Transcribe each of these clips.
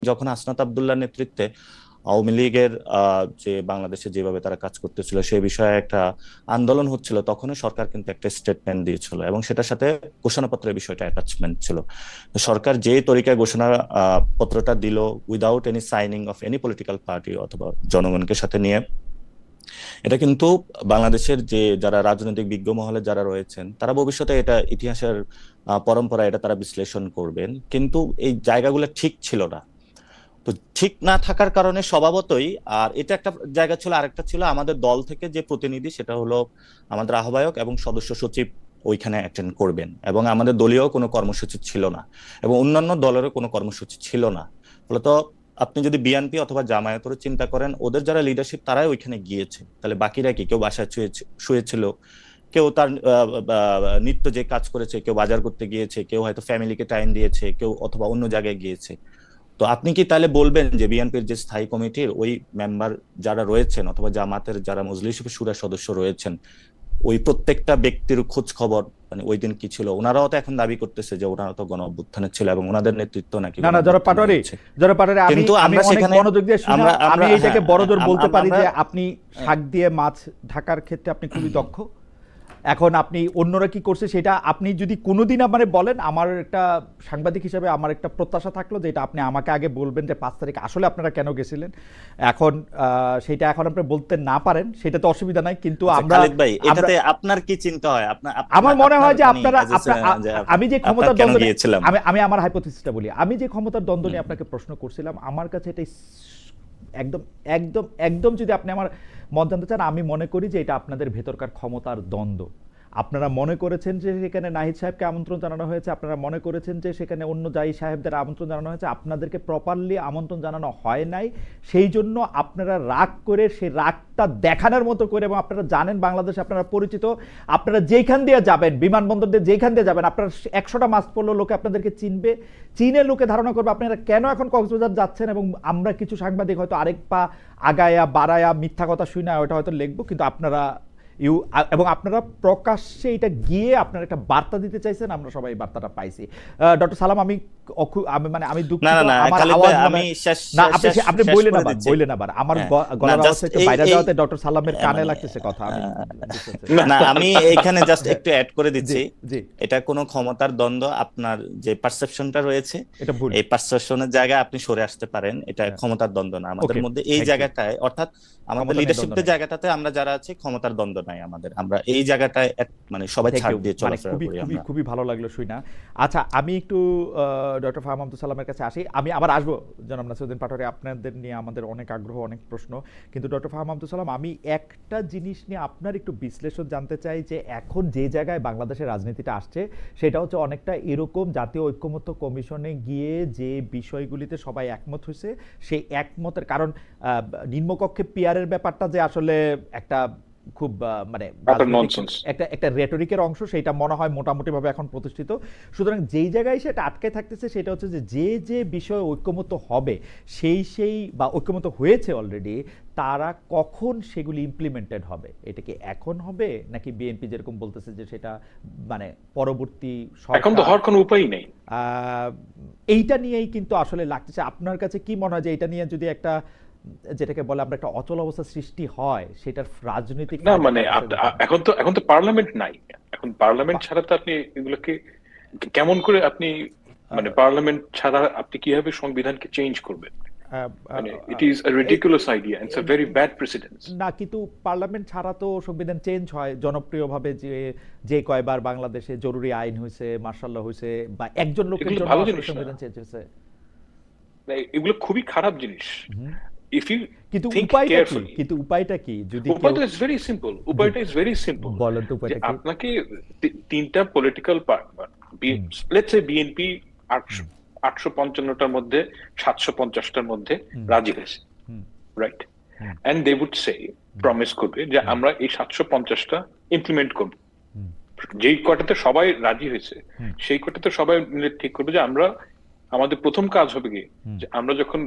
যখন হাসনাত আব্দুল্লাহর নেতৃত্বে আওয়ামী লীগের যে বাংলাদেশে যেভাবে তারা কাজ করতেছিল সেই বিষয়ে একটা আন্দোলন হচ্ছিল, তখনই সরকার কিন্তু একটা স্টেটমেন্ট দিয়েছিল এবং সেটার সাথে ঘোষণাপত্রের বিষয়টা অ্যাটাচমেন্ট ছিল। তো সরকার যে তরিকায় ঘোষণা পত্রটা দিল, without any signing off any political party অথবা জনগণকে সাথে নিয়ে, এটা কিন্তু বাংলাদেশের যে যারা রাজনৈতিক বিজ্ঞ মহলে যারা রয়েছেন তারা ভবিষ্যতে এটা ইতিহাসের পরম্পরা এটা তারা বিশ্লেষণ করবেন, কিন্তু এই জায়গাগুলো ঠিক ছিল না। তো ঠিক না থাকার কারণে স্বভাবতই, আর এটা একটা জায়গা ছিল, আরেকটা ছিল আমাদের দল থেকে যে প্রতিনিধি সেটা হলো আমাদের আহ্বায়ক এবং সদস্য সচিব ওইখানে অ্যাটেন্ড করবেন, এবং আমাদের দলীয় কোনো কর্মসূচি ছিল না এবং অন্যান্য দলেরও কোনো কর্মসূচি ছিল না। ফলত আপনি যদি বিএনপি অথবা জামায়াতের চিন্তা করেন, ওদের যারা লিডারশিপ তারাই ওইখানে গিয়েছে, তাহলে বাকিরা কি? কেউ বাসায় শুয়েছিল, কেউ তার নিত্য যে কাজ করেছে, কেউ বাজার করতে গিয়েছে, কেউ হয়তো ফ্যামিলিকে টাইম দিয়েছে, কেউ অথবা অন্য জায়গায় গিয়েছে। তো আপনি কি তাহলে বলবেন যে বিএনপির যে স্থায়ী কমিটির ওই মেম্বার যারা রয়েছেন অথবা জামাতের যারা মজলিস শুরার সদস্য রয়েছেন, ওই প্রত্যেকটা ব্যক্তির খোঁজ খবর মানে ওই দিন কি ছিল? ওনারাও তো এখন দাবি করতেছে যে ওনারা তো গণ অভ্যুত্থানে ছিল এবং ওনাদের নেতৃত্ব নাকি না গণ না, জনাব অভ্যুত্থানে পাটোয়ারি, হয়েছে। জনাব পাটোয়ারি, আমি কিন্তু আমি আমরা অনেক সেখানে মনোযোগ দিয়ে শুনে আমরা আমি আমরা এইটাকে হ্যাঁ বড়জোর বলতে পারি আমরা যে আপনি শাক দিয়ে মাছ ঢাকার ক্ষেত্রে আপনি খুবই দক্ষ। এখন আপনি অন্যরা কি করছে সেটা আপনি যদি কোনোদিন আমারে বলেন, আমার একটা সাংবাদিক হিসেবে আমার একটা প্রত্যাশা থাকলো যে এটা আপনি আমাকে আগে বলবেন যে 5 তারিখ আসলে আপনারা কেন গেছিলেন। এখন সেটা এখন আপনি বলতে না পারেন সেটা তো অসুবিধা নাই, কিন্তু আচ্ছা, আমরা খালিদ ভাই, আমরা এটাতে আপনার কি চিন্তা হয়? আপনার আমার মনে আপনার হয় যে মানে আপনারা যে আমি যে আপনার ক্ষমতার কেন দ্বন্দ্ব গিয়েছিলাম? আমি আমি আমার হাইপোথিসিসটা বলি। আমি যে ক্ষমতার দ্বন্দ্ব হুম, নিয়ে আপনাকে প্রশ্ন করছিলাম, আমার কাছে এটা একদম একদম একদম যদি আপনি আমার মত জানতে চান, আমি মনে করি যে এটা আপনাদের ভেতরকার ক্ষমতার দ্বন্দ্ব। আপনারা মনে করেছেন যে সেখানে নাহিদ সাহেবকে আমন্ত্রণ জানানো হয়েছে, আপনারা মনে করেছেন যে সেখানে অন্য জাহি সাহেবদের আমন্ত্রণ জানানো হয়েছে, আপনাদেরকে প্রপারলি আমন্ত্রণ জানানো হয় নাই। সেই জন্য আপনারা রাগ করে সেই রাগটা দেখানোর মতো করে, এবং আপনারা জানেন বাংলাদেশে আপনারা পরিচিত, আপনারা যেখান দিয়ে যাবেন, বিমানবন্দর দিয়ে যেখান দিয়ে যাবেন, আপনারা 100টা মাস্ক পরলেও লোকে আপনাদেরকে চিনবে, চীনের লোকে ধারণা করবে আপনারা কেন এখন কক্সবাজার যাচ্ছেন। এবং আমরা কিছু সাংবাদিক হয়তো আরেক পা আগায়া বাড়ায়া মিথ্যা কথা শুই না, ওটা হয়তো লিখবো, কিন্তু আপনারা এবং আপনারা প্রকাশ্যে এটা গিয়ে আপনারা একটা বার্তা দিতে চাইছেন, আমরা সবাই এই বার্তাটা পাইছি। ডক্টর সালাম, আমি মানে আমি না না দুঃখিত, না আমার খালিদ ভাই, আওয়াজ আমি শেষ না, শেষ আপনি শেষ আপনি শেষ বললেন করে আবার দিচ্ছি। বললেন আবার আমার হ্যাঁ, না গলার জাস্ট আওয়াজটা একটু এই বাইরে এই যাওয়াতে ডক্টর সালামের কানে মানে লাগতেছে কথা, আমি বুঝতে চাচ্ছি। না, আমি এখানে জাস্ট একটু অ্যাড করে জি দিচ্ছি। জি, এটা কোনো ক্ষমতার দ্বন্দ্ব, আপনার যে পারসেপশনটা রয়েছে এটা ভুল। এই পারসেপশনের জায়গায় আপনি সরে আসতে পারেন। এটা হ্যাঁ, ক্ষমতার দ্বন্দ্ব না আমাদের ওকে, মধ্যে এই থ্যাংক ইউ। জায়গাটায়, অর্থাৎ আমাদের ক্ষমতা নেই, দ্বন্দ্ব লিডারশিপের নেই। জায়গাটাতে আমরা যারা আছি ক্ষমতার দ্বন্দ্ব নাই আমাদের, আমরা এই জায়গাটায় মানে সবাই থ্যাংক ছাড় ইউ, দিয়ে মানে চলাফেরা খুবই করি খুবই আমরা। খুবই ভালো লাগলো শুই না। আচ্ছা, আমি একটু ডক্টর ফাহাম আব্দুল সালামের কাছে আসি, আমি আবার আসবো। জনাব নাসিরউদ্দিন পাটোয়ারি, আপনাদের নিয়ে আমাদের অনেক আগ্রহ, অনেক প্রশ্ন, কিন্তু ডক্টর ফাহাম আব্দুল সালাম, আমি একটা জিনিস নিয়ে আপনার একটু বিশ্লেষণ জানতে চাই যে এখন যে জায়গায় বাংলাদেশের রাজনীতিটা আসছে সেটা হচ্ছে অনেকটা এরকম, জাতীয় ঐক্যমত্য কমিশনে গিয়ে যে বিষয়গুলিতে সবাই একমত হয়েছে সেই একমতের কারণ নিম্নকক্ষে পিয়ারের ব্যাপারটা যে আসলে একটা খুব মানে রাজনৈতিক ননসেন্স। একটা একটা রেটরিকের অংশ, সেটা মনে হয় মোটামুটিভাবে এখন প্রতিষ্ঠিত। সুতরাং যেই জায়গায় সেটা আটকে থাকতেছে সেটা হচ্ছে যে যে যে বিষয়ে ঐক্যমত্য হবে সেই বা ঐক্যমত্য হয়েছে অলরেডি, তারা কখন সেগুলি ইমপ্লিমেন্টেড হবে? এটা কি এখন হবে, নাকি বিএনপি যেরকম বলতেছে যে সেটা মানে পরবর্তী এখন তো সরকার? হওয়ার কোনো উপায় নেই। এইটা নিয়েই কিন্তু আসলে লাগতেছে। আপনার কাছে কি মনে হয় যে এটা নিয়ে যদি একটা, যেটাকে বলে আমরা একটা অচল অবস্থা সৃষ্টি হয়, সেটার রাজনৈতিক না ফায়দা মানে কার কাছে হতে পারে? এখন তো পার্লামেন্ট নাই। এখন পার্লামেন্ট ছাড়া তো আপনি এগুলোকে কেমন করে আপনি মানে পার্লামেন্ট ছাড়া আপনি কিভাবে সংবিধানকে চেঞ্জ করবেন? আহ, মানে আহ, ইট আহ, ইজ আ এই ridiculous idea, it's a very bad precedence. না, কিন্তু পার্লামেন্ট ছাড়া তো সংবিধান চেঞ্জ হয় জনপ্রিয়ভাবে, যে যে কয়বার বাংলাদেশে জরুরি আইন হয়েছে, মার্শাল ল হয়েছে, বা একজন লোকের এগুলো জন্য ভালো আসলে জিনিস না, সংবিধান চেঞ্জ হয়েছে। এগুলো খুবই খারাপ জিনিস। হুম। ইফ ইউ কিন্তু থিঙ্ক উপায়টা কি, কেয়ারফুলি, কিন্তু উপায়টা কি যদি কেউ, উপায়টা ইজ ভেরি সিম্পল, জি উপায়টা ইজ ভেরি সিম্পল। বলেন তো যে উপায়টা কি? আপনাকে তিনটা political party, hmm let's say BNP hmm 855টার মধ্যে 750টার মধ্যে হুম রাজি হয়েছে, hmm right? Hmm and they would say, hmm promise করবে যে হুম আমরা এই 750টা ইমপ্লিমেন্ট করব। হুম যেই কটাতে সবাই রাজি হয়েছে হুম সেই কটাতে সবাই মিলে ঠিক করবে যে আমরা, আমাদের প্রথম কাজ হবে কি, হুম যে আমরা যখন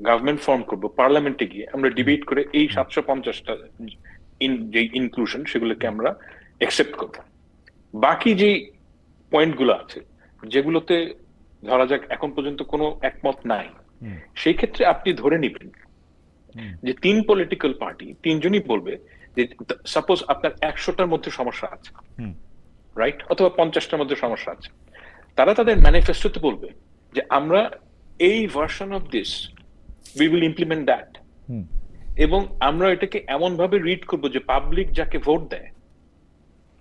গভর্নমেন্ট ফর্ম করব পার্লামেন্টে গিয়ে আমরা হুম ডিবেট করে এই হুম 750টা যে ইনক্লুশন সেগুলোকে আমরা একসেপ্ট করব। বাকি যে পয়েন্ট গুলো আছে যেগুলোতে ধরা যাক এখন পর্যন্ত কোনো একমত নাই, সেই ক্ষেত্রে আপনি ধরে নিবেন যে 3 পলিটিক্যাল পার্টি, 3 জনই বলবে যে সাপোজ আপনার 100টার মধ্যে সমস্যা আছে, রাইট, অথবা 50টার মধ্যে সমস্যা আছে, তারা তাদের ম্যানিফেস্টোতে বলবে যে আমরা এই version of this we will implement that, এবং আমরা এটাকে এমন ভাবে রিড করবো যে পাবলিক যাকে ভোট দেয়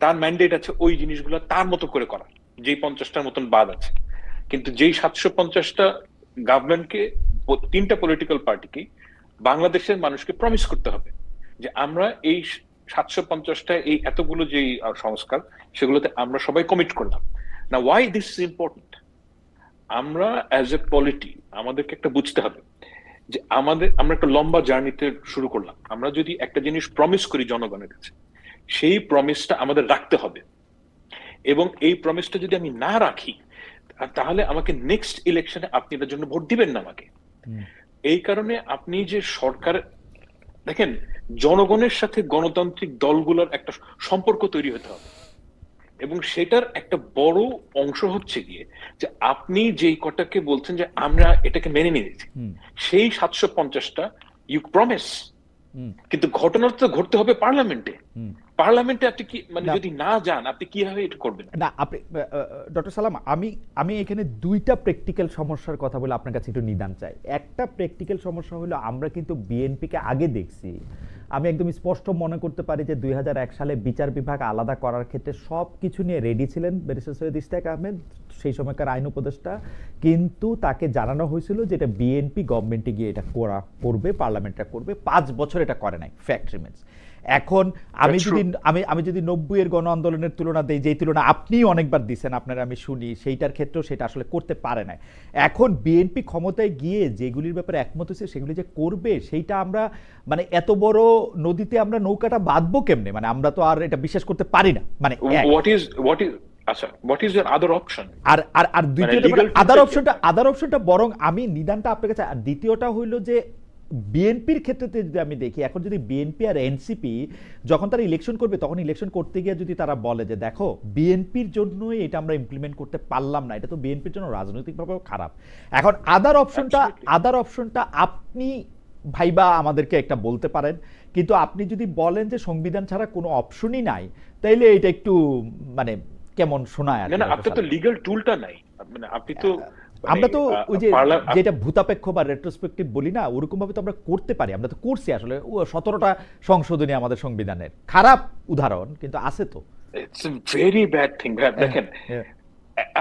তার ম্যান্ডেট আছে ওই জিনিসগুলো তার মতো করে করা, যেই 50টার মতন বাদ আছে। কিন্তু যেই 750টা গভর্নমেন্টকে, 3টা পলিটিক্যাল পার্টিকে বাংলাদেশের মানুষকে প্রমিস করতে হবে যে আমরা এই 750টা এই এতগুলো যে সংস্কার, সেগুলোতে আমরা সবাই কমিট করলাম না। Why this is important? আমরা অ্যাজ এ পলিটি আমাদেরকে একটা বুঝতে হবে যে আমরা একটা লম্বা জার্নিতে শুরু করলাম। আমরা যদি একটা জিনিস প্রমিস করি জনগণের কাছে, সেই প্রমিসটা আমাদের রাখতে হবে, এবং এই প্রমিসটা যদি আমি না রাখি তাহলে আমাকে নেক্সট ইলেকশনে আপনি এটার জন্য ভোট দিবেন না আমাকে। এই কারণে আপনি যে সরকার দেখেন, জনগণের সাথে গণতান্ত্রিক দলগুলোর একটা সম্পর্ক তৈরি হতে হবে, এবং সেটার একটা বড় অংশ হচ্ছে গিয়ে যে আপনি যেই কটাকে বলছেন যে আমরা এটাকে মেনে নিয়েছি, সেই 750টা ইউ প্রমিস, কিন্তু ঘটনা তো ঘটতে হবে পার্লামেন্টে। পার্লামেন্টে আপনি কি মানে যদি না যান আপনি কিভাবে এটা করবেন? না, আপনি ডক্টর সালাম, আমি এখানে দুইটা প্র্যাকটিক্যাল সমস্যার কথা বলে আপনার কাছে একটু নিদান চাই। একটা প্র্যাকটিক্যাল সমস্যা হলো আমরা কিন্তু বিএনপিকে আগে দেখছি, আমি একদম স্পষ্ট মনে করতে পারি যে 2001 সালে বিচার বিভাগ আলাদা করার ক্ষেত্রে সব কিছু নিয়ে রেডি ছিলেন ব্যারিস্টার সৈয়দ ইশতিয়াক আহমেদ, সেই সময়কার আইন উপদেষ্টা, কিন্তু তাকে জানানো হয়েছিল যে এটা বিএনপি গভর্নমেন্টে গিয়ে এটা করবে, পার্লামেন্টটা করবে, 5 বছর এটা করে নাই, ফ্যাক্ট রিমেন্স। এখন আমি যদি 90-এর গণ আন্দোলনের তুলনা দেই, যেই তুলনা আপনি অনেকবার দিচ্ছেন, আপনারা আমি শুনি, সেইটার ক্ষেত্রেও সেটা আসলে করতে পারে না। এখন বিএনপি ক্ষমতায় গিয়ে যেগুলির ব্যাপারে একমত হয়েছে সেগুলি যে করবে, সেইটা আমরা মানে এত বড় নদীতে আমরা নৌকাটা বাঁধবো কেমনে? মানে আমরা তো আর এটা বিশ্বাস করতে পারি না। মানে আচ্ছা, what is your other option? আর দ্বিতীয়টা আদার অপশনটা বরং আমি নিদানটা আপনার কাছে। আর দ্বিতীয়টা হইল যে বিএনপির ক্ষেত্রে যদি আমি দেখি, এখন যদি বিএনপি আর এনসিপি যখন তারা ইলেকশন করবে, তখন ইলেকশন করতে গিয়ে যদি তারা বলে যে দেখো বিএনপির জন্যই এটা আমরা ইমপ্লিমেন্ট করতে পারলাম না, এটা তো বিএনপির জন্য রাজনৈতিকভাবেও খারাপ। এখন আদার অপশনটা আপনি ভাইবা আমাদেরকে একটা বলতে পারেন, কিন্তু আপনি যদি বলেন যে সংবিধান ছাড়া কোনো অপশনই নাই, তাইলে এটা একটু মানে কেমন শোনায়। না, আপনার তো লিগ্যাল টুলটা নাই, মানে আপনি তো আমরা তো ওই যে যেটা ভূতাপেক্ষ বা রেট্রোস্পেক্টিভ বলি না, ওরকম ভাবে তো আমরা করতে পারি। আমরা তো করছি আসলে 17টা সংশোধনী আমাদের সংবিধানের, খারাপ উদাহরণ কিন্তু আছে তো। It's a very bad thing. দেখেন,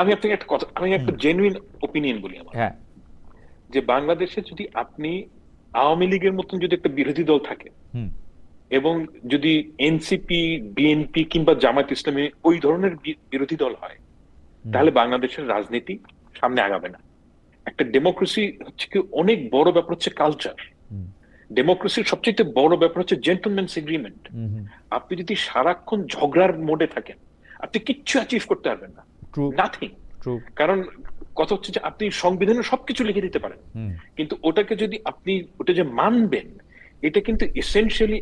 আমি আপনাকে একটা কথা, আমি একটা জেনুইন ওপিনিয়ন বলি আমার, যে বাংলাদেশে যদি আপনি আওয়ামী লীগের মতন যদি একটা বিরোধী দল থাকে, এবং যদি এনসিপি, বিএনপি কিংবা জামায়াত ইসলামী ওই ধরনের বিরোধী দল হয়, তাহলে বাংলাদেশের রাজনীতি সামনে আগাবে না। একটা ডেমোক্রেসি হচ্ছে কি অনেক বড় ব্যাপার হচ্ছে কালচার। ডেমোক্রেসির সবচেয়ে বড় ব্যাপার হচ্ছে জেন্টলম্যানস এগ্রিমেন্ট। আপনি যদি সারাক্ষণ ঝগড়ার মোডে থাকেন, আপনি কিচ্ছু অ্যাচিভ করতে পারবেন না, নাথিং। কারণ কথা হচ্ছে যে আপনি সংবিধানে সবকিছু লিখে দিতে পারেন, কিন্তু ওটাকে যদি আপনি ওটা যে মানবেন, এটা কিন্তু এসেনশিয়ালি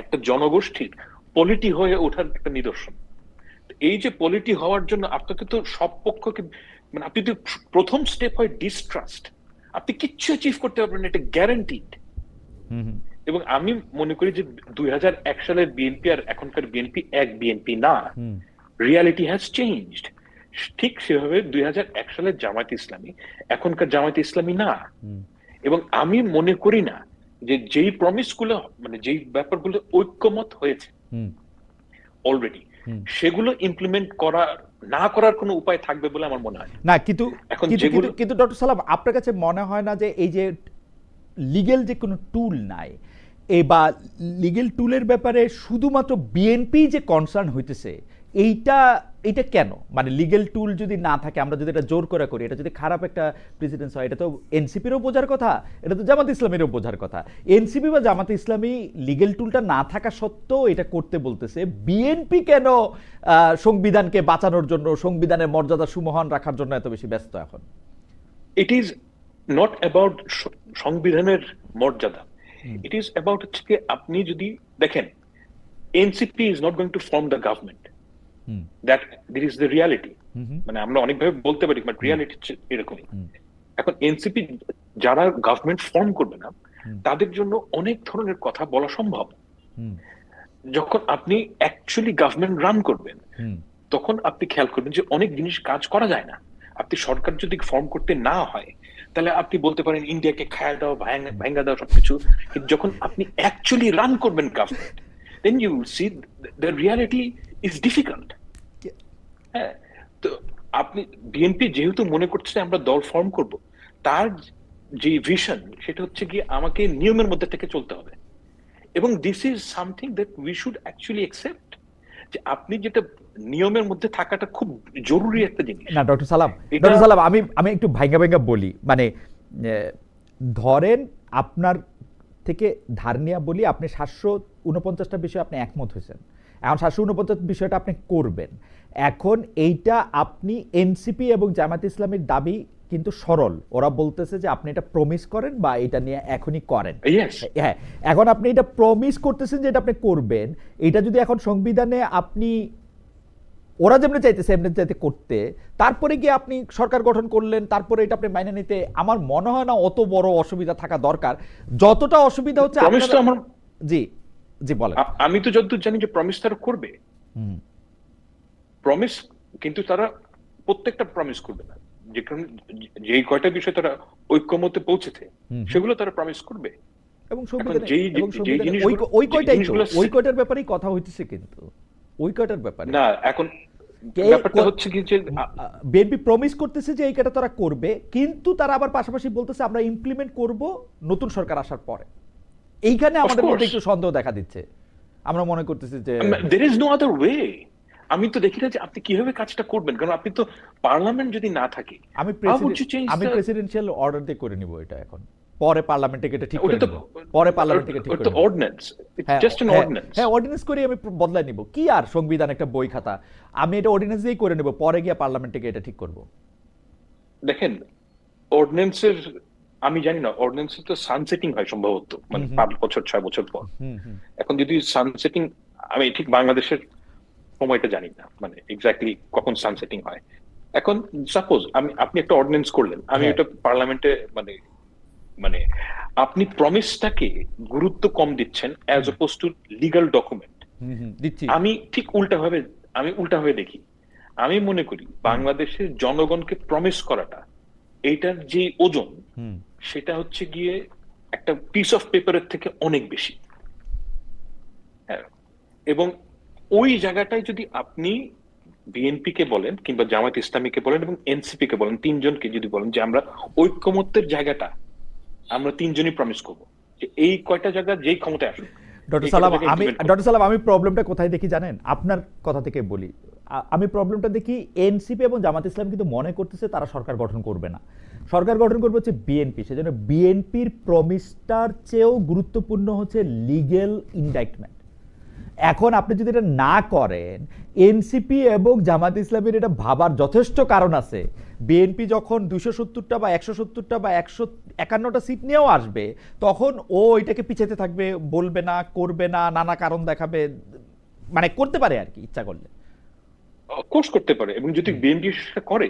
একটা জনগোষ্ঠীর পলিটি হয়ে ওঠার একটা নিদর্শন। এই যে পলিটি হওয়ার জন্য আপনাকে তো সব পক্ষকে, মানে আপনি তো প্রথম স্টেপ হয় ডিস্ট্রাস্ট, আপনি কিচ্ছু অ্যাচিভ করতে পারবেন না, এটা গ্যারান্টিড। এবং আমি মনে করি যে 2001 সালের বিএনপি আর এখনকার বিএনপি এক বিএনপি না, রিয়ালিটি হ্যাজ চেঞ্জড। ঠিক সেভাবে 2001 সালের জামায়াত ইসলামী এখনকার জামায়াত ইসলামী না। এবং আমি মনে করি না যে যেই প্রমিস গুলো, মানে যেই ব্যাপারগুলো ঐক্যমত হয়েছে অলরেডি, সেগুলো ইমপ্লিমেন্ট না করার কোনো উপায় থাকবে বলে আমার মনে হয় না। কিন্তু ডক্টর সালাম, আপনার কাছে মনে হয় না যে এই যে লিগ্যাল যে কোনো টুল নাই, বা লিগ্যাল টুলের ব্যাপারে শুধুমাত্র বিএনপি যে কনসার্ন হইতেছে, এইটা কেন? মানে লিগ্যাল টুল যদি না থাকে, আমরা যদি এটা জোর করে করি, এটা যদি খারাপ একটা প্রেসিডেন্স হয়, এটা তো এনসিপিরও বোঝার কথা, এটা তো জামাত ইসলামীরও বোঝার কথা। এনসিপি বা জামাত ইসলামী লিগ্যাল টুলটা না থাকা সত্ত্বেও এটা করতে বলতেছে, বিএনপি কেন সংবিধানকে বাঁচানোর জন্য, সংবিধানের মর্যাদা সুমহান রাখার জন্য এত বেশি ব্যস্ত এখন? ইট ইজ নট অ্যাবাউট সংবিধানের মর্যাদা, ইট ইজ অ্যাবাউট হচ্ছে কি আপনি যদি দেখেন, NCP is not going to form the government, that this is the reality. মানে আমরা অনেকভাবে বলতে পারি, বাট রিয়ালিটি এরকমই। এখন এনসিপি যারা গভর্নমেন্ট ফর্ম করবে না তাদের জন্য অনেক ধরনের কথা বলা সম্ভব। যখন আপনি অ্যাকচুয়ালি গভর্নমেন্ট রান করবেন তখন আপনি খেয়াল করবেন যে অনেক জিনিস কাজ করা যায় না। আপনি সরকার যদি ফর্ম করতে না হয় তাহলে আপনি বলতে পারেন ইন্ডিয়াকে খায়া দাও, ভাঙ্গা দাও, সবকিছু। কিন্তু যখন আপনি অ্যাকচুয়ালি রান করবেন government, then you will see the reality is difficult. হ্যাঁ, তো আপনি বিএনপি যেহেতু মনে করছে আমরা দল ফর্ম করব, তার যে ভিশন সেটা হচ্ছে গিয়ে আমাকে নিয়মের মধ্যে থেকে চলতে হবে, এবং this is something that we should actually accept, যে আপনি যেটা নিয়মের মধ্যে থাকাটা খুব জরুরি একটা জিনিস। না ডক্টর সালাম, আমি একটু ভাঙ্গা ভাঙ্গা বলি, মানে ধরেন আপনার থেকে ধার নিয়ে বলি, আপনি 749টা বিষয়ে আপনি একমত হয়েছেন, এখন 749 বিষয়টা আপনি করবেন। এখন এইটা আপনি এনসিপি এবং জামায়াত ইসলামের দাবি কিন্তু সরল, ওরা বলতেছে যে আপনি এটা প্রমিস করেন বা এটা নিয়ে এখনই করেন। হ্যাঁ, এখন আপনি এটা প্রমিস করতেছেন যে এটা আপনি করবেন, এটা যদি এখন সংবিধানে আপনি ওরা যেমনি চাইতেছে এমনি চাইতে করতে, তারপরে গিয়ে আপনি সরকার গঠন করলেন, তারপরে এটা আপনি মাইনে নিতে আমার মনে হয় না অত বড় অসুবিধা থাকা দরকার। যতটা অসুবিধা হচ্ছে জি জি বলেন। আমি তো যতদূর জানি যে প্রমিস তারা করবে, প্রমিস, কিন্তু তারা প্রত্যেকটা প্রমিস করবে না। যেই কয়টা বিষয় তারা ঐক্যমতে পৌঁছেছে সেগুলো তারা প্রমিস করবে, এবং ওই কয়টার ব্যাপারেই কথা হইতেছে, কিন্তু ওই কয়টার ব্যাপারে না। এখন ব্যাপারটা হচ্ছে কি যে বিএনপি প্রমিস করতেছে যে এই কয়টা তারা করবে, কিন্তু তারা আবার পাশাপাশি বলতেছে আমরা ইমপ্লিমেন্ট করব নতুন সরকার আসার পরে। এইখানে আমাদের মধ্যে একটু সন্দেহ দেখা দিচ্ছে। আমরা মনে করতেছি যে there is no other way। আমি তো দেখি না যে আপনি কিভাবে কাজটা করবেন, কারণ আপনি তো পার্লামেন্ট যদি না থাকে, আমি প্রেসিডেন্সিয়াল অর্ডার দিয়ে করে নিব এটা, এখন পরে পার্লামেন্টে এটা ঠিক করে নিব, পরে পার্লামেন্টে ঠিক করে নিব। Ordinance, it's just an ordinance. হ্যাঁ, অর্ডিন্যান্স করে আমি বদলাই নিব, কি আর সংবিধান একটা বই খাতা, আমি এটা অর্ডিন্যান্স দিয়েই করে নিব, পরে গিয়ে পার্লামেন্টে এটা ঠিক করব। দেখেন, অর্ডিন্যান্সের আমি জানি না, অর্ডিন্যান্সের তো সানসেটিং হয় সম্ভবত, মানে 5 বছর 6 বছর পর। এখন যদি সানসেটিং, আমি ঠিক বাংলাদেশের সময়টা জানি না, মানে এক্স্যাক্টলি কখন সানসেটিং হয়। এখন সাপোজ আপনি একটা অর্ডিন্যান্স করলেন, আমি এটা পার্লামেন্টে মানে আপনি প্রমিসটাকে গুরুত্ব কম দিচ্ছেন as oppose to legal document. আমি ঠিক উল্টাভাবে দেখি। আমি মনে করি বাংলাদেশের জনগণকে প্রমিস করাটা, এইটার যে ওজন সেটা হচ্ছে গিয়ে একটা পিস অফ পেপারের থেকে অনেক বেশি। এবং ওই জায়গাটায় যদি আপনি বিএনপি কে বলেন কিংবা জামায়াত ইসলামীকে বলেন এবং এনসিপি কে বলেন, তিনজনকে যদি বলেন যে আমরা ঐক্যমত্যের জায়গাটা আমরা তিনজনই প্রমিস করব যে এই কয়টা জায়গা যেই ক্ষমতায় আসুক। ডক্টর সালাম, আমি প্রবলেমটা কোথায় দেখি জানেন? আপনার কথা থেকে বলি, আমি প্রবলেমটা দেখি এনসিপি এবং জামাত ইসলাম কিন্তু মনে করতেছে তারা সরকার গঠন করবে না, সরকার গঠন করবে হচ্ছে বিএনপি। সেজন্য বিএনপির প্রমিসটার চেয়েও গুরুত্বপূর্ণ হচ্ছে লিগ্যাল ইনডাইটমেন্ট। এখন আপনি যদি এটা না করেন, এনসিপি এবং জামাত ইসলামের এটা ভাবার যথেষ্ট কারণ আছে। বিএনপি যখন 270টা বা 170টা বা 151টা সিট নিয়েও আসবে, তখন ও এটাকে পিছাতে থাকবে, বলবে না, করবে না, নানা কারণ দেখাবে, মানে করতে পারে আর কি ইচ্ছা করলে। কোর্স করতে পারে, এবং যদি বিএনপি করে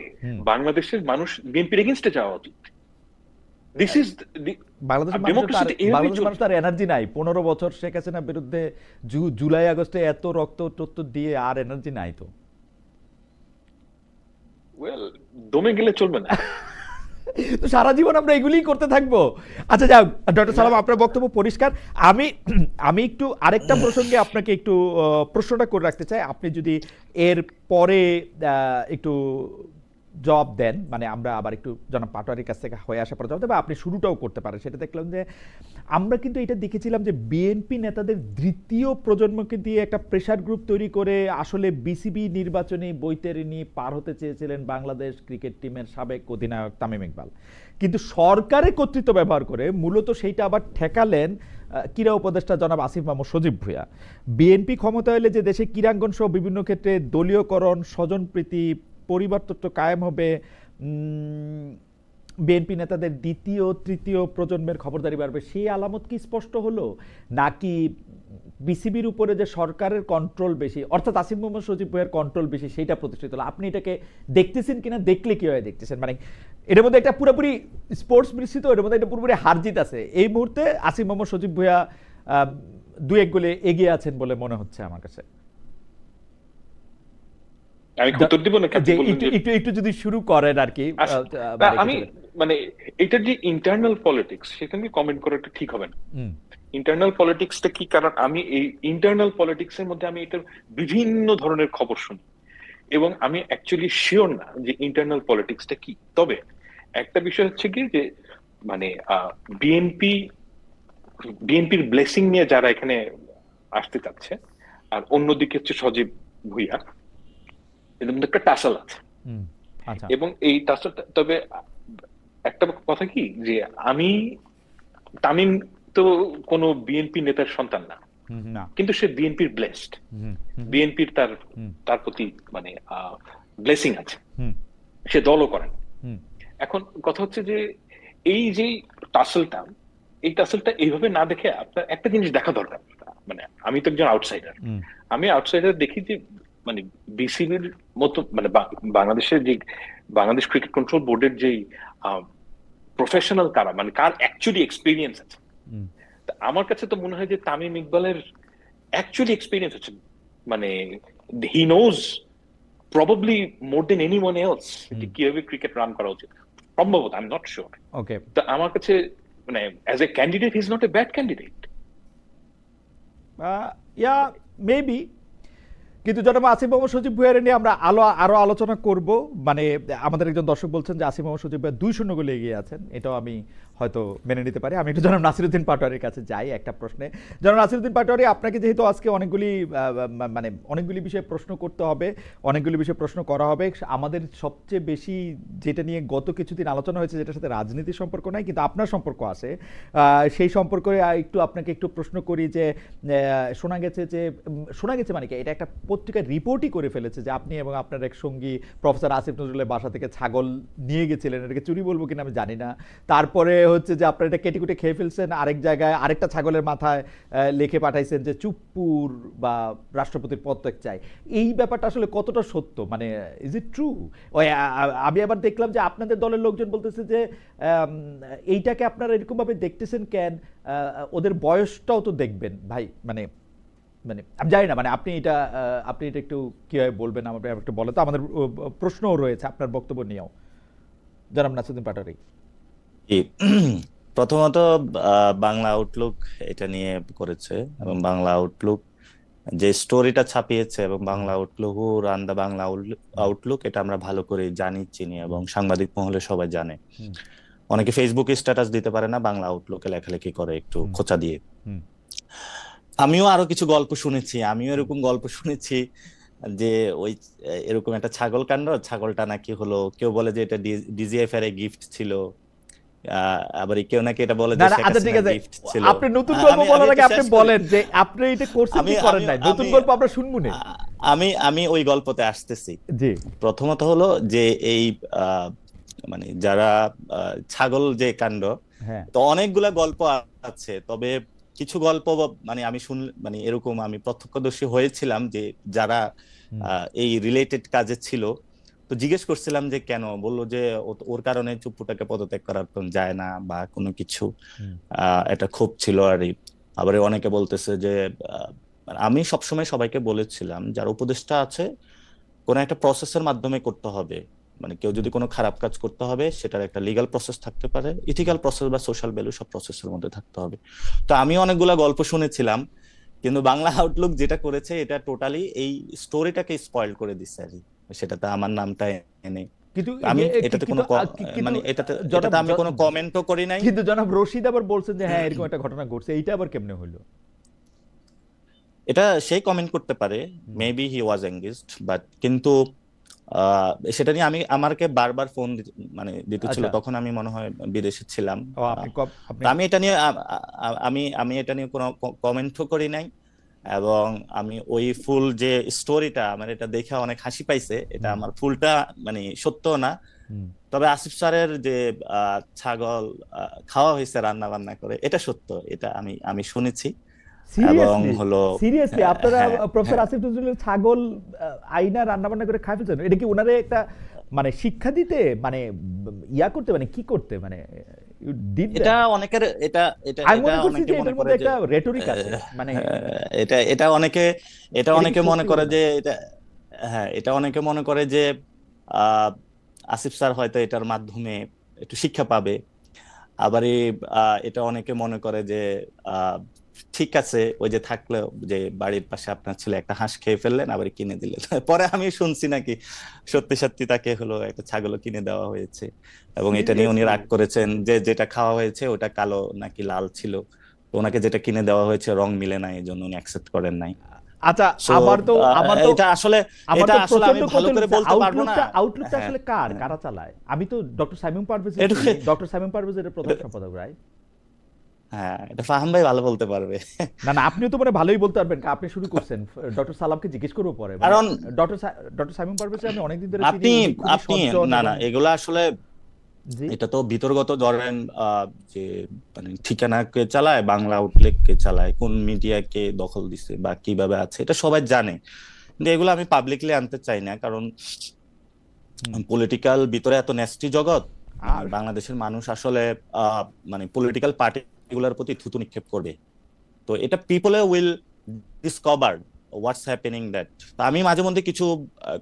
বাংলাদেশের মানুষ বিএনপির এগেইনস্টে যাওয়া উচিত। দিস ইজ বাংলাদেশের মানুষ তার এনার্জি নাই। 15 বছর শেখ হাসিনার বিরুদ্ধে জুলাই আগস্টে এত রক্ত টত্ত দিয়ে আর এনার্জি নাই তো। ওয়েল, দমে গেলে চলবে না, তো সারা জীবন আমরা এগুলিই করতে থাকবো। আচ্ছা যাও ডক্টর সালাম, আপনার বক্তব্য পরিষ্কার। আমি একটু আরেকটা প্রসঙ্গে আপনাকে একটু প্রশ্নটা করে রাখতে চাই, আপনি যদি এর পরে একটু জবাব দেন, মানে আমরা আবার একটু জনাব পাটোয়ারির কাছ থেকে হয়ে আসার পর জবাব দেবো, আপনি শুরুটাও করতে পারেন। সেটা দেখলাম যে আমরা কিন্তু এটা দেখেছিলাম যে বিএনপি নেতাদের দ্বিতীয় প্রজন্মকে দিয়ে একটা প্রেসার গ্রুপ তৈরি করে আসলে বিসিবি নির্বাচনী বৈতরণী পার হতে চেয়েছিলেন বাংলাদেশ ক্রিকেট টিমের সাবেক অধিনায়ক তামিম ইকবাল, কিন্তু সরকারের কর্তৃত্ব ব্যবহার করে মূলত সেইটা আবার ঠেকালেন ক্রীড়া উপদেষ্টা জনাব আসিফ মাহমুদ সজীব ভুঁইয়া। বিএনপি ক্ষমতা হলে যে দেশে ক্রীড়াঙ্গন সহ বিভিন্ন ক্ষেত্রে দলীয়করণ, স্বজনপ্রীতি, পরিবারতত্ত্ব কায়েম হবে, বিএনপি নেতাদের দ্বিতীয় তৃতীয় প্রজন্মের খবরদারি বাড়বে, সেই আলামত কি স্পষ্ট হলো, নাকি বিসিবির উপরে যে সরকারের কন্ট্রোল বেশি, অর্থাৎ আসিফ মোহাম্মদ সজীব ভুঁইয়ার কন্ট্রোল বেশি, সেইটা প্রতিষ্ঠিত হলো? আপনি এটাকে দেখতেছেন কিনা, দেখলে কিভাবে দেখতেছেন, মানে এটার মধ্যে একটা পুরোপুরি স্পোর্টস মিশ্রিত, এটার মধ্যে একটা পুরোপুরি হার জিত আছে। এই মুহূর্তে আসিফ মোহাম্মদ সজীব ভুঁইয়া 2-1 গোলে এগিয়ে আছেন বলে মনে হচ্ছে আমার কাছে। আমি উত্তর দিব নাকি আপনি বলবেন? একটু যদি শুরু করেন আর কি। আমি মানে এটা যে ইন্টারনাল পলিটিক্স সেখানে কমেন্ট করাটা ঠিক হবে না। ইন্টারনাল পলিটিক্সটা কি, কারণ আমি এই ইন্টারনাল পলিটিক্স এর মধ্যে আমি এটার বিভিন্ন ধরনের খবর শুনি এবং আমি অ্যাকচুয়ালি শিওর না যে ইন্টারনাল পলিটিক্সটা কি। তবে একটা বিষয় হচ্ছে কি যে মানে বিএনপির ব্লেসিং নিয়ে যারা এখানে আসতে চাচ্ছে আর অন্যদিকে হচ্ছে সজীব ভুঁইয়া, এর মধ্যে একটা টাসাল আছে। এবং এই টাসালটা, তবে একটা কথা কি যে তামিম তো কোনো বিএনপি নেতার সন্তান না, কিন্তু সে বিএনপির ব্লেসড, বিএনপির তার প্রতি মানে ব্লেসিং আছে, সে দলও করেন। এখন কথা হচ্ছে যে এই যে টাসেলটা, এই টাসেলটা এইভাবে না দেখে আপনার একটা জিনিস দেখা দরকার। মানে আমি তো একজন আউটসাইডার, আমি আউটসাইডার দেখি যে মানে বিসিবির মতো মানে বাংলাদেশের যে বাংলাদেশ ক্রিকেট কন্ট্রোল বোর্ডের যে প্রফেশনাল কারা, মানে কার অ্যাকচুয়ালি এক্সপিরিয়েন্স আছে, আমার কাছে তো মনে হয় যে তামিম ইকবালের অ্যাকচুয়ালি এক্সপিরিয়েন্স আছে, মানে he knows probably more than anyone else যে কিভাবে ক্রিকেট রান করা উচিত, সম্ভবত, I am not sure. Okay, তো আমার কাছে মানে as a candidate he is not a bad candidate. Yeah maybe, কিন্তু জনাব আসিফ মোহাম্মদ সজীব ভুঁইয়ার নিয়ে আমরা আরো আলোচনা করব। মানে আমাদের একজন দর্শক বলছেন যে আসিফ মোহাম্মদ সজীব ভুঁইয়া 2-0 গোলে এগিয়ে আছেন, এটাও আমি হয়তো মেনে নিতে পারি। আমি একটু জনাব নাসিরউদ্দিন পাটোয়ারির কাছে যাই একটা প্রশ্নে। জনাব নাসিরউদ্দিন পাটোয়ারি, আপনাকে যেহেতু আজকে অনেকগুলি বিষয়ে প্রশ্ন করতে হবে, অনেকগুলি বিষয়ে প্রশ্ন করা হবে, আমাদের সবচেয়ে বেশি যেটা নিয়ে গত কিছুদিন আলোচনা হয়েছে, যেটার সাথে রাজনীতির সম্পর্ক নাই কিন্তু আপনার সম্পর্ক আছে, সেই সম্পর্কে আপনাকে একটু প্রশ্ন করি যে শোনা গেছে মানে কি, এটা একটা পত্রিকা রিপোর্টই করে ফেলেছে যে আপনি এবং আপনার এক সঙ্গী প্রফেসর আসিফ নজরুলের বাসা থেকে ছাগল নিয়ে গেছিলেন, এটাকে চুরি বলবো কিনা আমি জানি না। তারপরে হচ্ছে যে আপনারা এটা কেটে কুটে খেয়ে ফেলছেন, আরেক জায়গায় আরেকটা ছাগলের মাথায় লিখে পাঠাইছেন যে চুপ্পুর বা রাষ্ট্রপতির পদত্যাগ চাই। এই ব্যাপারটা আসলে কতটা সত্য, মানে ইজ ইট ট্রু? আমি আবার দেখলাম যে আপনাদের দলের লোকজন বলতেছে যে এইটাকে আপনারা এরকমভাবে দেখতেছেন কেন, ওদের বয়সটাও তো দেখবেন ভাই। মানে আমি জানি না, মানে আপনি এটা একটু কিভাবে বলবেন আমাকে একটু বলেন তো। আমাদের প্রশ্নও রয়েছে আপনার বক্তব্য নিয়েও, জনাব নাসিরউদ্দিন পাটোয়ারি। প্রথমত বাংলা আউটলুক এটা নিয়ে করেছে এবং বাংলা আউটলুক যে স্টোরিটা ছাপিয়েছে এবং বাংলা আউটলুক রান দা বাংলা আউটলুক, এটা আমরা ভালো করে জানি, চিনি এবং সাংবাদিক মহলে সবাই জানে। অনেকে ফেসবুকে স্ট্যাটাস দিতে পারে না, বাংলা আউটলুকে লেখালেখি করে একটু খোঁচা দিয়ে। আমিও আরো কিছু গল্প শুনেছি, এরকম গল্প শুনেছি যে ওই এরকম একটা ছাগল কাণ্ড, ছাগলটা নাকি হলো, কেউ বলে যে এটা ডিজিএফ এর গিফট ছিল, আবার কেউ নাকি এটা বলে যে গিফট ছিল। আপনি নতুন গল্প বলার আগে আপনি বলেন যে আপনি এটা করছেন কি করেন নাই, নতুন গল্প আমরা শুনবো না। আমি ওই গল্পতে আসতেছি। জি, প্রথমত হলো যে এই মানে যারা ছাগল যে কাণ্ড, তো অনেকগুলা গল্প আছে, তবে কিছু গল্প মানে আমি মানে এরকম আমি প্রত্যক্ষদর্শী হয়েছিলাম যে যারা এই রিলেটেড কাজে ছিল, তো জিজ্ঞেস করছিলাম যে কেন, বললো যে ওর কারণে চুপ্পুটাকে পদত্যাগ করার যায় না বা কোনো কিছু, এটা ক্ষোভ ছিল। আর আবার অনেকে বলতেছে যে আমি সবসময় সবাইকে বলেছিলাম যারা উপদেষ্টা আছে কোনো একটা প্রসেসের মাধ্যমে করতে হবে, মানে কেউ যদি কোনো খারাপ কাজ করতে হবে সেটার একটা লিগ্যাল প্রসেস থাকতে পারে, ইথিক্যাল প্রসেস বা সোশ্যাল ভ্যালু, সব প্রসেসের মধ্যে থাকতে হবে। তো আমি অনেকগুলা গল্প শুনেছিলাম, কিন্তু বাংলা আউটলুক যেটা করেছে এটা টোটালি এই স্টোরিটাকে স্পয়েল করে দিচ্ছে আর কি। সেটাতে আমার নামটা এনে, কিন্তু আমি এটাতে কোনো মানে এটাতে আমি কোনো কমেন্টও করি নাই। কিন্তু জনাব রশিদ আবার বলছেন যে হ্যাঁ এরকম একটা ঘটনা ঘটছে, এইটা আবার কেমনে হলো? এটা সেই কমেন্ট করতে পারে, maybe he was engaged, but কিন্তু সেটা নিয়ে আমাকে বারবার ফোন মানে দিতেছিল, তখন আমি মনে হয় বিদেশে ছিলাম। আমি এটা নিয়ে কোনো কমেন্টও করি নাই এবং আমি ওই ফুল যে স্টোরিটা, আমার এটা দেখে অনেক হাসি পাইছে, এটা আমার ফুলটা মানে সত্য না। তবে আসিফ স্যারের যে ছাগল খাওয়া হয়েছে রান্না বান্না করে, এটা সত্য, এটা আমি শুনেছি। এবং হলো সিরিয়াসলি আপনারা প্রফেসর আসিফ নজরুলের ছাগল আইনা রান্না বান্না করে খাই ফেলছেন? এটা কি ওনারে একটা মানে শিক্ষা দিতে, মানে ইয়া করতে, মানে কি করতে, মানে you did এটা that? অনেকের এটা এটা আমি এটা মনে করছি অনেকে যে মনে এটার করে মধ্যে যে একটা রেটরিক আছে, মানে এটা এটা অনেকে এটা এটা কি অনেকে মনে সত্যি করে বলে না? যে এটা, হ্যাঁ, এটা অনেকে মনে করে যে আহ আসিফ স্যার হয়তো এটার মাধ্যমে একটু শিক্ষা পাবে। আবার এটা অনেকে মনে করে যে আহ ঠিক আছে, ওই যে থাকলো, যে বাড়ির পাশে আপনার ছেলে একটা হাঁস খেয়ে ফেললেন আবার কিনে দিলেন। পরে আমি শুনছি নাকি সত্যি সত্যি তাকে হলো একটা ছাগলও কিনে দেওয়া হয়েছে, এবং এটা নিয়ে উনি সিরিয়াসলি? রাগ করেছেন যে যেটা খাওয়া হয়েছে ওটা কালো নাকি লাল ছিল, তো ওনাকে যেটা কিনে দেওয়া হয়েছে রং মিলে নাই, এই জন্য উনি অ্যাকসেপ্ট করেন নাই। আচ্ছা, সো আমার তো এটা আসলে আমার এটা তো আসলে প্রচন্ড আমি ভালো কৌতূহল করে হচ্ছে, বলতে পারবো না। আউটলুকটা হ্যাঁ, আসলে হ্যাঁ। কারা চালায়? আমি তো ডক্টর সাইমুম পারভেজের এটা চিনি, ডক্টর সাইমুম পারভেজ এর প্রধান এটা- সম্পাদক, রাইট? হ্যাঁ, এটা ফাহাম ভাই ভালো বলতে পারবে। না না, আপনিও তো মানে ভালোই বলতে পারবেন, আপনি শুরু করছেন। ডক্টর সালামকে জিজ্ঞেস করবো পরে, মানে কারণ ডক্টর সাইমুম পারভেজ আমি অনেকদিন ধরে চিনি, আপনি উনি খুবই আপনি সজ্জন না এবং না, এগুলা আসলে জি এটা তো বিতর্গত, ধরেন যে মানে ঠিকানাকে চালায়, বাংলা আউটলেট কে চালায়, কোন মিডিয়াকে দখল দিছে বা কিভাবে আছে, এটা সবাই জানে। কিন্তু এগুলো আমি পাবলিকলি আনতে চাই না, কারণ হুম। পলিটিক্যাল ভিতরে এত ন্যাস্টি জগৎ, মানে আর বাংলাদেশের মানুষ আসলে মানে পলিটিক্যাল পার্টি গুলার প্রতি থুতু নিক্ষেপ করবে। তো এটা people will discover what's happening that. আমি মাঝে মধ্যে কিছু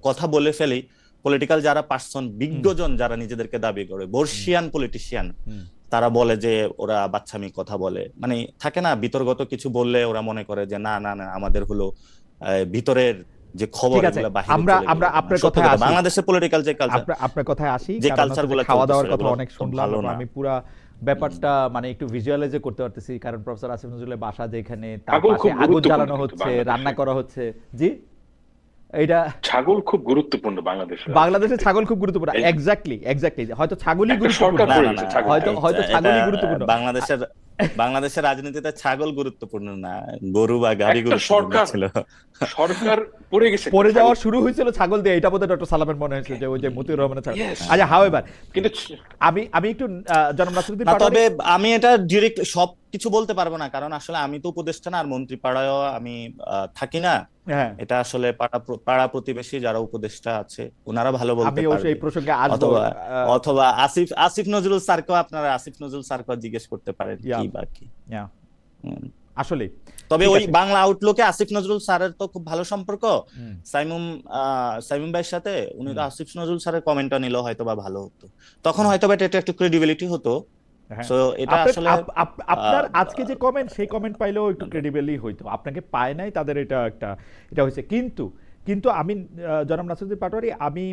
কথা বলে ফেলি, পলিটিক্যাল যারা পার্সন, বিজ্ঞজন যারা নিজেদেরকে দাবি করে, বর্ষিয়ান পলিটিশিয়ান, হুম, তারা বলে যে ওরা বাচ্চামি কথা বলে, মানে থাকে না বিতর্গত কিছু বললে ওরা মনে করে যে না না না, আমাদের হলো ভিতরের যে খবর ঠিক আছে, এগুলো বাহিরে আমরা চলে আমরা গেলে। আপনার সত্য কথায় কথা, আসি, বাংলাদেশের পলিটিক্যাল যে কালচার, আপনার কথায় আসি, যে কারণ কালচার হচ্ছে যে গুলো খাওয়া চলতেছে দাওয়ার কথা এগুলো অনেক তো শুনলাম ভালো এবং না। আমি পুরা ব্যাপারটা মানে একটু ভিজুয়ালাইজ করতে পারতেছি, কারণ প্রফেসর আসিফ নজরুলের বাসা যেখানে, তার ছাগল পাশে খুব আগুন গুরুত্বপূর্ণ জ্বালানো কিন্তু হচ্ছে, বাংলাদেশে। রান্না করা হচ্ছে। জি, এইটা ছাগল খুব গুরুত্বপূর্ণ বাংলাদেশের বাংলাদেশে ছাগল খুব গুরুত্বপূর্ণ, এই এক্স্যাক্টলি এক্স্যাক্টলি, হয়তো ছাগলই একটা গুরুত্বপূর্ণ, সরকার না পড়ে না না, গেছে ছাগল হয়তো নিয়ে। হয়তো এটা ছাগলই গুরুত্বপূর্ণ। বাংলাদেশের রাজনীতিতে ছাগল গুরুত্বপূর্ণ না, গরু বা গাড়ি একটা গুরুত্বপূর্ণ সরকার ছিল। সরকার পড়ে গেছে একটা পরে ছাগল যাওয়া নিয়ে। শুরু হয়েছিল ছাগল দিয়ে, এটা বোধহয় ডক্টর সালামের মনে হয়েছিল যে ওই যে মতিউর রহমানের ছাগল। Yes, আচ্ছা, হাওয়েভার কিন্তু আমি একটু জনাব নাসিরুদ্দিন না, পাটোয়ারি, তবে আমি এটা ডিরেক্ট সব কিছু বলতে পারবো না, কারণ আসলে আমি তো উপদেষ্টা না, আর মন্ত্রী পাড়ায়ও আমি থাকি না। হ্যাঁ এটা আসলে পাড়া প্রতিবেশী যারা উপদেষ্টা আছে ওনারা ভালো বলতে আমি অবশ্যই পারবে। এই প্রসঙ্গে আসবো। অথবা অথবা আসিফ আসিফ নজরুল স্যারকেও, আপনারা আসিফ নজরুল স্যারকেও জিজ্ঞেস করতে পারেন ইয়া, কি বা কি। ইয়া, হুম। আসলে তবে ঠিক ওই আছে। বাংলা আউটলুকে আসিফ নজরুল স্যারের তো খুব ভালো সম্পর্ক হুম, সাইমুম ভাইয়ের সাথে। উনি তো হুম, আসিফ নজরুল স্যারের কমেন্টটা নিলেও হয়তো বা ভালো হতো, তখন হয়তো বা এটা একটু ক্রেডিবিলিটি হতো। হ্যাঁ, সো এটা আপনার আসলে আপনার আহ, আজকে যে কমেন্ট, সেই কমেন্ট পাইলেও একটু ক্রেডিবলি হইতো, আপনাকে পায় নাই তাদের, এটা একটা এটা হয়েছে। কিন্তু কিন্তু আমি জনাব নাসিরুদ্দিন পাটোয়ারি, আমি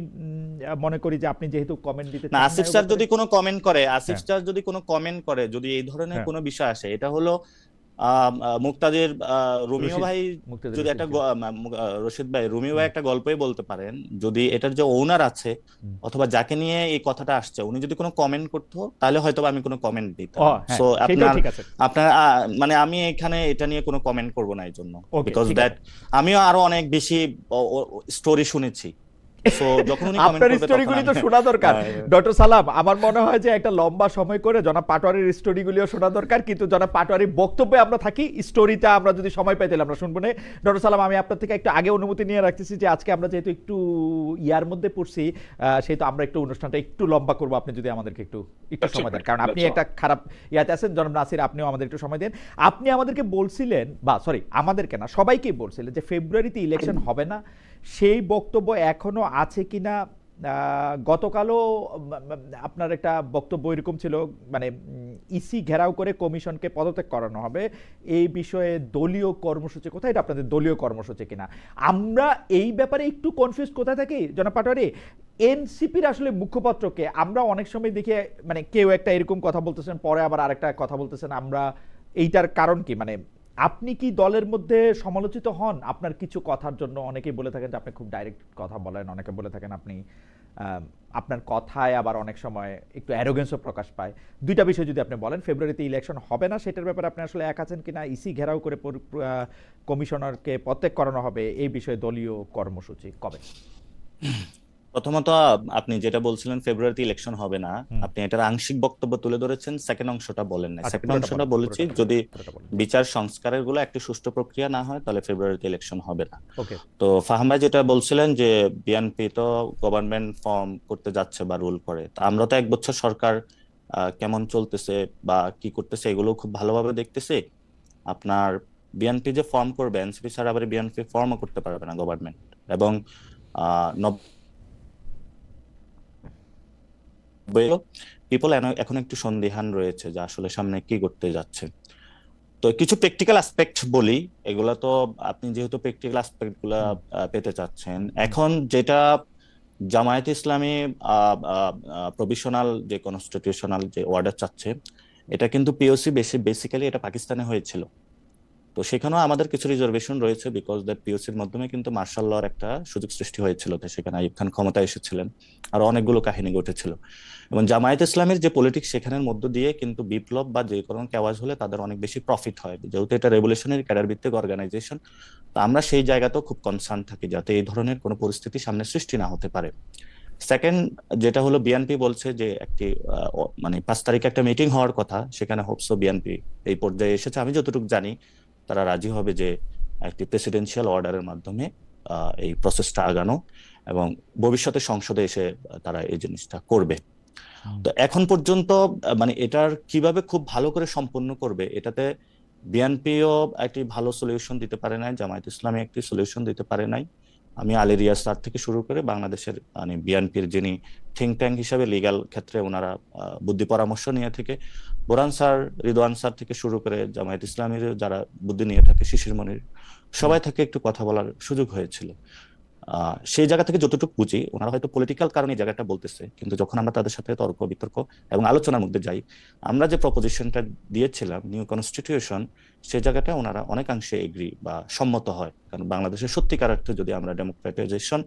মনে করি যে আপনি যেহেতু কমেন্ট দিতে না, চান আসিফ না স্যার ব্যাপারে, যদি কোনো কমেন্ট করে, আসিফ হ্যাঁ স্যার যদি কোনো কমেন্ট করে, যদি এই ধরনের হ্যাঁ, কোনো বিষয় আসে, এটা হলো মুক্তাদির রুমিও রশিদ, ভাই মুক্তাদির যদি রশিদ, একটা জি, রশিদ ভাই, রুমিও ভাই হুম, একটা গল্পই বলতে পারেন, যদি এটার যে ওনার আছে হুম। অথবা যাকে নিয়ে এই কথাটা আসছে, উনি যদি কোনো কমেন্ট করতো, তাহলে হয়তো বা আমি কোনো কমেন্ট ও দিতাম। হ্যাঁ, সো সেটাও ঠিক আছে। আপনার মানে আমি এখানে এটা নিয়ে কোনো কমেন্ট করব না এই জন্য, ওকে, বিকজ ঠিক দ্যাট আছে। আমিও আরো অনেক বেশি স্টোরি শুনেছি। সো যখন উনি কমেন্ট আপনার করবে তখন স্টোরিগুলি আমি তো শোনা দরকার আহ, ডক্টর সালাম। আমার মনে হয় যে একটা লম্বা সময় করে জনাব পাটোয়ারির স্টোরিগুলিও শোনা দরকার, কিন্তু জনাব পাটোয়ারির বক্তব্যে আমরা থাকি, স্টোরিটা আমরা যদি সময় পাই তাহলে আমরা শুনবো না। ডক্টর সালাম, আমি আপনার থেকে একটু আগে অনুমতি নিয়ে রাখতেছি যে আজকে আমরা যেহেতু একটু ইয়ার মধ্যে পড়ছি, সেহেতু আমরা একটু অনুষ্ঠানটা একটু লম্বা করবো, আপনি যদি আমাদেরকে একটু একটু That's সময় দেন, okay, কারণ আপনি that's একটা খারাপ ইয়াতে আছেন। জনাব নাসির, আপনিও আমাদের একটু সময় দেন। আপনি আমাদেরকে বলছিলেন, বা সরি আমাদেরকে না, সবাইকেই বলছিলেন যে ফেব্রুয়ারিতে ইলেকশন হবে না, সেই বক্তব্য এখনো আছে কিনা? গতকালও আপনার একটা বক্তব্য এরকম ছিল, মানে ইসি ঘেরাও করে কমিশনকে পদত্যাগ করানো হবে, এই বিষয়ে দলীয় কর্মসূচি কোথায়? এটা আপনাদের দলীয় কর্মসূচি কিনা? আমরা এই ব্যাপারে একটু কনফিউজ কোথায় থাকি জনাব পাটোয়ারি। এনসিপির আসলে মুখপাত্রকে আমরা অনেক সময় দেখি, মানে কেউ একটা এরকম কথা বলতেছেন, পরে আবার আরেকটা কথা বলতেছেন, আমরা এইটার কারণ কি? মানে আপনি কি দলের মধ্যে সমালোচিত হন আপনার কিছু কথার জন্য? অনেকেই বলে থাকেন যে আপনি খুব ডাইরেক্ট কথা বলেন, অনেকে বলে থাকেন আপনি আপনার কথায় আবার অনেক সময় একটু অ্যারোগেন্সও প্রকাশ পায়। দুইটা বিষয় যদি আপনি বলেন, ফেব্রুয়ারিতে ইলেকশন হবে না, সেটার ব্যাপারে আপনি আসলে এক আছেন কিনা? ইসি ঘেরাও করে কমিশনারকে পদত্যাগ করানো হবে, এই বিষয়ে দলীয় কর্মসূচি কবে? প্রথমত আপনি যেটা বলছিলেন ফেব্রুয়ারিতে ইলেকশন হবে না, হুম। আপনি এটার আংশিক বক্তব্য তুলে ধরেছেন, সেকেন্ড অংশটা বলেন না। আচ্ছা, সেকেন্ড পুরোটা অংশটা বলেন, বলেছি পুরোটা বলেন, যদি পুরোটা বলেন। বিচার সংস্কারের গুলো একটি সুষ্ঠু প্রক্রিয়া না হয় তাহলে ফেব্রুয়ারিতে ইলেকশন হবে না। ওকে। তো ফাহাম ভাই যেটা বলছিলেন যে বিএনপি তো গভর্নমেন্ট ফর্ম করতে যাচ্ছে বা রুল করে, তা আমরা তো 1 বছর সরকার কেমন চলতেছে বা কি করতেছে এগুলো খুব ভালোভাবে দেখতেছি। আপনার বিএনপি যে ফর্ম করবে, এনসিপি ছাড়া আবার বিএনপি ফর্মও করতে পারবে না গভর্নমেন্ট। এবং পিপল এখন একটু সন্দিহান রয়েছে যে আসলে সামনে কি করতে যাচ্ছে। তো কিছু প্র্যাকটিক্যাল অ্যাসপেক্ট বলি, এগুলা তো আপনি যেহেতু প্র্যাকটিক্যাল অ্যাসপেক্ট গুলা পেতে চাচ্ছেন, এখন যেটা জামায়াতে ইসলামী প্রভিশনাল যে কনস্টিটিউশনাল যে অর্ডার চাচ্ছে, এটা কিন্তু পিওসি বেসিক্যালি এটা পাকিস্তানে হয়েছিল। তো সেখানেও আমাদের কিছু রিজার্ভেশন রয়েছে, বিকজ দ্যাট পিওসির মাধ্যমে কিন্তু মার্শাল লর একটা সুযোগ সৃষ্টি হয়েছিল, তো সেখানে আইয়ুব খান ক্ষমতায় এসেছিলেন, আর অনেকগুলো কাহিনী ঘটেছিল। এবং জামায়াত ইসলামের যে পলিটিক্স সেখানের মধ্য দিয়ে কিন্তু বিপ্লব বা যে কোনো কেওয়াজ হলে তাদের অনেক বেশি প্রফিট হয়, যেহেতু এটা রেভলিউশনারি ক্যাডার ভিত্তিক অর্গানাইজেশন। তো আমরা সেই জায়গাতেও খুব কনসার্ন থাকি যাতে এই ধরনের কোনো পরিস্থিতি সামনে সৃষ্টি না হতে পারে। সেকেন্ড যেটা হলো, বিএনপি বলছে যে একটি মানে 5 তারিখে একটা মিটিং হওয়ার কথা, সেখানে হোপসো বিএনপি এই পর্যায়ে এসেছে। আমি যতটুকু জানি তারা রাজি হবে যে একটি প্রেসিডেন্সিয়াল অর্ডারের মাধ্যমে এই প্রসেসটা আগানো, এবং ভবিষ্যতে সংসদে এসে তারা এই জিনিসটা করবে। তো এখন পর্যন্ত মানে এটার কিভাবে খুব ভালো করে সম্পন্ন করবে, এটাতে বিএনপিও একটি ভালো সলিউশন দিতে পারে নাই, জামায়াত ইসলামী একটি সলিউশন দিতে পারে নাই। আমি আলী রিয়াজ স্যার থেকে শুরু করে বাংলাদেশের মানে বিএনপির যিনি থিঙ্ক ট্যাঙ্ক হিসাবে লিগ্যাল ক্ষেত্রে ওনারা বুদ্ধি পরামর্শ নিয়ে থেকে, বোরহান স্যার, রিদওয়ান স্যার থেকে শুরু করে জামায়াত ইসলামীর যারা বুদ্ধি নিয়ে থাকে, শিশির মনির, সবাই থেকে একটু কথা বলার সুযোগ হয়েছিল। সেই জায়গা থেকে যতটুকু বুঝি ওনারা হয়তো পলিটিক্যাল কারণে এই জায়গাটা বলতেছে, কিন্তু যখন আমরা তাদের সাথে তর্ক বিতর্ক এবং আলোচনার মধ্যে যাই, আমরা যে প্রপোজিশনটা দিয়েছিলাম নিউ কনস্টিটিউশন, সেই জায়গাটা ওনারা অনেকাংশে এগ্রি বা সম্মত হয়। কারণ বাংলাদেশের সত্যিকার অর্থে যদি আমরা ডেমোক্রেটাইজেশন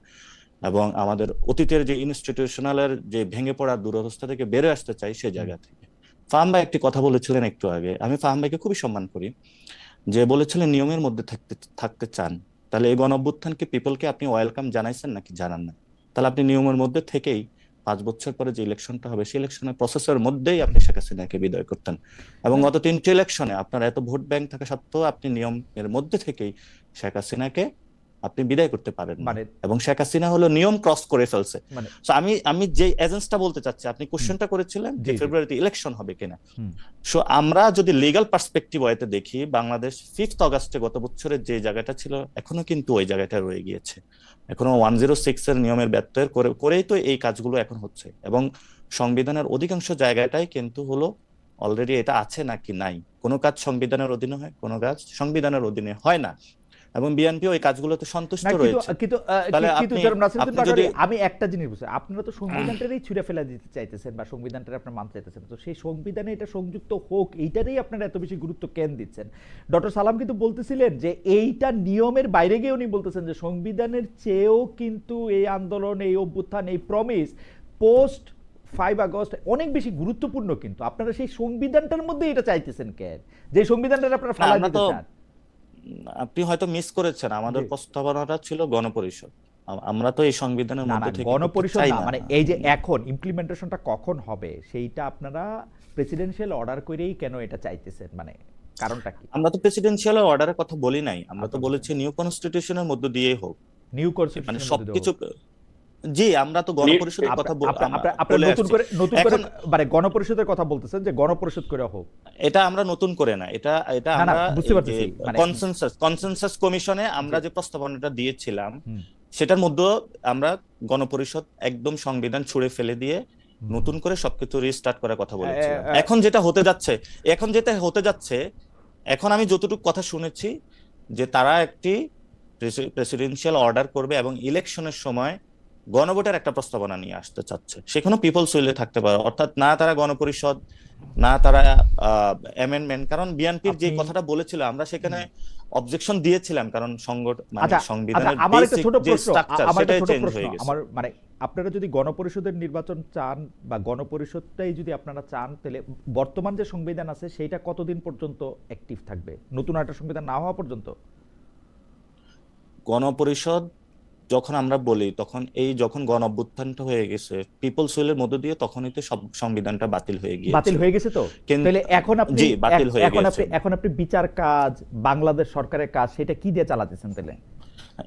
এবং আমাদের অতীতের যে ইনস্টিটিউশনালের যে ভেঙে পড়া দুরবস্থা থেকে বেরোয় আসতে চাই, সেই জায়গা থেকে। ফাহাম ভাই একটি কথা বলেছিলেন একটু আগে, আমি ফাহাম ভাইকে খুবই সম্মান করি, যে বলেছিলেন নিয়মের মধ্যে থাকতে থাকতে চান। তাহলে এই গণঅভ্যুত্থানকে পিপলকে আপনি ওয়েলকাম জানাইছেন নাকি জানান না? তাহলে আপনি নিয়মের মধ্যে থেকেই 5 বছর পরে যে ইলেকশনটা হবে সেই ইলেকশনের প্রসেসের মধ্যেই আপনি শেখ হাসিনাকে বিদায় করতেন। এবং গত 3টে ইলেকশনে আপনার এত ভোট ব্যাংক থাকা সত্ত্বেও আপনি নিয়মের মধ্যে থেকেই শেখ হাসিনাকে আপনি বিদায় করতে পারেন না, মানে এবং শেখ হাসিনা হলো নিয়ম ক্রস করে ফেলছে। মানে তো আমি যে এজেন্সটা বলতে চাচ্ছি, আপনি কোশ্চেনটা করেছিলেন যে জি জি। ফেব্রুয়ারিতে ইলেকশন হবে কিনা। হুম। সো আমরা যদি লিগ্যাল পার্সপেক্টিভ ওয়েতে দেখি, বাংলাদেশ 5 অগাস্টে গত বছরের যে জায়গাটা ছিল এখনো কিন্তু ওই জায়গাটা রয়ে গিয়েছে। এখনো 106 এর নিয়মের ব্যত্যয়ের করেই তো এই কাজগুলো এখন হচ্ছে, এবং সংবিধানের অধিকাংশ জায়গাটাই কিন্তু হলো অলরেডি এটা আছে নাকি নাই। কোনো কাজ সংবিধানের অধীনে হয়, কোনো কাজ সংবিধানের অধীনে হয় না, এবং বিএনপি ওই কাজগুলোতে সন্তুষ্ট না, কিন্তু রয়েছে। কিন্তু তাহলে কিন্তু আপনি জনাব নাসিরউদ্দিন আপনি পাটোয়ারি, যদি আমি একটা জিনিস বুঝছি, আপনারা তো সংবিধানটারই ছুঁড়ে ফেলা দিতে চাইতেছেন বা সংবিধানটারে আপনারা মানতে চাইতেছেন, তো সেই সংবিধানে এটা সংযুক্ত হোক এইটারই আপনারা এত বেশি গুরুত্ব কেন দিচ্ছেন? ডক্টর সালাম কিন্তু বলতেছিলেন যে এইটা নিয়মের বাইরে গিয়ে উনি বলতেছেন যে সংবিধানের চেয়েও কিন্তু এই আন্দোলন, এই অভ্যুত্থান, এই প্রমিস পোস্ট 5 আগস্ট অনেক বেশি গুরুত্বপূর্ণ, কিন্তু আপনারা সেই সংবিধানটার মধ্যে এটা চাইতেছেন কেন, যে সংবিধানটা আপনারা না, ফালা আমরা দিতে তো চান? আপনি হয়তো মিস করেছেন, আমাদের জি। প্রস্তাবনাটা ছিল গণপরিষদ। আমরা তো এই সংবিধানের না না, মধ্যে থেকে করতে গণপরিষদ চাই না, না। মানে এই যে এখন ইমপ্লিমেন্টেশনটা কখন হবে সেইটা আপনারা প্রেসিডেন্সিয়াল অর্ডার করেই কেন এটা চাইতেছেন, মানে কারণটা কি? আমরা তো প্রেসিডেন্সিয়াল অর্ডারের কথা বলি নাই, আমরা তো আপনারা বলেছি নিউ কনস্টিটিউশনের মধ্য দিয়েই হোক, নিউ মানে কনস্টিটিউশনের মধ্যে দেওয়া সবকিছু। হোক। জি, আমরা তো গণপরিষদের কথা আপনারা বলে নতুন আসছি। করে এখন মানে গণপরিষদের কথা বলতেছেন যে গণপরিষদ করে হোক। এটা আমরা নতুন করে না, এটা এটা না না, আমরা বুঝতে এই যে পারতেছি, মানে কনসেনসাস কমিশনে আমরা জি। যে প্রস্তাবনাটা দিয়েছিলাম, হুম, সেটার মধ্যে আমরা গণপরিষদ একদম সংবিধান ছুঁড়ে ফেলে দিয়ে হুম। নতুন করে সবকিছু রিস্টার্ট করার কথা বলেছিলাম। আ, এখন যেটা হতে যাচ্ছে, এখন আমি যতটুকু কথা শুনেছি যে তারা একটি প্রেসিডেন্সিয়াল অর্ডার করবে এবং ইলেকশনের সময় গণভোটের একটা প্রস্তাবনা নিয়ে আসতে চাচ্ছে। সেখানেও পিপলস উইলে থাকতে পারে, অর্থাৎ না তারা গণপরিষদ, না তারা অ্যামেন্ডমেন্ট। কারণ বিএনপির যে আপনি কথাটা বলেছিল আমরা সেখানে অবজেকশন দিয়েছিলাম, কারণ মানে আচ্ছা, সংবিধানের আমার একটা বেসিক ছোট যে প্রশ্ন, স্ট্রাকচার আমার একটা সেটাই ছোট চেঞ্জ প্রশ্ন, হয়ে গেছে। আমার মানে আপনারা যদি গণপরিষদের নির্বাচন চান বা গণপরিষদটাই যদি আপনারা চান, তাহলে বর্তমান যে সংবিধান আছে সেইটা কতদিন পর্যন্ত অ্যাক্টিভ থাকবে, নতুন একটা সংবিধান না হওয়া পর্যন্ত? গণপরিষদ যখন আমরা বলি তখন যখন গণ অভ্যুত্থানটা হয়ে গেছে পিপলস উইলের মধ্য দিয়ে, তখনই তো সব সংবিধানটা বাতিল হয়ে বাতিল গিয়েছিল। হয়ে গেছে তো। কিন্তু তাহলে এখন আপনি জি, বাতিল হয়ে এখন গেছে। আপনি বিচার কাজ, বাংলাদেশ সরকারের কাজ, সেটা কি দিয়ে চালাতেছেন তাহলে?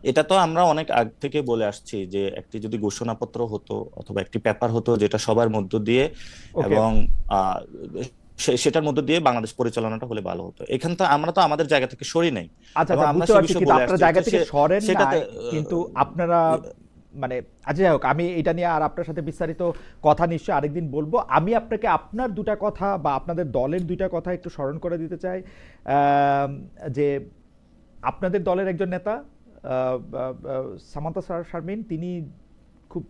এটা তো আমরা অনেক আগ থেকে বলে আসছি যে একটি যদি ঘোষণাপত্র হতো অথবা একটি পেপার হতো যেটা সবার মধ্য দিয়ে ওকে, এবং আহ, সেটার মধ্য দিয়ে বাংলাদেশ পরিচালনাটা হলে ভালো হতো। এখান তো আমরা তো আমাদের জায়গা থেকে সরি নাই, আচ্ছা এবং আচ্ছা, আমরা বুঝতে সে পারছি, বিষয়ে কিন্তু বলে আপনারা আসছি জায়গা থেকে সরেন সেটাতে নাই, কিন্তু আপনারা মানে আচ্ছা যাই হোক, আমি এটা নিয়ে আর আপনার সাথে বিস্তারিত কথা নিশ্চয়ই আরেকদিন বলবো। আমি আপনাকে আপনার দুটা কথা বা আপনাদের দলের দুইটা কথা একটু স্মরণ করে দিতে চাই। যে আপনাদের দলের একজন নেতা সামান্তা শারমিন, তিনি খুব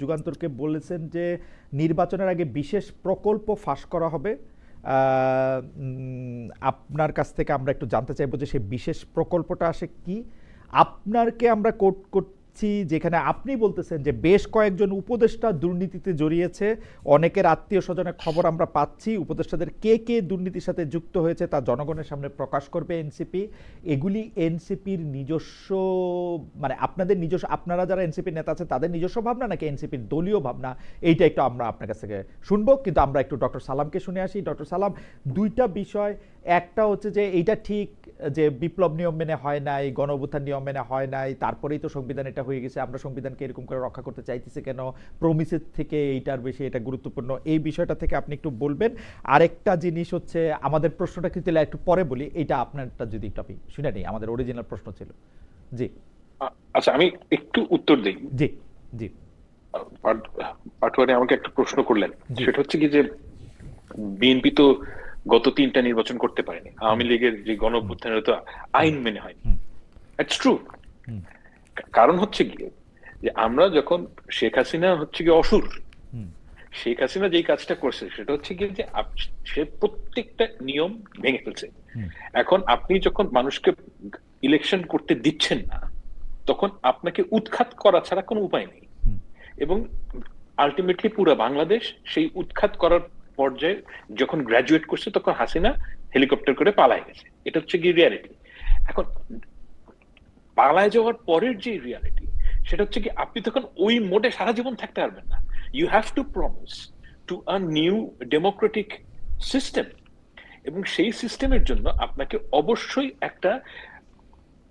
যুগান্তরকে বলেছেন যে নির্বাচনের আগে বিশেষ প্রকল্প ফাঁস করা হবে। আপনার কাছ থেকে আমরা একটু জানতে চাইবো যে সেই বিশেষ প্রকল্পটা আসে কি। আপনারকে আমরা কোট করছি, যেখানে আপনি বলতেছেন যে বেশ কয়েকজন উপদেষ্টা দুর্নীতিতে জড়িয়েছে, অনেকের আত্মীয় স্বজনের খবর আমরা পাচ্ছি, উপদেষ্টাদের কে কে দুর্নীতির সাথে যুক্ত হয়েছে তা জনগণের সামনে প্রকাশ করবে এনসিপি। এগুলি এনসিপির নিজস্ব, মানে আপনাদের নিজস্ব, আপনারা যারা এনসিপির নেতা আছেন তাদের নিজস্ব ভাবনা নাকি এনসিপির দলীয় ভাবনা, এইটা একটু আমরা আপনার কাছ থেকে শুনবো। কিন্তু আমরা একটু ডক্টর সালামকে শুনে আসি। ডক্টর সালাম, দুইটা বিষয়, একটা হচ্ছে যে এইটা ঠিক যে বিপ্লব নিয়ম মেনে হয় নাই, গণ অভ্যুত্থান নিয়ম মেনে হয় নাই, তারপরেই তো সংবিধান এটা হয়ে গেছে, আমরা সংবিধানকে এরকম করে রক্ষা করতে চাইতেছি কেন, প্রমিসের থেকে এইটার বেশি এটা গুরুত্বপূর্ণ, এই বিষয়টা থেকে আপনি একটু বলবেন। আরেকটা জিনিস হচ্ছে, আমাদের প্রশ্নটা কিন্তু একটু পরে বলি, এইটা আপনারটা যদি একটু আপনি শুনে নিই, আমাদের অরিজিনাল প্রশ্ন ছিল। জি আচ্ছা, আমি একটু উত্তর দিই। জি জি পাটোয়ারি আমাকে একটা প্রশ্ন করলেন, জি সেটা হচ্ছে কি যে বিএনপি তো গত 3টা নির্বাচন করতে পারেনি, আওয়ামী লীগের যে গণ অভ্যুত্থানের তো আইন মেনে হয়নি। It's true. কারণ হচ্ছে গিয়ে যে আমরা যখন শেখ হাসিনা হচ্ছে গিয়ে অসুর, শেখ হাসিনা যেই কাজটা করছে সেটা হচ্ছে গিয়ে যে সে প্রত্যেকটা নিয়ম ভেঙে ফেলছে। এখন আপনি যখন মানুষকে ইলেকশন করতে দিচ্ছেন না, তখন আপনাকে উৎখাত করা ছাড়া কোনো উপায় নেই। এবং আলটিমেটলি পুরো বাংলাদেশ সেই উৎখাত করার পর্যায়ে যখন গ্রাজুয়েট করছে, তখন হাসিনা হেলিকপ্টার করে পালায় গেছে। এটা হচ্ছে গিয়ে রিয়ালিটি। এখন পালায় যাওয়ার পরের যে রিয়ালিটি, সেটা হচ্ছে কি আপনি তখন ওই মোডে সারা জীবন থাকতে পারবেন না। You have to promise to a new democratic system, এবং সেই সিস্টেমের জন্য আপনাকে অবশ্যই একটা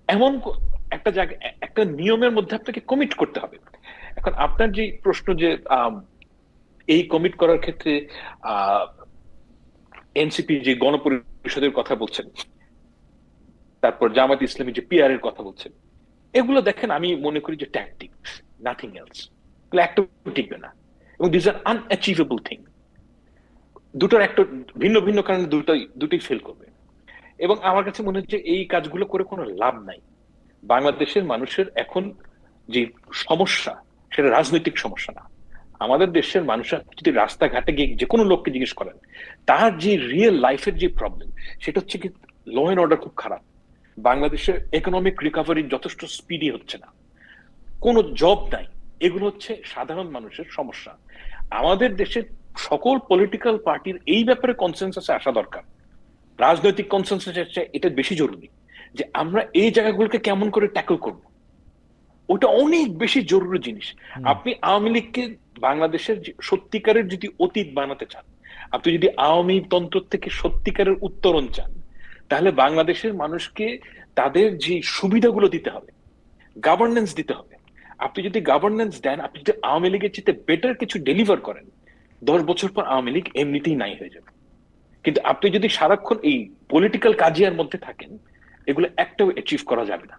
এমন একটা জায়গা, একটা নিয়মের মধ্যে আপনাকে কমিট করতে হবে। এখন আপনার যে প্রশ্ন যে এই কমিট করার ক্ষেত্রে এনসিপি যে গণপরিষদের কথা বলছেন, তারপর জামাত ইসলামী যে পিআর এর কথা বলছেন, এগুলো দেখেন আমি মনে করি যে ট্যাকটিক্স, নাথিং এলস। এগুলো একটা টিকবে না, এবং দিস আর আনঅ্যাচিভেবল থিং। দুটোর একটা ভিন্ন ভিন্ন কারণে দুটোই ফেল করবে। এবং আমার কাছে মনে হচ্ছে এই কাজগুলো করে কোনো লাভ নাই। বাংলাদেশের মানুষের এখন যে সমস্যা, সেটা রাজনৈতিক সমস্যা না। আমাদের দেশের মানুষরা যদি রাস্তাঘাটে গিয়ে যে কোনো লোককে জিজ্ঞেস করেন, তার যে রিয়েল লাইফের যে প্রবলেম, সেটা হচ্ছে কি ল এন্ড অর্ডার খুব খারাপ। বাংলাদেশের ইকোনমিক রিকভারি যথেষ্ট স্পিডি হচ্ছে না, কোনো জব নাই। এগুলো হচ্ছে সাধারণ মানুষের সমস্যা। আমাদের দেশের সকল পলিটিক্যাল পার্টির এই ব্যাপারে কনসেনসাসে আসা দরকার। রাজনৈতিক কনসেনসাস এটা বেশি জরুরি, যে আমরা এই জায়গাগুলোকে কেমন করে ট্যাকল করব, ওটা অনেক বেশি জরুরি জিনিস। আপনি আওয়ামী লীগকে বাংলাদেশের সত্যিকারের যদি অতীত বানাতে চান, আপনি যদি আওয়ামী তন্ত্র থেকে সত্যিকারের উত্তরণ চান, তাহলে বাংলাদেশের মানুষকে তাদের যে সুবিধাগুলো দিতে হবে, গভর্নেন্স দিতে হবে। আপনি যদি গভর্নেন্স দেন, আপনি যদি আওয়ামী লীগের চেয়ে বেটার কিছু ডেলিভার করেন, 10 বছর পর আওয়ামী লীগ এমনিতেই নাই হয়ে যাবে। কিন্তু আপনি যদি সারাক্ষণ এই পলিটিক্যাল কাজিয়ার মধ্যে থাকেন, এগুলো একটাও অ্যাচিভ করা যাবে না।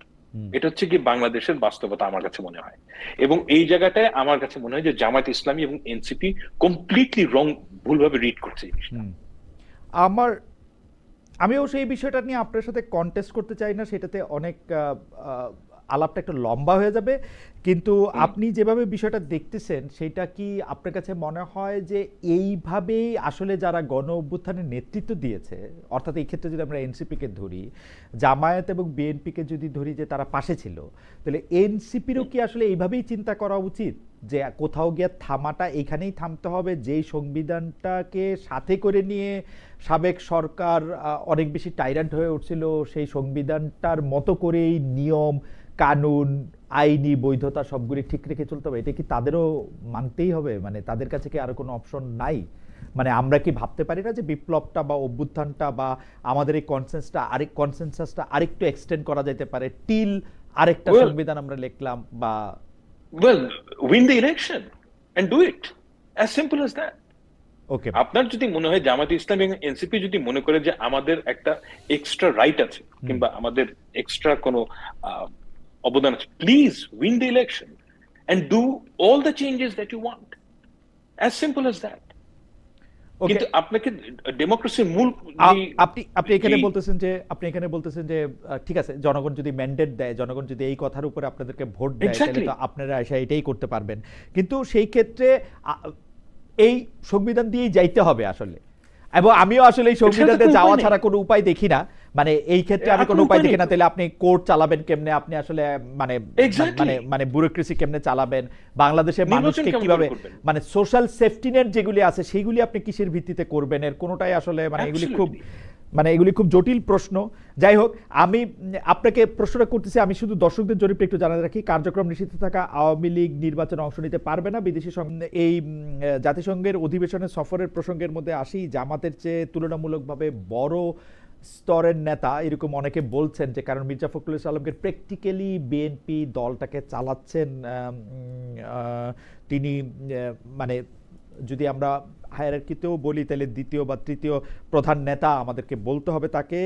এটা হচ্ছে কি বাংলাদেশের বাস্তবতা আমার কাছে মনে হয়। এবং এই জায়গাটায় আমার কাছে মনে হয় যে জামায়াত ইসলামী এবং এনসিপি কমপ্লিটলি রং, ভুলভাবে রিড করছে জিনিসটা। আমি অবশ্য এই বিষয়টা নিয়ে আপনার সাথে কন্টেস্ট করতে চাই না, সেটাতে অনেক আলাপটা একটু লম্বা হয়ে যাবে। কিন্তু আপনি যেভাবে বিষয়টা দেখতেছেন, সেটা কি আপনার কাছে মনে হয় যে এইভাবেই আসলে যারা গণ অভ্যুত্থানের নেতৃত্ব দিয়েছে, অর্থাৎ এই ক্ষেত্রে যদি আমরা এনসিপিকে ধরি, জামায়াত এবং বিএনপিকে যদি ধরি যে তারা পাশে ছিল, তাহলে এনসিপিরও কি আসলে এইভাবেই চিন্তা করা উচিত যে কোথাও গিয়ে থামাটা এইখানেই থামতে হবে, যেই সংবিধানটাকে সাথে করে নিয়ে সাবেক সরকার অনেক বেশি টাইরান্ট হয়ে উঠছিল, সেই সংবিধানটার মতো করেই নিয়ম কানুন আইনি বৈধতা সবগুলি ঠিক রেখে চলতে হবে, এটা কি তাদেরও মানতেই হবে? মানে তাদের কাছে কি আরো কোনো অপশন নাই? মানে আমরা কি ভাবতে পারি না যে বিপ্লবটা বা অভ্যুত্থানটা বা আমাদের এই কনসেনসাসটা আরেকটু এক্সটেন্ড করা যেতে পারে, টিল আরেকটা Well- সংবিধান আমরা লিখলাম বা Well, win the election and do it. As simple as that. ওকে আপনার যদি মনে হয় জামাত ইসলাম এবং এনসিপি যদি মনে করে যে আমাদের একটা এক্সট্রা রাইট আছে কিংবা আমাদের এক্সট্রা কোনো অবদান আছে, please win the election and do all the changes that you want, as simple as that. Okay কিন্তু আপনাকে ডেমোক্রেসির মূল আপনি এখানে বলতেছেন যে ঠিক আছে, জনগণ যদি ম্যান্ডেট দেয়, জনগণ যদি এই কথার উপরে আপনাদেরকে ভোট দেয়, তাহলে Exactly. তো আপনারা এসে এটাই করতে পারবেন। কিন্তু সেই ক্ষেত্রে এই সংবিধান দিয়েই যাইতে হবে আসলে, এবং আমিও আসলে এই সংবিধানে কোনো যাওয়া উপায় নেই। ছাড়া কোনো উপায় দেখি না। মানে এই ক্ষেত্রে আমি কোনো আপনার উপায় উপায় দেখি নেই না। তো। তাহলে আপনি কোর্ট চালাবেন কেমনে, আপনি আসলে মানে Exactly. মানে মানে ব্যুরোক্রেসি কেমনে চালাবেন, বাংলাদেশের নির্বাচন মানুষকে কেমন কিভাবে করবেন? মানে সোশ্যাল সেফটি নেট যেগুলি আছে সেইগুলি আপনি কিসের ভিত্তিতে করবেন, এর কোনোটাই আসলে মানে এগুলি খুব জটিল প্রশ্ন। যাই হোক, আমি আপনাকে প্রশ্নটা করতেছি, আমি শুধু দর্শকদের জন্য একটু জানাতে রাখি, কার্যক্রম নিষিদ্ধ থাকা আওয়ামী লীগ নির্বাচনে অংশ নিতে পারবে না। বিদেশি এই জাতিসংঘের অধিবেশনে সফরের প্রসঙ্গের মধ্যে আসি, জামাতের চেয়ে তুলনামূলকভাবে বড় স্তরের নেতা এরকম অনেকে বলছেন যে, কারণ মির্জা ফখরুল ইসলামকে প্র্যাকটিক্যালি বিএনপি দলটাকে চালাচ্ছেন তিনি, মানে যদি আমরা হায়ারার্কিতেও বলি তাহলে দ্বিতীয় বা তৃতীয় প্রধান নেতা আমাদেরকে বলতে হবে তাকে।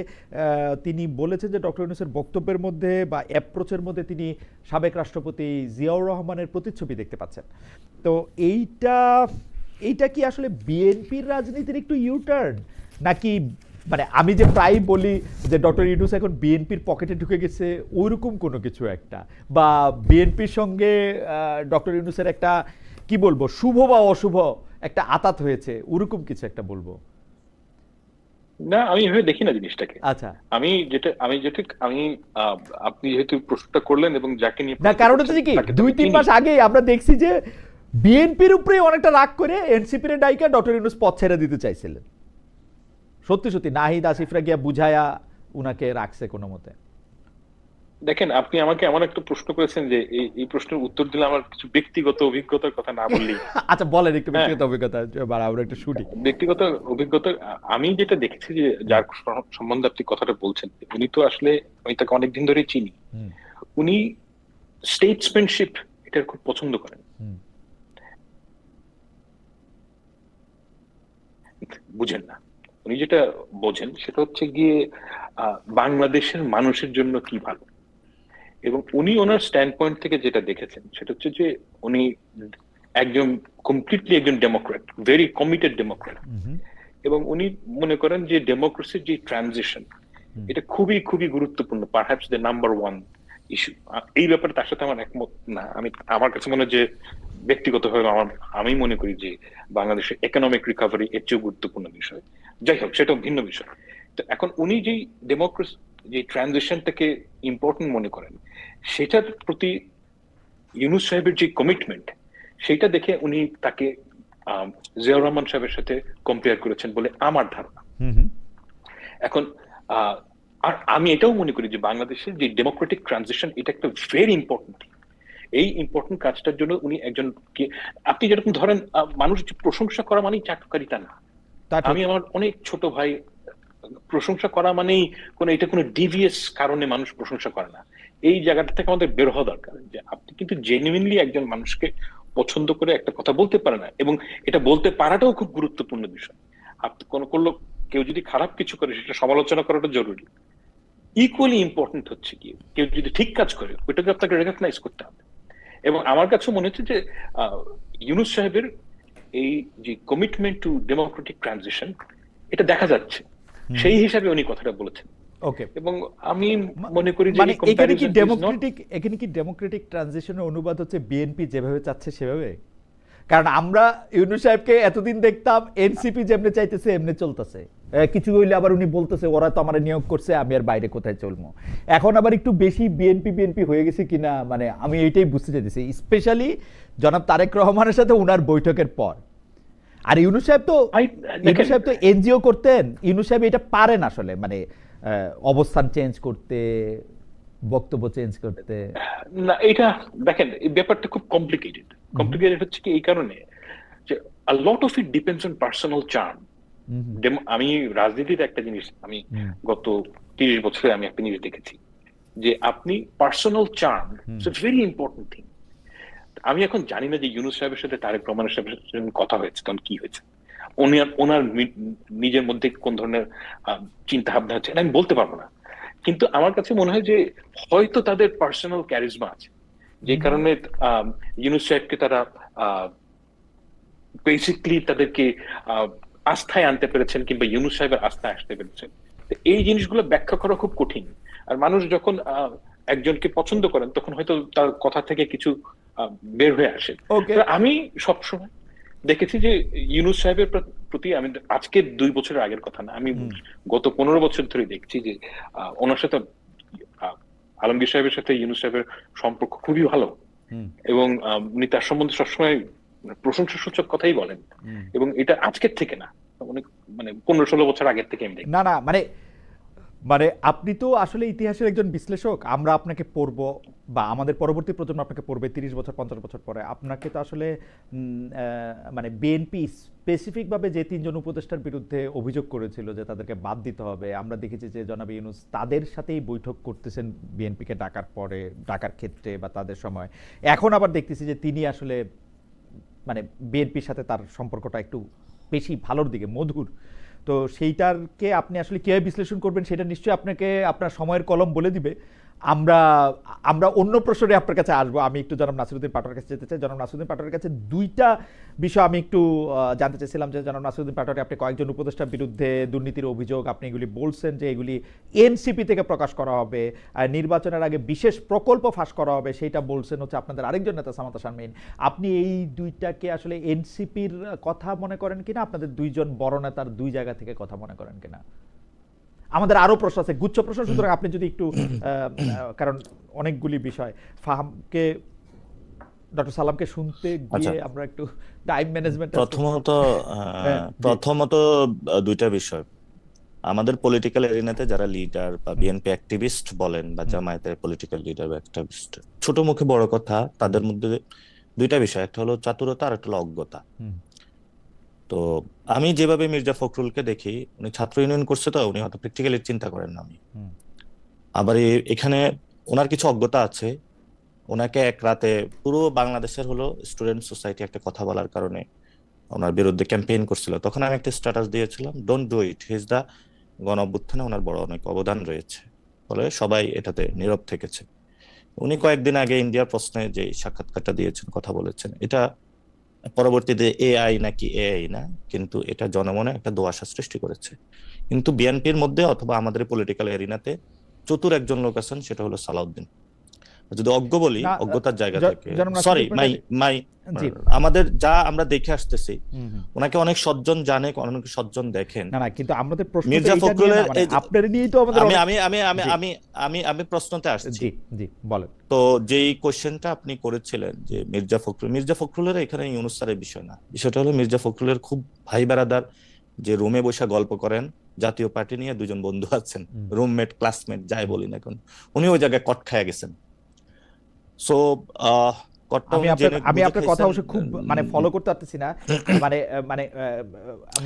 তিনি বলেছেন যে ডক্টর ইউনূসের বক্তব্যের মধ্যে বা অ্যাপ্রোচের মধ্যে তিনি সাবেক রাষ্ট্রপতি জিয়াউর রহমানের প্রতিচ্ছবি দেখতে পাচ্ছেন। তো এইটা কি আসলে বিএনপির রাজনীতির একটু ইউটার্ন, নাকি মানে আমি যে প্রায় বলি যে ডক্টর ইউনূস এখন বিএনপির পকেটে ঢুকে গেছে ওইরকম কোনো কিছু একটা, বা বিএনপির সঙ্গে ডক্টর ইউনূসের একটা কি বলবো শুভ বা অশুভ একটা আতাত হয়েছে, ওরকম কিছু একটা বলবো? না, আমি এভাবে দেখি না জিনিসটাকে। আচ্ছা, আমি আপনি যেহেতু প্রশ্নটা করলেন এবং যাকে নিয়ে না কারণ হচ্ছে কি, 2-3 মাস আগে আমরা দেখছি যে বিএনপির উপরে অনেকটা রাগ করে এনসিপির ডাইকা ডক্টর ইউনূস পদ ছেড়ে দিতে চাইছিলেন। সত্যি সত্যি নাহিদ আসিফরা গিয়া বুঝায়া উনাকে রাখছে কোনো মতে। দেখেন, আপনি আমাকে এমন একটা প্রশ্ন করেছেন যে এই প্রশ্নের উত্তর দিলে আমার কিছু ব্যক্তিগত অভিজ্ঞতার কথা না বললেই। আচ্ছা বলেন একটু ব্যক্তিগত অভিজ্ঞতা, আমরা একটু শুনি। ব্যক্তিগত অভিজ্ঞতা, আমি যেটা দেখেছি যে যার সম্বন্ধে আপনি কথাটা বলছেন, উনি তো আসলে, আমি তাকে অনেকদিন ধরেই চিনি, উনি স্টেটসম্যানশিপ এটা খুব পছন্দ করেন। বুঝেন না, উনি যেটা বোঝেন সেটা হচ্ছে গিয়ে বাংলাদেশের মানুষের জন্য কি ভালো, এবং উনি ওনার স্ট্যান্ড পয়েন্ট থেকে যেটা দেখেছেন সেটা হচ্ছে যে উনি কমপ্লিটলি একজন ডেমোক্রেট, ভেরি কমিটেড ডেমোক্রেট, এবং উনি মনে করেন যে ডেমোক্রেসির যে ট্রানজিশন এটা খুবই খুবই গুরুত্বপূর্ণ, perhaps the number one is to. এই ব্যাপারে তার সাথে আমার একমত না। আমার কাছে মনে হয় যে ব্যক্তিগতভাবে আমি মনে করি যে বাংলাদেশের ইকোনমিক রিকভারি এর চেয়ে গুরুত্বপূর্ণ বিষয়। যাই হোক, সেটা ভিন্ন বিষয়। তো এখন উনি যে ডেমোক্রেসি যে ট্রানজিশনটাকে ইম্পর্টেন্ট মনে করেন, সেটার প্রতি ইউনূস সাহেবের যে কমিটমেন্ট, সেটা দেখে উনি তাকে জিয়াউর রহমান সাহেবের সাথে কম্পেয়ার করেছেন বলে আমার ধারণা। এখন আর আমি এটাও মনে করি যে বাংলাদেশের যে ডেমোক্রেটিক ট্রানজিশন এটা একটা ভেরি ইম্পর্টেন্ট। এই ইম্পর্টেন্ট কাজটার জন্য উনি একজনকে, আপনি যেরকম ধরেন মানুষ প্রশংসা করা মানেই চাটুকারিতা না। আমি আমার অনেক ছোট ভাই, প্রশংসা করা মানেই এটা কোনো ডিভিয়াস কারণে মানুষ প্রশংসা করে না। এই জায়গাটা থেকে আমাদের বের হওয়া দরকার যে আপনি কিন্তু জেনুইনলি একজন মানুষকে পছন্দ করে একটা কথা বলতে পারে না, এবং এটা বলতে পারাটাও খুব গুরুত্বপূর্ণ বিষয়। আপনি কেউ যদি খারাপ কিছু করে সেটা সমালোচনা করাটা জরুরি। ইকুয়ালি ইম্পর্টেন্ট হচ্ছে কি কেউ যদি ঠিক কাজ করে ওইটাকে আপনাকে রেকগনাইজ করতে হবে। এবং আমার কাছে মনে হচ্ছে যে ইউনূস সাহেবের এই যে কমিটমেন্ট টু ডেমোক্রেটিক ট্রানজিশন এটা দেখা যাচ্ছে, সেই হিসাবে উনি কথাটা বলেছেন। ওকে, এবং আমি মনে করি যে এখানে কি ডেমোক্রেটিক ট্রানজিশনের অনুবাদ হচ্ছে বিএনপি যেভাবে চাচ্ছে সেভাবে? কারণ আমরা ইউনূস সাহেবকে এতদিন দেখতাম এনসিপি যেমনি চাইতেছে এমনি চলতেছে, কিছু হইলে আবার উনি বলতেছে ওরা তো আমার নিয়োগ করছে, আমি আর বাইরে কোথায় চলবো। এখন আবার একটু বেশি বিএনপি হয়ে গেছে কিনা, মানে আমি এইটাই বুঝতে চাইতেছি, স্পেশালি জনাব তারেক রহমানের সাথে উনার বৈঠকের পর। আর ইউনূস সাহেব তো এনজিও করতেন, ইউনূস সাহেব এটা পারেন আসলে, মানে অবস্থান চেঞ্জ করতে, বক্তব্য চেঞ্জ করতে? না, এটা দেখেন, এই ব্যাপারটা খুব কমপ্লিকেটেড। কমপ্লিকেটেড হচ্ছে কি এই কারণে যে a lot of it depends on personal charm. আমি রাজনীতির একটা জিনিস, আমি গত 30 বছরে আমি একটা জিনিস দেখেছি যে আপনি personal charm it's very important thing. আমি এখন জানি না যে ইউনূস সাহেবের সাথে তারেক রহমানের সাথে কথা হয়েছে তখন কি হয়েছে, ওনার নিজের মধ্যে কোন ধরনের চিন্তা ভাবনা হচ্ছে আমি বলতে পারবো না, কিন্তু আমার কাছে মনে হয় যে হয়তো তাদের পার্সোনাল ক্যারিজমা আছে, যে কারণে ইউনূস সাহেবকে তারা বেসিকলি তাদেরকে আস্থায় আনতে পেরেছেন কিংবা ইউনূস সাহেবের আস্থায় আসতে পেরেছেন। এই জিনিসগুলো ব্যাখ্যা করা খুব কঠিন। আর মানুষ যখন একজনকে পছন্দ করেন তখন হয়তো তার কথা থেকে কিছু বের হয়ে আসে। আমি সবসময় দেখেছি যে ইউনূস সাহেবের প্রতি, আমি আজকে 2 বছরের আগের কথা না, আমি গত 15 বছর ধরে দেখছি যে ওনার সাথে আলমগীর সাহেবের সাথে ইউনূস সাহেবের সম্পর্ক খুবই ভালো, এবং উনি তার সম্বন্ধে সবসময় প্রশংসাসূচক কথাই বলেন, এবং এটা আজকের থেকে না, অনেক 15-16 বছর আগের থেকে আমি দেখি। না না, মানে আপনি তো আসলে ইতিহাসের একজন বিশ্লেষক, আমরা আপনাকে পড়বো বা আমাদের পরবর্তী প্রজন্ম আপনাকে পড়বে 30 বছর 50 বছর পরে। আপনাকে তো আসলে মানে বিএনপি স্পেসিফিকভাবে যে 3 জন উপদেষ্টার বিরুদ্ধে অভিযোগ করেছিল যে তাদেরকে বাদ দিতে হবে, আমরা দেখেছি যে জনাব ইউনূস তাদের সাথেই বৈঠক করতেছেন বিএনপিকে ডাকার ক্ষেত্রে বা তাদের সময়। এখন আবার দেখতেছি যে তিনি আসলে মানে বিএনপির সাথে তার সম্পর্কটা একটু বেশি ভালোর দিকে, মধুর। তো সেইটারকে আপনি আসলে কিভাবে বিশ্লেষণ করবেন সেটা নিশ্চয়ই আপনাকে আপনার সময়ের কলম বলে দিবে। আমরা অন্য প্রশ্নে আপনার কাছে আসবো। আমি একটু জনাব নাসিরউদ্দিন পাটোয়ারের কাছে যেতে চাই। জনাব নাসিরউদ্দিন পাটোয়ারের কাছে 2টা বিষয় আমি একটু জানতে চাইছিলাম যে জনাব নাসিরউদ্দিন পাটোয়ারি, আপনি কয়েকজন উপদেষ্টার বিরুদ্ধে দুর্নীতির অভিযোগ, আপনি এগুলি বলছেন যে এগুলি এনসিপি থেকে প্রকাশ করা হবে, আর নির্বাচনের আগে বিশেষ প্রকল্প ফাঁস করা হবে, সেইটা বলছেন হচ্ছে আপনাদের আরেকজন নেতা সামান্তা শারমিন। আপনি এই 2টাকে আসলে এনসিপির কথা মনে করেন কিনা, আপনাদের 2 জন বড় নেতার 2 জায়গা থেকে কথা মনে করেন কিনা? আমাদের আরো প্রশ্ন আছে, গুচ্ছ প্রশ্ন, সুতরাং আপনি যদি একটু, কারণ অনেকগুলি বিষয়, ফাহামকে, ডক্টর সালামকে শুনতে গিয়ে আমরা একটু টাইম ম্যানেজমেন্ট। প্রথমত 2টা বিষয়। আমাদের পলিটিক্যাল এরিনাতে যারা লিডার বা বিএনপি অ্যাক্টিভিস্ট বলেন বা জামায়াতের পলিটিক্যাল লিডার বা অ্যাক্টিভিস্ট, ছোট মুখে বড় কথা, তাদের মধ্যে 2টা বিষয়, একটা হলো চাতুরতা আর একটা হলো অজ্ঞতা। তো আমি যেভাবে মির্জা ফখরুলকে দেখি, উনি ছাত্র ইউনিয়ন করছে, তো উনি হয়তো প্র্যাকটিক্যালি চিন্তা করেন না। আমি আবার এখানে ওনার কিছু অজ্ঞতা আছে। ওনাকে এক রাতে পুরো বাংলাদেশের হলো স্টুডেন্ট সোসাইটি একটা কথা বলার কারণে ওনার বিরুদ্ধে ক্যাম্পেইন করছিল, তখন আমি একটা স্ট্যাটাস দিয়েছিলাম, don't do it, he is the গণ অভ্যুত্থানে ওনার বড় অনেক অবদান রয়েছে, বলে সবাই এটাতে নীরব থেকেছে। উনি কয়েকদিন আগে ইন্ডিয়ার প্রশ্নে যে সাক্ষাৎকারটা দিয়েছেন, কথা বলেছেন, এটা পরবর্তীতে এআই নাকি এআই না, কিন্তু এটা জনমনে একটা দোয়াশা সৃষ্টি করেছে। কিন্তু বিএনপির মধ্যে অথবা আমাদের পলিটিক্যাল এরিনাতে চতুর একজন লোক আছেন, সেটা হলো সালাউদ্দিন। যদি অজ্ঞ বলি, অজ্ঞতার জায়গা থেকে, সরি মাই আমাদের যা আমরা দেখে আসতেছি, ওনাকে অনেক সজ্জন জানে, অনেক সজ্জন দেখেন। না না, কিন্তু আমাদের প্রশ্ন মির্জা ফখরুলের, আপনার নিয়েই তো আমাদের, আমি প্রশ্নতে আসছি। জি জি বলেন। তো যেই কোশ্চেনটা আপনি করেছিলেন যে মির্জা ফখরুলের এখানে ইউনূস স্যারের বিষয় না, বিষয়টা হলো মির্জা ফখরুলের খুব ভাই বেড়াদার, যে রুমে বসে গল্প করেন, জাতীয় পার্টি নিয়ে 2 জন বন্ধু আছেন, রুমমেট ক্লাসমেট যাই বলি না এখন, উনি ওই জায়গায় কট খায়া গেছেন। সো আমি আপনার কথা অবশ্য খুব মানে ফলো করতে পারতেছি না, মানে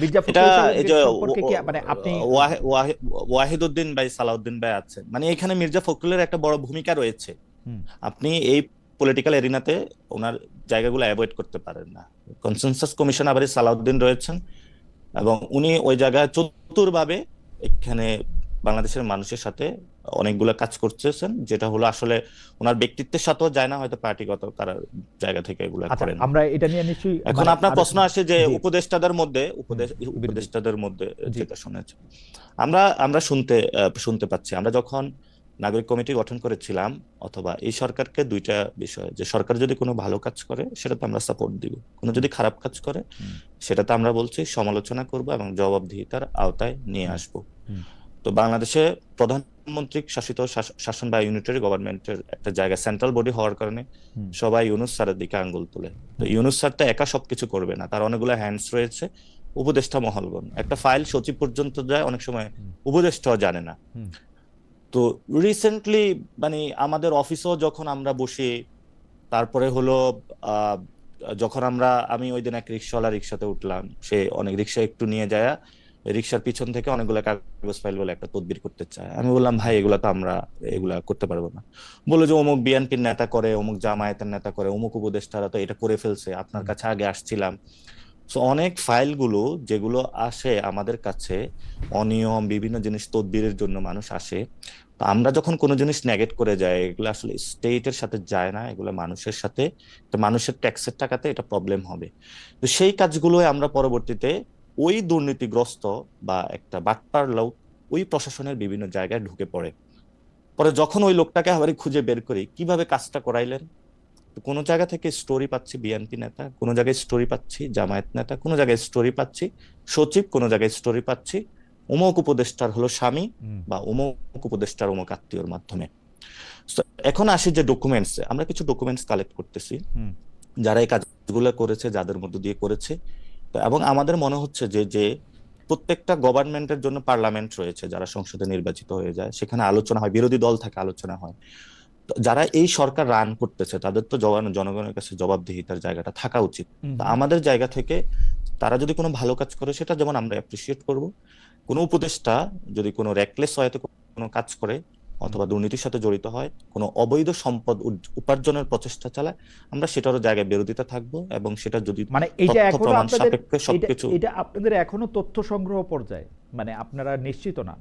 মির্জা ফখরুল সম্পর্কে কি মানে আপনি, ওয়াহিদউদ্দিন ভাই, সালাউদ্দিন ভাই আছেন, মানে এখানে মির্জা ফখরুলের একটা বড় ভূমিকা রয়েছে। আপনি এই পলিটিক্যাল এরিনাতে ওনার জায়গাগুলো অ্যাভয়েড করতে পারেন না। কনসেনসাস কমিশন আবার সালাউদ্দিন রয়েছেন, এবং উনি ওই জায়গায় চতুরভাবে এখানে বাংলাদেশের মানুষের সাথে অনেকগুলো কাজ করতেছেন, যেটা হলো আসলে ওনার ব্যক্তিত্বের সাথেও যায় না, হয়তো পার্টিগত কারণ জায়গা থেকে এগুলো করেন। আমরা এটা নিয়ে নিশ্চয়ই, এখন আপনার প্রশ্ন আসে যে উপদেষ্টাদের মধ্যে যেটা শুনেছে, আমরা শুনতে পাচ্ছি, আমরা যখন নাগরিক কমিটি গঠন করেছিলাম, অথবা এই সরকারকে 2টা বিষয়, যে সরকার যদি কোনো ভালো কাজ করে সেটাতে আমরা সাপোর্ট দিব, কোনো যদি খারাপ কাজ করে সেটাতে আমরা বলছি সমালোচনা করব এবং জবাবদিহিতার আওতায় নিয়ে আসব। তো বাংলাদেশে প্রধানমন্ত্রী শাসিত শাসন বা ইউনিটারি গভর্নমেন্টের একটা জায়গা, সেন্ট্রাল বডি হওয়ার কারণে সবাই ইউনূস স্যারের দিকে আঙ্গুল তুলে। তো ইউনূস স্যার তো একা সবকিছু করবে না, তার অনেকগুলো হ্যান্ডস রয়েছে, উপদেষ্টা মহলগণ, একটা ফাইল সচিব পর্যন্ত যায়, অনেক সময় উপদেষ্টাও জানে না। তো রিসেন্টলি মানে আমাদের অফিসেও যখন আমরা বসি, তারপরে হলো আহ, যখন আমি ওই দিন এক রিক্সাওয়ালা রিক্সাতে উঠলাম, সে অনেক রিক্সা একটু নিয়ে যায়, রিক্সার পিছন থেকে অনেকগুলো কাগজ ফাইল বলে একটা তদবির করতে চায়। আমি বললাম ভাই এগুলা তো আমরা এগুলা করতে পারবো না। বললো যে অমুক বিএনপির নেতা করে, অমুক জামায়াতের নেতা করে, অমুক উপদেষ্টারা তো এটা করে ফেলছে, আপনার কাছে আগে আসছিলাম। তো অনেক ফাইলগুলো যেগুলো আসে আমাদের কাছে, অনিয়ম বিভিন্ন জিনিস তদবিরের জন্য মানুষ আসে, তো আমরা যখন কোনো জিনিস নেগেট করে যাই, এগুলো আসলে স্টেটের সাথে যায় না, এগুলো মানুষের সাথে, তো মানুষের ট্যাক্সের টাকাতে এটা প্রবলেম হবে। তো সেই কাজগুলো আমরা পরবর্তীতে ওই দুর্নীতিগ্রস্ত বা একটা বাটপার লোক ওই প্রশাসনের বিভিন্ন জায়গায় ঢুকে পড়ে। পরে যখন ওই লোকটাকে আবার খুঁজে বের করি কিভাবে কাজটা করাইলেন, তো কোনো জায়গা থেকে স্টোরি পাচ্ছি বিএনপি নেতা, কোনো জায়গায় স্টোরি পাচ্ছি জামায়াত নেতা, কোনো জায়গায় স্টোরি পাচ্ছি সচিব, কোনো জায়গায় স্টোরি পাচ্ছি অমুক উপদেষ্টার হলো স্বামী বা অমুক উপদেষ্টার অমুক আত্মীয়র মাধ্যমে। So, এখন আসি যে ডকুমেন্টস, আমরা কিছু ডকুমেন্টস কালেক্ট করতেছি যারা এই কাজগুলো করেছে, যাদের মধ্য দিয়ে করেছে। তো এবং আমাদের মনে হচ্ছে যে যে প্রত্যেকটা গভর্নমেন্টের জন্য পার্লামেন্ট রয়েছে, যারা সংসদে নির্বাচিত হয়ে যায়, সেখানে আলোচনা হয়, বিরোধী দল থাকে, আলোচনা হয়। তো যারা এই সরকার রান করতেছে তাদের তো জনগণের কাছে জবাবদিহিতার জায়গাটা থাকা উচিত। তো আমাদের জায়গা থেকে তারা যদি কোনো ভালো কাজ করে সেটা যেমন আমরা অ্যাপ্রিসিয়েট করব, কোনো উপদেষ্টা যদি কোনো রেকলেস ওয়েতে কোনো কাজ করে অথবা দুর্নীতির সাথে জড়িত হয়, কোনো অবৈধ সম্পদ উপার্জনের প্রচেষ্টা চালায়, আমরা সেটারও জায়গায় বিরোধিতা থাকবো, এবং সেটা যদি মানে এইটা তথ্য এখনো প্রমাণ আপনাদের সাপেক্ষে সবকিছু। এটা আপনাদের এখনো তথ্য সংগ্রহ পর্যায়ে, মানে আপনারা নিশ্চিত না?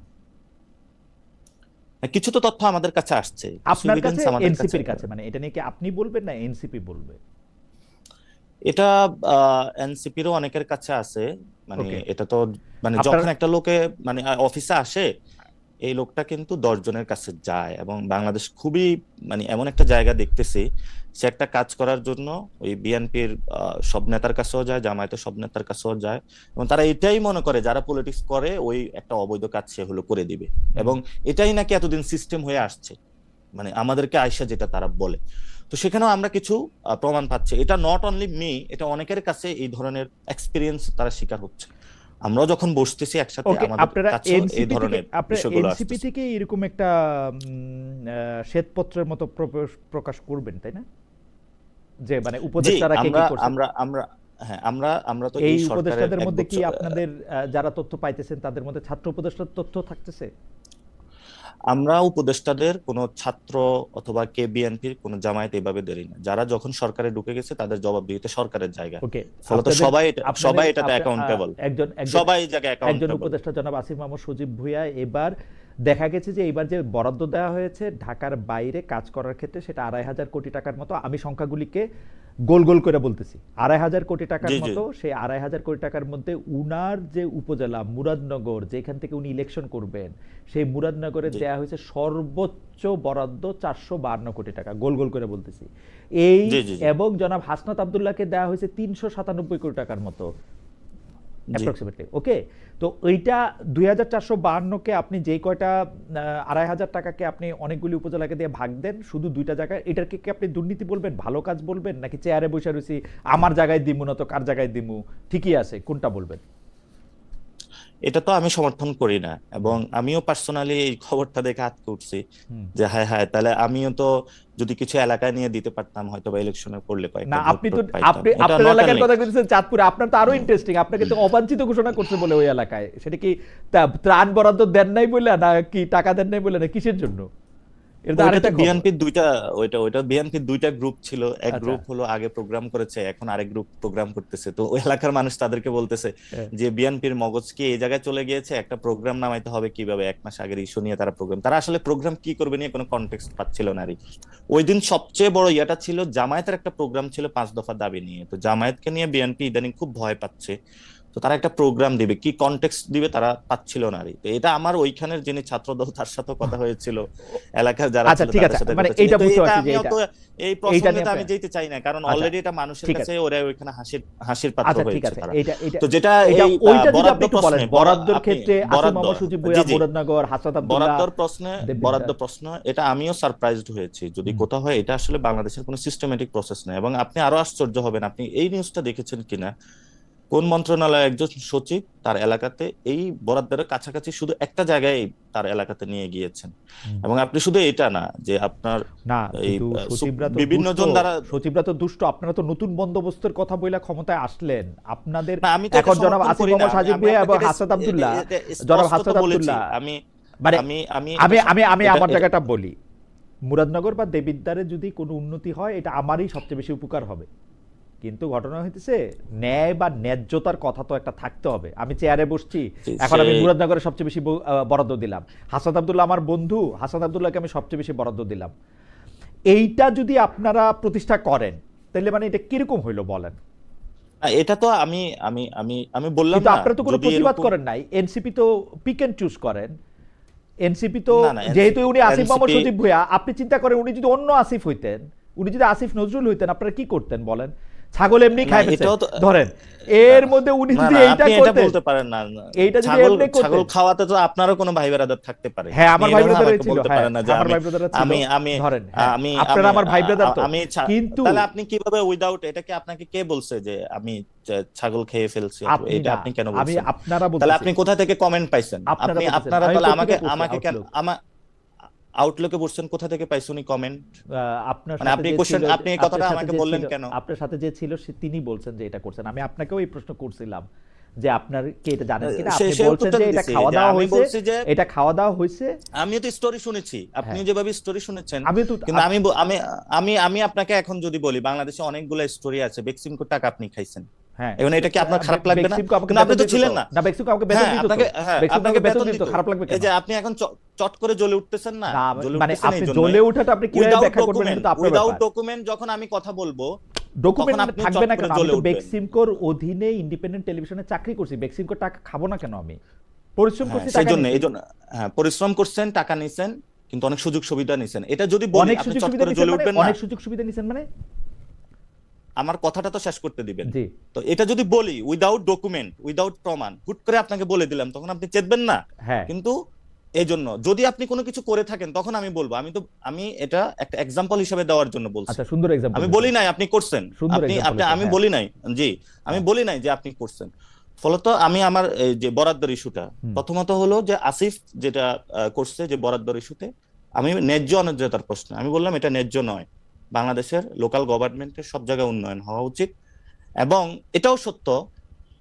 কিছু তো তথ্য আমাদের কাছে আসছে, কিছু আপনার কাছে, এভিডেন্স আমাদের কাছে। এনসিপির কাছে, মানে এটা নিয়ে কি আপনি বলবেন না এনসিপি বলবে? এটা এনসিপিরও অনেকের কাছে আছে। মানে ওকে, এটা তো মানে আপনার যখন একটা লোকে মানে অফিসে আসে, এই লোকটা কিন্তু 10 জনের কাছে যায়, এবং বাংলাদেশ খুবই মানে এমন একটা জায়গা দেখতেছি, সে একটা কাজ করার জন্য ওই বিএনপির সব নেতার কাছেও যায়, জামায়াতের সব নেতার কাছেও যায়, এবং তারা এটাই মনে করে যারা পলিটিক্স করে ওই একটা অবৈধ কাজ সে হলো করে দিবে, এবং এটাই নাকি এতদিন সিস্টেম হয়ে আসছে, মানে আমাদেরকে আয়সা যেটা তারা বলে। তো সেখানেও আমরা কিছু প্রমাণ পাচ্ছি। এটা নট অনলি মি, এটা অনেকের কাছে এই ধরনের এক্সপিরিয়েন্স তারা শিকার হচ্ছে। আমরাও যখন বসতেছি একসাথে, ওকে, আমাদের আপনারা কাছেও এই এনসিপি থেকে, ধরনের আপনারা বিষয়গুলো এনসিপি আসতেছে। থেকে এরকম একটা শ্বেতপত্রের মতো প্রকাশ করবেন, তাই না? যে মানে জি, উপদেষ্টারা কে আমরা কি করছে, আমরা আমরা হ্যাঁ, আমরা তো এই এই সরকারের উপদেষ্টাদের এক মধ্যে কি বছর আপনাদের যারা তথ্য পাইতেছেন তাদের মধ্যে ছাত্র উপদেষ্টার তথ্য থাকতেছে? আমরা উপদেষ্টাদের কোনো ছাত্র অথবা কে বিএনপির কোনো জামায়াত এভাবে দেরি না, যারা যখন সরকারে ঢুকে গেছে তাদের জবাবদিহিতে সরকারের জায়গা। ওকে, ফলত আপনাদের সবাই এটাতে আপনার অ্যাকাউন্টেবল, একজন একজন সবাই এই জায়গায় একজন অ্যাকাউন্টেবল। উপদেষ্টা জনাব আসিফ মাহমুদ সজীব ভুঁইয়া, এবার দেখা গেছে যে এবার যে বরাদ্দ দেওয়া হয়েছে ঢাকার বাইরে কাজ করার ক্ষেত্রে, সেটা 2,500 কোটি টাকার মতো, আমি সংখ্যাগুলিকে গোল গোল করে বলতেছি, 2,500 কোটি টাকার জি জি মতো। সেই 2,500 কোটি টাকার মধ্যে উনার যে উপজেলা মুরাদনগর, যেখান থেকে উনি ইলেকশন করবেন, সেই মুরাদনগরে জি দেওয়া হয়েছে সর্বোচ্চ বরাদ্দ 452 কোটি টাকা, গোল গোল করে বলতেছি এই। জি জি জি এবং জনাব হাসনাত আবদুল্লাহকে দেওয়া হয়েছে 397 কোটি টাকার মতো জি অ্যাপ্রক্সিমেটলি। ওকে, তো ওইটা 2,452-কে আপনি যেই কয়টা 2,500 টাকাকে আপনি অনেকগুলি উপজেলাকে দিয়ে ভাগ দেন শুধু দুইটা জায়গায়, এটাকে কি আপনি দুর্নীতি বলবেন, ভালো কাজ বলবেন, নাকি চেয়ারে বসে রয়েছি আমার জায়গায় দিমু না তো কার জায়গায় দিমু, ঠিকই আছে, কোনটা বলবেন? এটা তো আমি সমর্থন করি না, এবং আমিও পার্সোনালি এই খবরটা দেখে আটকে উঠছি যে হায় হায়, তাহলে আমিও তো যদি কিছু এলাকায় নিয়ে দিতে পারতাম, হয়তো বা ইলেকশনে করলে না, কয়েকটা আপনি ভোট তো পাইতাম। আপনি এটা আপনার নট এলাকার অনলি, কথা বলছেন চাঁদপুরে, আপনার তো আরো ইন্টারেস্টিং, আপনাকে তো অবাঞ্ছিত ঘোষণা করছে বলে ওই এলাকায়, সেটা কি ত্রাণ বরাদ্দ দেন নাই বলে, না কি টাকা দেন নাই বলে, না কিসের জন্য? এটা তো আরেকটা খবর। বিএনপির দুইটা, ওইটা বিএনপির দুইটা গ্রুপ ছিল, এক আচ্ছা, গ্রুপ হলো আগে প্রোগ্রাম করেছে, এখন আরেক গ্রুপ প্রোগ্রাম করতেছে। তো ওই এলাকার মানুষ তাদেরকে বলতেছে হ্যাঁ। যে বিএনপির মগজ কি এই জায়গায় চলে গিয়েছে, একটা প্রোগ্রাম নামাইতে হবে কিভাবে, 1 মাস আগের ইস্যু নিয়ে তারা আসলে প্রোগ্রাম কি করবে নিয়ে কোনো কনটেক্সট পাচ্ছিল না। ওই দিন সবচেয়ে বড় ইয়াটা ছিল জামায়াতের একটা প্রোগ্রাম ছিল 5 দফা দাবি নিয়ে, তো জামায়াতকে নিয়ে বিএনপি ইদানিং খুব ভয় পাচ্ছে। তো তারা একটা প্রোগ্রাম দিবে, কি কনটেক্সট দিবে তারা পাচ্ছিল না। তো এটা আমার ওইখানের যিনি ছাত্রদল তার সাথে কথা হয়েছিল, এলাকার যারা আচ্ছা, ছিল ঠিক তাদের আছে, সাথে মানে কথা ছিল। এইটা তো বুঝতে এটা পারছি যে আমিও তো এই এইটা প্রসঙ্গে নিয়ে তো আমি যেতে চাই না, কারণ আচ্ছা, অলরেডি এটা মানুষের ঠিক কাছে আছে, ওরা ওইখানে হাসির পাত্র আচ্ছা, ঠিক হয়েছে আছে, তারা। এইটা এইটা তো যেটা এটা এই ওইটা যদি বরাদ্দ আপনি একটু বলেন, প্রশ্নে বরাদ্দর আপনি ক্ষেত্রে আসিফ বরাদ্দ, মোহাম্মদ সজীব জি ভুঁইয়া, জি, মুরাদনগর, হাসনাত আব্দুল্লাহ, বরাদ্দ দেববিদ্যা। প্রশ্ন, এটা আমিও সারপ্রাইজড হয়েছি যদি কোথাও হয়। এটা আসলে বাংলাদেশের কোনো সিস্টেমেটিক প্রসেস নেই, এবং আপনি আরো আশ্চর্য হবেন, আপনি এই নিউজটা দেখেছেন কিনা, কোন মন্ত্রণালয়ের একজন সচিব তার এলাকাতে এই বরাদ্দের কাছাকাছি শুধু একটা জায়গায় তার এলাকাতে নিয়ে গিয়েছেন। এবং আপনি শুধু এটা না যে আপনার না, এই কিন্তু সচিবরা তো বিভিন্ন দুষ্ট, জন দ্বারা, সচিবরা তো দুষ্ট। আপনারা তো নতুন বন্দোবস্তের কথা বইলা ক্ষমতায় আসলেন, আপনাদের না আমি তো এটা এখন জনাব সমর্থন আসিফ করি না, মোহাম্মদ সাজিব আমি ভুঁইয়া এবং আপনাকে হাসনাত আব্দুল্লাহ, এটা জনাব স্পষ্টত হাসনাত বলেছি। আব্দুল্লাহ, আমি মানে আমি আমি আমি এটা আমি আমি এটা আমার এটা- জায়গাটা বলি, মুরাদনগর বা দেবিদ্বারে যদি কোনো উন্নতি হয় এটা আমারই সবচেয়ে বেশি উপকার হবে। কিন্তু ঘটনা হইতেছে ন্যায় বা ন্যায্যতার কথা তো একটা থাকতে হবে। আমি চেয়ারে বসছি, এখন আমি মুরাদনগরে সবচেয়ে বেশি বরাদ্দ দিলাম, হাসনাত আব্দুল্লাহ আমার বন্ধু, হাসনাত আব্দুল্লাহকে আমি সবচেয়ে বেশি বরাদ্দ দিলাম। এইটা যদি আপনারা প্রতিষ্ঠা করেন তাহলে মানে এটা কিরকম হইলো বলেন? এটা তো আমি আমি আমি আমি বললাম কিন্তু না, আপনারা তো কোনো যদি প্রতিবাদ এরকম- করেন নাই। এনসিপি তো পিক এন্ড চুজ করেন। এনসিপি তো না, না, যেহেতু উনি আসিফ মোহাম্মদ NCP সজীব ভুঁইয়া, আপনি চিন্তা করেন উনি যদি অন্য আসিফ হইতেন, উনি যদি আসিফ নজরুল হইতেন, আপনারা কি করতেন বলেন? ছাগল এমনি না, খায় ফেলছেন এটাও তো ধরেন, এর মধ্যে উনি না, যদি না, এইটা আপনি এটা করতেন, বলতে পারেন না। এইটা যদি ছাগল এমনি করতেন। ছাগল খাওয়াতে তো আপনারও কোনো ভাই ব্রাদার থাকতে পারে। হ্যাঁ, আমার আপনি ভাই এভাবে ব্রাদারই আমাকে ছিল, বলতে হ্যাঁ, পারেন না যে আমার আমি ভাই ব্রাদাররা ছিল। আমি আমি ধরেন, হ্যাঁ, আমি আপনারা আমার ভাই ব্রাদার তো। আমি কিন্তু তাহলে আপনি কিভাবে উইদাউট, এটাকে আপনাকে কে বলছে যে আমি ছাগল খেয়ে ফেলছি? আপনি এটা না, আপনি কেন আমি বলছেন? আপনারা তাহলে বলতেছেন। আপনি কোথা থেকে কমেন্ট পাইছেন? আপনারা আপনি বলতেছেন। আপনারা আমি তাহলে আমাকে পত্রিকায় পড়ছি, আমাকে কেন আউটলুক। আমার আউটলুকে বলছেন, কোথা থেকে পাইছেন এই কমেন্ট? আপনার মানে সাথে আপনি যে কোশ্চেন, ছিল, আপনি এই আপনার কথাটা সাথে আমাকে যে বললেন ছিল, কেন? আপনার সাথে যে ছিল তিনি বলছেন যে এটা করছেন। আমি আপনাকেও এই প্রশ্ন করছিলাম যে আপনার কি এটা জানেন কিনা? আপনি সেই বলছেন উত্তরটা যে এটা দিছি, খাওয়া যে দাওয়া আমি হয়েছে, বলছি যে এটা খাওয়া দাওয়া হয়েছে। আমিও তো স্টোরি শুনেছি, আপনি হ্যাঁ, যেভাবে স্টোরি শুনেছেন। আমি তো কিন্তু আমি আমি আমি আমি আপনাকে এখন যদি বলি, বাংলাদেশে অনেকগুলো স্টোরি আছে, বেক্সিমকোর টাকা আপনি খাইছেন, হ্যাঁ, এবং এটা কি আপনার খারাপ লাগবে না? বেক্সিমকো আমাকে কিন্তু আপনি বেতন তো দিত ছিলেন তো। না। না, বেক্সিমকো আমাকে বেতন হ্যাঁ, দিত তো। আপনাকে, হ্যাঁ, বেক্সিমকো আপনাকে আমাকে বেতন বেতন দিত, দিত। খারাপ লাগবে এই কেন? যে আপনি এখন চট করে জ্বলে উঠতেছেন না, না, জ্বলে মানে উঠতেছেন এই আপনি জন্য, জ্বলে ওঠাটা আপনি কিভাবে উইদাউট ব্যাখ্যা করবেন ডকুমেন্ট, এটা তো আপনার উইদাউট ব্যাপার। ডকুমেন্ট যখন আমি কথা বলবো, ডকুমেন্ট তখন আপনি থাকবে চট না করে কেন? আমি জ্বলে তো উঠবেন। বেক্সিমকোর অধীনে ইন্ডিপেন্ডেন্ট টেলিভিশনে চাকরি করছি, বেক্সিমকোর টাকা খাবো না কেন? আমি পরিশ্রম হ্যাঁ, করছি, সেই টাকা জন্য, নিছি। এই জন্য, হ্যাঁ, পরিশ্রম করছেন, টাকা নিছেন, কিন্তু অনেক সুযোগ সুবিধা নিছেন। এটা যদি বলি, অনেক আপনি সুযোগ চট সুবিধা করে নিছেন জ্বলে মানে? উঠবেন না। অনেক সুযোগ সুবিধা নিছেন মানে? আমার কথাটা তো শেষ করতে দিবেন। জি। তো এটা যদি বলি উইদাউট ডকুমেন্ট, উইদাউট প্রমাণ, হুট করে আপনাকে বলে দিলাম, তখন আপনি চেতবেন না। হ্যাঁ, কিন্তু এই জন্য যদি আপনি কোনো কিছু করে থাকেন, তখন আমি বলবো। আমি এটা একটা এক্সাম্পল হিসেবে দেওয়ার জন্য বলছি। আচ্ছা, সুন্দর এক্সাম্পল। আমি বলি নাই আপনি করছেন, সুন্দর আপনি example আপনি হয়েছে, আমি হ্যাঁ। বলি নাই, জি, আমি হ্যাঁ। বলি নাই যে আপনি করছেন। ফলত আমি আমার এই যে বরাদ্দের ইস্যুটা, প্রথমত হলো যে আসিফ যেটা করছে যে বরাদ্দের ইস্যুতে, আমি ন্যায্য অন্যায্যতার প্রশ্ন আমি বললাম এটা ন্যায্য নয়। বাংলাদেশের লোকাল গভর্নমেন্টের সব জায়গায় উন্নয়ন হওয়া উচিত। এবং এটাও সত্য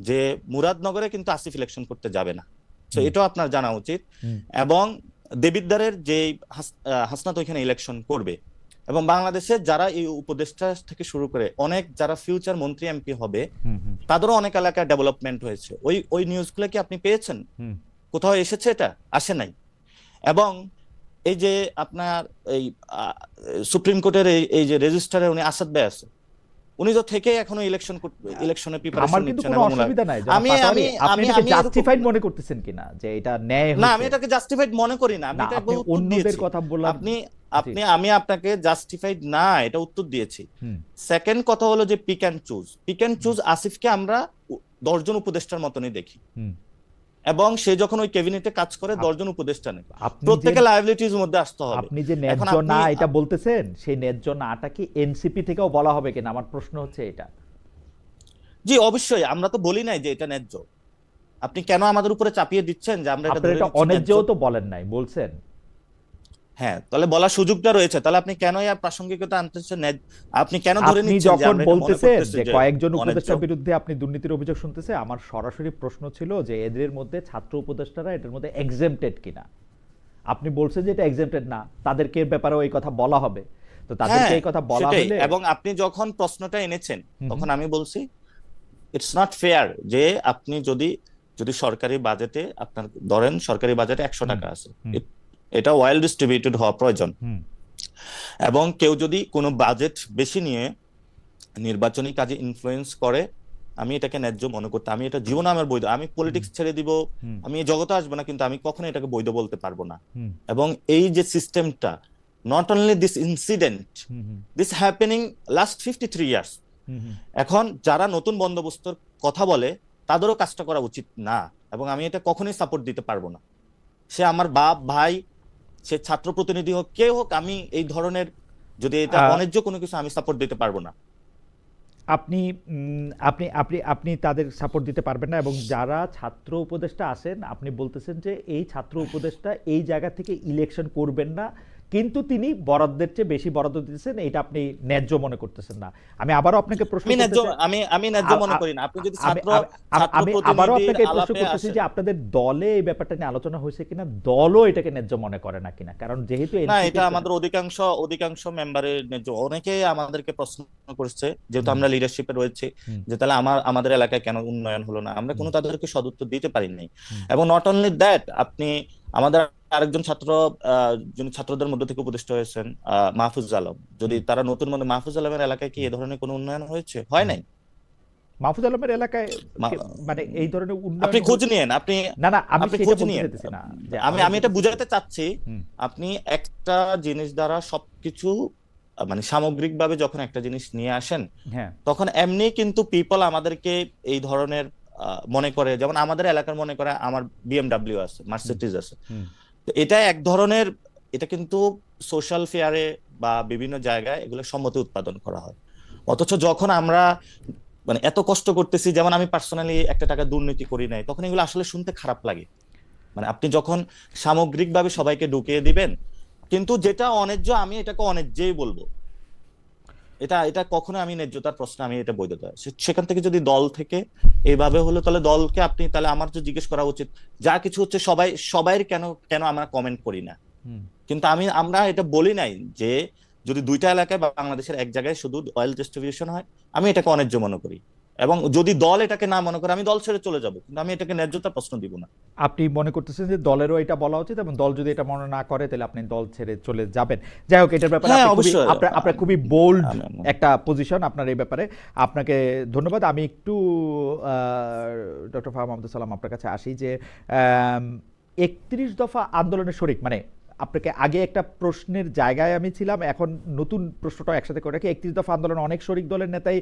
যে মুরাদনগরে কিন্তু আসিফ ইলেকশন করতে যাবে না, তো এটাও আপনার জানা উচিত। এবং দেবিদ্বারের যে হাসনাত ওইখানে ইলেকশন করবে, এবং বাংলাদেশে যারা এই উপদেষ্টা থেকে শুরু করে অনেক যারা ফিউচার মন্ত্রী এমপি হবে, তাদেরও অনেক এলাকায় ডেভেলপমেন্ট হয়েছে। ওই নিউজগুলো কি আপনি পেয়েছেন? কোথাও এসেছে? এটা আসে নাই। এবং এই যে আপনার এই সুপ্রিম কোর্টের এই যে রেজিস্ট্রারে উনি আসাদ ভাই আছে, উনি তো থেকে এখনো ইলেকশনে প্রিপারেশন আমার কিন্তু নিচ্ছেন। কোনো অসুবিধা নাই। আমি আমি আপনি এটাকে জাস্টিফাইড মনে করতেছেন কিনা যে এটা ন্যায় হচ্ছে? না, আমি এটাকে জাস্টিফাইড মনে করি না। আমি না, এটা আপনি একবার উত্তর অন্যদের দিয়েছি। কথা বললাম। আমি আপনাকে জাস্টিফাইড না এটা উত্তর দিয়েছি। সেকেন্ড কথা হলো যে পিক অ্যান্ড চুজ আসিফকে আমরা 10 জন উপদেষ্টার মতনই দেখি, এবং সে যখন ওই ক্যাবিনেটে কাজ করে 10 জন উপদেষ্টা নেই, প্রত্যেকটা লায়াবিলিটির মধ্যে আসতে হবে। আপনি যে ন্যায্য না এটা বলতেছেন, সেই ন্যায্য নাটা কি এনসিপি থেকেও বলা হবে কিনা? আমার প্রশ্ন হচ্ছে এটা। জি, অবশ্যই। আমরা তো বলি নাই যে এটা ন্যায্য। আপনি কেন আমাদের উপরে চাপিয়ে দিচ্ছেন যে আমরা এটা ধরে এটা নিচ্ছি অন্যায্যও ন্যায্য? তো বলেন নাই, বলছেন। হ্যাঁ, তাহলে বলার সুযোগটা রয়েছে, তাহলে আপনি কেন আর প্রাসঙ্গিকতা আনতেছেন? আপনি কেন ধরে আপনি নিচ্ছেন যে যখন আমরা এটা মনে বলতেছেন করতেছি যে যে কয়েকজন অন্যায্য? উপদেষ্টার বিরুদ্ধে আপনি দুর্নীতির অভিযোগ শুনতেছে, আমার সরাসরি প্রশ্ন ছিল যে এদের মধ্যে ছাত্র উপদেষ্টারা এটার মধ্যে এক্সেম্পটেড কিনা। আপনি বলছেন যে এটা এক্সেম্পটেড না, তাদেরকে ব্যাপারেও এই কথা বলা হবে। তো তাদেরকে এই কথা বলা হলে, এবং আপনি যখন প্রশ্নটা এনেছেন তখন আমি বলছি ইটস নট ফেয়ার যে আপনি যদি সরকারি বাজেটে আপনার ধরেন সরকারি বাজেটে 100 টাকা আছে, এটা ওয়েল ডিস্ট্রিবিউটেড হওয়া প্রয়োজন। এবং কেউ যদি কোনো বাজেট বেশি নিয়ে নির্বাচনী কাজে ইনফ্লুয়েন্স করে, আমি এটাকে ন্যায্য মনে করতে, আমি এটা জীবনে আমার বৈধ, আমি পলিটিক্স ছেড়ে দিব, আমি এই জগতে আসবো না, কিন্তু আমি কখনো এটাকে বৈধ বলতে পারবো না। এবং এই যে সিস্টেমটা, not only this incident, this happening last 53 years. এখন যারা নতুন বন্দোবস্তর কথা বলে তাদেরও কাজটা করা উচিত না, এবং আমি এটা কখনোই সাপোর্ট দিতে পারবো না। সে আমার বাপ, ভাই, সে ছাত্র প্রতিনিধি হোক, কে হোক, আমি এই ধরনের যদি এটা অন্যায্য কোনো কিছু আমি সাপোর্ট দিতে পারবো না। আপনি আপনি আপনি আপনি তাদের সাপোর্ট দিতে পারবেন না, এবং যারা ছাত্র উপদেষ্টা আছেন আপনি বলতেছেন যে এই ছাত্র উপদেষ্টা এই জায়গা থেকে ইলেকশন করবেন না, কিন্তু তিনি বরাদ্দের চেয়ে বেশি বরাদ্দ দিতেছেন, এটা আপনি ন্যায্য মনে করতেছেন না। আমি আবারও আপনাকে প্রশ্ন আমি ন্যায্য করতে চাই, আমি ন্যায্য মনে করি না। আপনি যদি আমি ছাত্র আমি- ছাত্র আমি আবারও প্রতিনিধির আপনাকে এই প্রশ্ন আলাপে করতেছি আসেন, যে আপনাদের দলে এই ব্যাপারটা নিয়ে আলোচনা হয়েছে কিনা, দলও এটাকে ন্যায্য মনে করে না কিনা, কারণ যেহেতু না এনসিপি। এটা আমাদের অধিকাংশ মেম্বারের ন্যায্য। অনেকেই আমাদেরকে প্রশ্ন করছে, যেহেতু আমরা লিডারশিপে রয়েছে, যে তাহলে আমাদের এলাকায় কেন উন্নয়ন হলো না। আমরা কোনো তাদেরকে সদুত্তর দিতে পারি নাই। এবং নট অনলি দ্যাট, আপনি আমাদের আরেকজন ছাত্র, যিনি ছাত্রদের মধ্যে থেকে উপদেষ্টা হয়েছেন, মাহফুজ আলম, যদি তারা নতুন মধ্যে, মাহফুজ আলমের এলাকায় কি এ ধরনের কোনো উন্নয়ন হয়েছে? হয় নাই। মাহফুজ আলমের এলাকায় মানে এই ধরনের উন্নয়ন আপনি খোঁজ নিয়েন, আপনি না না, আমি আপনি সেটা খোঁজ বলতে নিয়েন। চাইতেছি না যে আমি এটা বুঝাতে চাচ্ছি, হুম, আপনি একটা জিনিস দ্বারা সবকিছু মানে সামগ্রিকভাবে যখন একটা জিনিস নিয়ে আসেন, হ্যাঁ, তখন এমনি কিন্তু পিপল আমাদেরকে এই ধরনের মনে করে, যেমন আমাদের এলাকার মনে করে আমার বিএমডব্লিউ আছে, মার্সিডিজ আছে। হুম, তো এটা এক ধরনের, এটা কিন্তু সোশ্যাল ফেয়ারে বা বিভিন্ন জায়গায় এগুলো সম্মতি উৎপাদন করা হয়। অথচ যখন আমরা মানে এত কষ্ট করতেছি, যেমন আমি পার্সোনালি একটা টাকা দুর্নীতি করি নাই, তখন এগুলো আসলে শুনতে খারাপ লাগে। মানে আপনি যখন সামগ্রিকভাবে সবাইকে ঢুকিয়ে দিবেন, কিন্তু যেটা অন্যায্য আমি এটাকে অন্যায্যই বলবো। এটা এটা কখনো আমি ন্যায্যতার প্রশ্ন, আমি এটা বৈধতা সেখান থেকে যদি দল থেকে এইভাবে হলো, তাহলে দলকে আপনি, তাহলে আমার যে জিজ্ঞেস করা উচিত, যা কিছু হচ্ছে সবাইয়ের কেন কেন আমরা কমেন্ট করি না। হুম। কিন্তু আমরা এটা বলি নাই যে যদি দুইটা এলাকায় বা বাংলাদেশের এক জায়গায় শুধু অয়েল ডিস্ট্রিবিউশন হয়, আমি এটাকে অন্যায্য মনে করি। এবং যদি দল এটাকে না মনে করে, আমি দল ছেড়ে চলে যাব, কিন্তু আমি এটাকে ন্যায্যতার প্রশ্ন দিব না। আপনি মনে করতেছেন যে দলেরও এটা বলা উচিত, এবং দল যদি এটা মনে না করে তাহলে আপনি দল ছেড়ে চলে যাবেন। যাই হোক, এটার ব্যাপারে হ্যাঁ, আপনি অবশ্যই। আপনার খুবই বোল্ড আমি- একটা পজিশন আপনার এই ব্যাপারে। আপনাকে ধন্যবাদ। আমি একটু ডক্টর ফাহাম আব্দুল সালাম আপনার কাছে আসি যে 31 দফা আন্দোলনের শরিক, মানে আপনাকে আগে একটা প্রশ্নের জায়গায় আমি ছিলাম, এখন নতুন প্রশ্নটা একসাথে করে রাখি। 31 দফা আন্দোলনে অনেক শরিক দলের নেতাই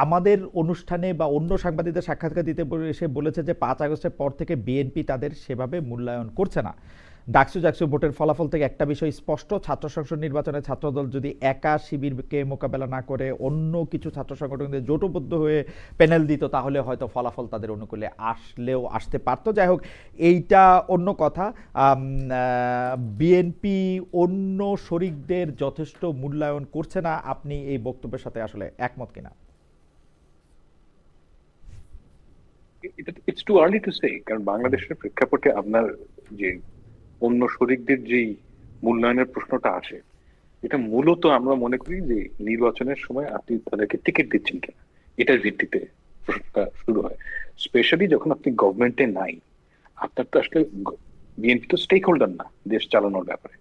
আমাদের অনুষ্ঠানে বা অন্য সাংবাদিকদের সাক্ষাৎকার দিতে এসে বলেছে যে 5 আগস্টের পর থেকে বিএনপি তাদের সেভাবে মূল্যায়ন করছে না। ডাকসু ভোটের ফলাফল থেকে একটা বিষয় স্পষ্ট, ছাত্র সংসদ নির্বাচনে ছাত্রদল যদি একা শিবিরকে মোকাবেলা না করে অন্য কিছু ছাত্র সংগঠনদের জোটবদ্ধ হয়ে প্যানেল দিত, তাহলে হয়তো ফলাফল তাদের অনুকূলে আসতে পারতো। যাই হোক, এইটা অন্য কথা। বিএনপি অন্য শরিকদের যথেষ্ট মূল্যায়ন করছে না, আপনি এই বক্তব্যের সাথে আসলে একমত কিনা? It's too early to say, কারণ বাংলাদেশের প্রেক্ষাপটে আপনার যে অন্য শরিকদের যেই মূল্যায়নের প্রশ্নটা আসে, এটা মূলত আমরা মনে করি যে নির্বাচনের সময় আপনি তাদেরকে টিকিট দিচ্ছেন কিনা, এটার ভিত্তিতে প্রশ্নটা শুরু হয়। স্পেশালি যখন আপনি গভর্নমেন্টে নাই, আপনার তো আসলে বিএনপি তো স্টেক হোল্ডার না দেশ চালানোর ব্যাপারে।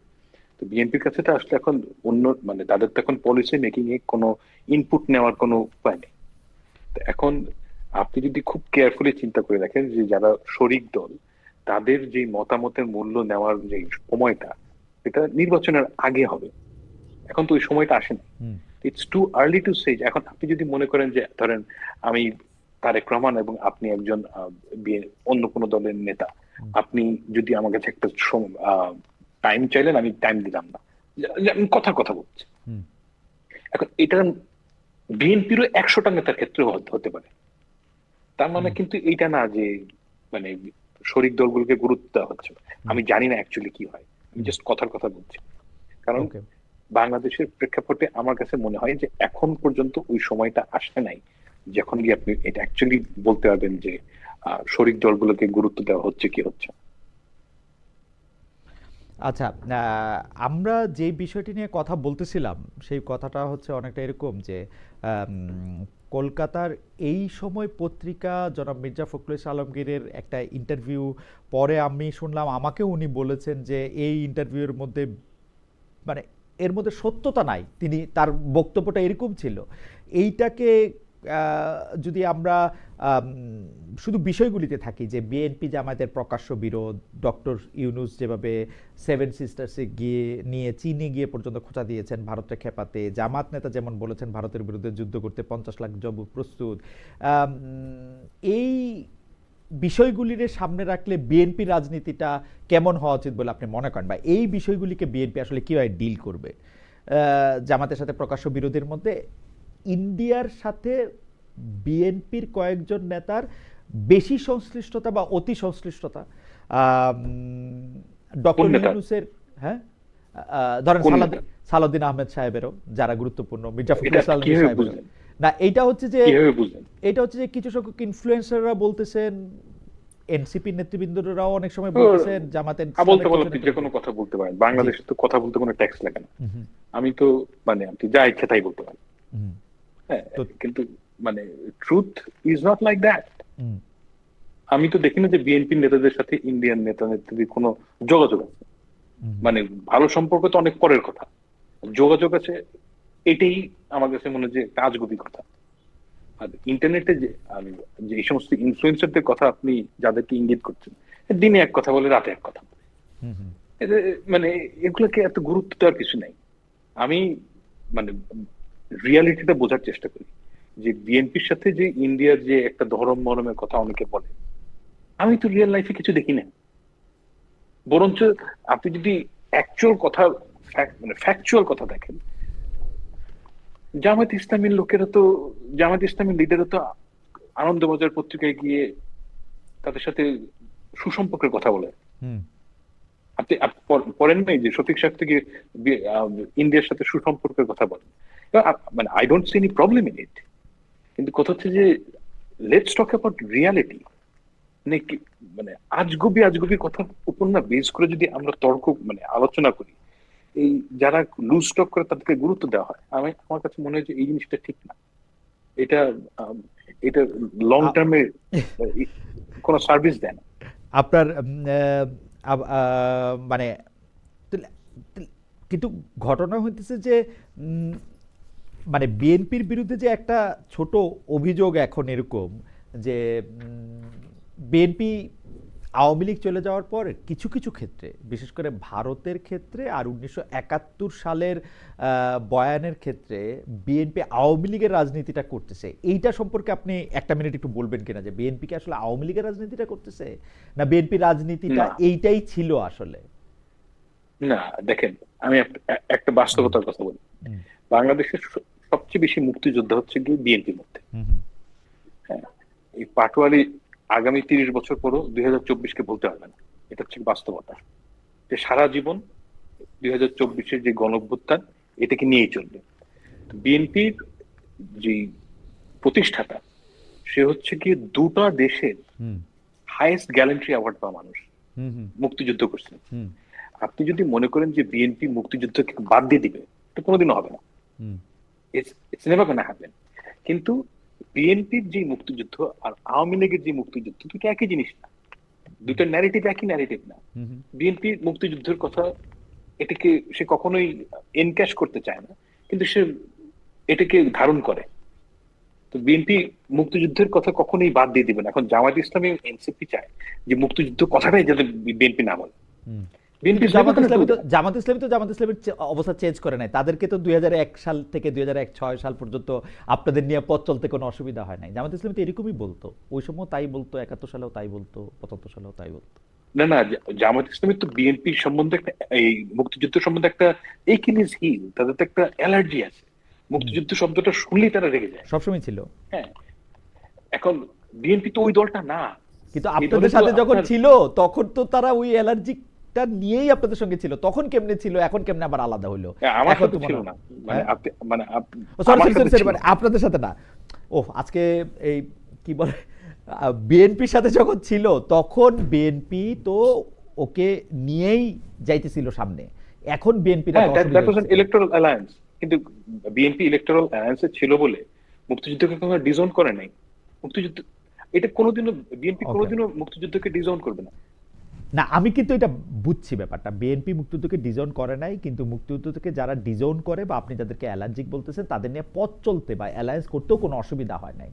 তো বিএনপির কাছে তো আসলে এখন অন্য মানে তাদের তো এখন পলিসি মেকিং এ কোনো ইনপুট নেওয়ার কোনো উপায় নেই। তো এখন আপনি যদি খুব কেয়ারফুলি চিন্তা করে দেখেন যে যারা শরিক দল, তাদের যে মতামতের মূল্য নেওয়ার যে সময়টা, এটা নির্বাচনের আগে হবে। এখন তো ওই সময়টা আসে না। It's too early to say. এখন আপনি যদি মনে করেন যে ধরেন আমি তারেক রহমান এবং আপনি একজন অন্য কোনো দলের নেতা, আপনি যদি আমার কাছে একটা টাইম চাইলেন, আমি টাইম দিলাম না, আমি কথার কথা বলছি। এখন এটা বিএনপিরও 100টা নেতার ক্ষেত্রে হতে পারে। তার মানে কিন্তু এইটা না যে মানে শরিক দলগুলোকে গুরুত্ব দেওয়া হচ্ছে। আমি জানি না অ্যাকচুয়ালি কি হয়, আমি জাস্ট কথার কথা বলছি। কারণ বাংলাদেশের প্রেক্ষাপটে আমার কাছে মনে হয় যে এখন পর্যন্ত ওই সময়টা আসে নাই যখন গিয়ে আপনি এটা অ্যাকচুয়ালি বলতে পারবেন যে শরিক দলগুলোকে গুরুত্ব দেওয়া হচ্ছে কি হচ্ছে। আচ্ছা, আমরা যে বিষয়টি নিয়ে কথা বলতেছিলাম সেই কথাটা হচ্ছে অনেকটা এরকম যে কলকাতার এই সময় পত্রিকা জনাব মির্জা ফখরুল ইসলাম আলমগীরের একটা ইন্টারভিউ পরে আমি শুনলাম, আমাকেও উনি বলেছেন যে এই ইন্টারভিউর মধ্যে মানে এর মধ্যে সত্যতা নাই, তার বক্তব্যটা এরকম ছিল। এইটাকে যদি আমরা শুধু বিষয়গুলিতে থাকি যে বিএনপি জামায়াতের প্রকাশ্য বিরোধ, ডক্টর ইউনূস যেভাবে 7 সিস্টার্সে নিয়ে চীনে গিয়ে পর্যন্ত খোঁচা দিয়েছেন ভারতের খেপাতে, জামাত নেতা যেমন বলেছেন ভারতের বিরুদ্ধে যুদ্ধ করতে 50 লাখ জব প্রস্তুত, এই বিষয়গুলির সামনে রাখলে বিএনপি রাজনীতিটা কেমন হওয়া উচিত বলে আপনি মনে করেন, বা এই বিষয়গুলিকে বিএনপি আসলে কিভাবে ডিল করবে? জামাতের সাথে প্রকাশ্য বিরোধের মধ্যে ইন্ডিয়ার সাথে বিএনপির কয়েকজন নেতার বেশি সংশ্লিষ্টতা বা অতি সংশ্লিষ্টতা ডক্টর ইউনূসের, হ্যাঁ, ধরেন সালাউদ্দিন আহমেদ সাহেবেরও যারা গুরুত্বপূর্ণ, মির্জা ফখরুল সাহেবের, না এইটা হচ্ছে যে কিছু সংখ্যক ইনফ্লুয়েন্সাররা বলতেছেন, এনসিপি নেতৃবৃন্দরাও অনেক সময় বলতেছেন, জামাতের যে কোনো কথা বলতে পারেন, বাংলাদেশে তো কথা বলতে কোনো ট্যাক্স লাগে না, আমি তো মানে আপনি যা ইচ্ছা তাই বলতে পারেন, হ্যাঁ, কিন্তু মানে truth is not like that. আমি তো দেখি না যে বিএনপি নেতাদের সাথে ইন্ডিয়ান নেতা নেত্রীর কোনো যোগাযোগ আছে, মানে ভালো সম্পর্ক তো অনেক পরের কথা, যোগাযোগ আছে, এটাই আমার কাছে মনে হয় যে কাজগুবি কথা। আর ইন্টারনেটে যে এই সমস্ত ইনফ্লুয়েন্সারদের কথা আপনি যাদেরকে ইঙ্গিত করছেন, দিনে এক কথা বলে রাতে এক কথা বলে, মানে এগুলোকে এত গুরুত্ব দেওয়ার কিছু নাই। আমি মানে রিয়ালিটিটা বোঝার চেষ্টা করি যে বিএনপির সাথে যে ইন্ডিয়ার যে একটা ধরম মরমের কথা অনেকে বলে, আমি তো রিয়েল লাইফে কিছু দেখি না। বরঞ্চ আপনি যদি অ্যাকচুয়াল কথা, মানে ফ্যাকচুয়াল কথা দেখেন, জামায়াত ইসলামীর লোকেরা তো, জামায়াত ইসলামীর লিডাররা তো আনন্দবাজার পত্রিকায় গিয়ে তাদের সাথে সুসম্পর্কের কথা বলে। আপনি পড়েন নাই যে শফিক সাহেব থেকে ইন্ডিয়ার সাথে সুসম্পর্কের কথা বলেন, মানে I don't see any problem in it, কিন্তু কথা হচ্ছে যে লেটস টক অ্যাবাউট রিয়ালিটি। মানে আজগুবি কথার উপর না বেস করে যদি আমরা তর্ক মানে আলোচনা করি, এই যারা লুজ টক করে তাদেরকে গুরুত্ব দেওয়া হয়, আমার কাছে মনে হয় যে এই জিনিসটা ঠিক না। এটা লং টার্মে কোনো সার্ভিস দেয় না। আপনার মানে কিন্তু ঘটনা হইতেছে যে মানে বিএনপির বিরুদ্ধে যে একটা ছোট অভিযোগ এখন এরকম যে বিএনপি আওয়ামী লীগ চলে যাওয়ার পর কিছু কিছু ক্ষেত্রে, বিশেষ করে ভারতের ক্ষেত্রে আর 1971 সালের বয়ানের ক্ষেত্রে বিএনপি আওয়ামী লীগের রাজনীতিটা করতেছে, এইটা সম্পর্কে আপনি একটা মিনিট একটু বলবেন কিনা, যে বিএনপি কি আসলে আওয়ামী লীগের রাজনীতিটা করতেছে, না বিএনপি রাজনীতিটা এইটাই ছিল আসলে? না, দেখেন, আমি একটা বাস্তবতার কথা বলি। বাংলাদেশের সবচেয়ে বেশি মুক্তিযোদ্ধা হচ্ছে গিয়ে বিএনপির মধ্যে। হ্যাঁ, এই পাটোয়ারি আগামী 30 বছর পরও 2024-কে বলতে হবে না, এটা হচ্ছে বাস্তবতা। যে সারা জীবন 2024-এর যে গণঅভ্যুত্থান এটাকে নিয়েই চলবে। বিএনপির যে প্রতিষ্ঠাতা, সে হচ্ছে কি দুটো দেশের হাইয়েস্ট গ্যালান্ট্রি অ্যাওয়ার্ড পাওয়া মানুষ, মুক্তিযুদ্ধ করছেন। আপনি যদি মনে করেন যে বিএনপি মুক্তিযুদ্ধকে বাদ দিয়ে দিবে, এটা কোনোদিনও হবে না, ইটস নেভার গোনা হ্যাপেন। কিন্তু বিএনপির যে মুক্তিযুদ্ধ আর আওয়ামী লীগের যে মুক্তিযুদ্ধ দুটো একই জিনিস না, দুটো ন্যারেটিভ একই ন্যারেটিভ না। বিএনপি মুক্তিযুদ্ধের কথা এটাকে সে কখনোই এনক্যাশ করতে চায় না, কিন্তু সে এটাকে ধারণ করে। তো বিএনপি মুক্তিযুদ্ধের কথা কখনোই বাদ দিয়ে দিবে না। এখন জামায়াত ইসলামী এনসিপি চায় যে মুক্তিযুদ্ধ কথাটাই যাতে বিএনপি না বলে। জামাত ইসলামী তো জামাত ইসলামীর অবস্থা চেঞ্জ করে নাই, তাদেরকে তো 2001 সাল থেকে 2006 সাল পর্যন্ত আপনাদের নিয়ে পথ চলতে কোনো অসুবিধা হয় নাই। জামাত ইসলামী তো এরকমই বলতো, ওই সময় তাই বলতো, 71 সালেও তাই বলতো, 75 সালেও তাই বলতো। না, জামাত ইসলামী তো বিএনপি সম্বন্ধে একটা, এই মুক্তিযুদ্ধ সম্বন্ধে একটা একিলিস হিল, তাদের তো একটা অ্যালার্জি আছে। মুক্তিযুদ্ধ শব্দটা শুনলেই তারা রেগে যায়, সবসময় ছিল। হ্যাঁ, এখন বিএনপি তো ওই দলটা না। কিন্তু আপনাদের সাথে যখন ছিল তখন তো তারা ওই অ্যালার্জি নিয়েই আপনাদের সঙ্গে ছিল, তখন কেমনে ছিল, এখন কেমনে আবার আলাদা হইলো? আমার সাথে ছিল না, মানে আপনাদের সাথে না। আজকে এই কি বলে, বিএনপির সাথে যখন ছিল তখন বিএনপি তো ওকে নিয়েই যাইতেছিল সামনে, এখন বিএনপি ইলেকটোরাল অ্যালায়েন্স, কিন্তু বিএনপি ইলেকটোরাল অ্যালায়েন্সে ছিল বলে মুক্তিযুদ্ধকে কোনো ডিজোন করে নাই। মুক্তিযুদ্ধ এটা কোনোদিনও বিএনপি কোনোদিনও মুক্তিযুদ্ধকে ডিজোন করবে না। না, আমি কিন্তু এটা বুঝছি ব্যাপারটা, বিএনপি মুক্তিযুদ্ধকে ডিজোন করে নাই, কিন্তু মুক্তিযুদ্ধকে যারা ডিজোন করে বা আপনি যাদেরকে অ্যালার্জিক বলতেছেন তাদের নিয়ে পথ চলতে বা অ্যালায়েন্স করতেও কোনো অসুবিধা হয় নাই।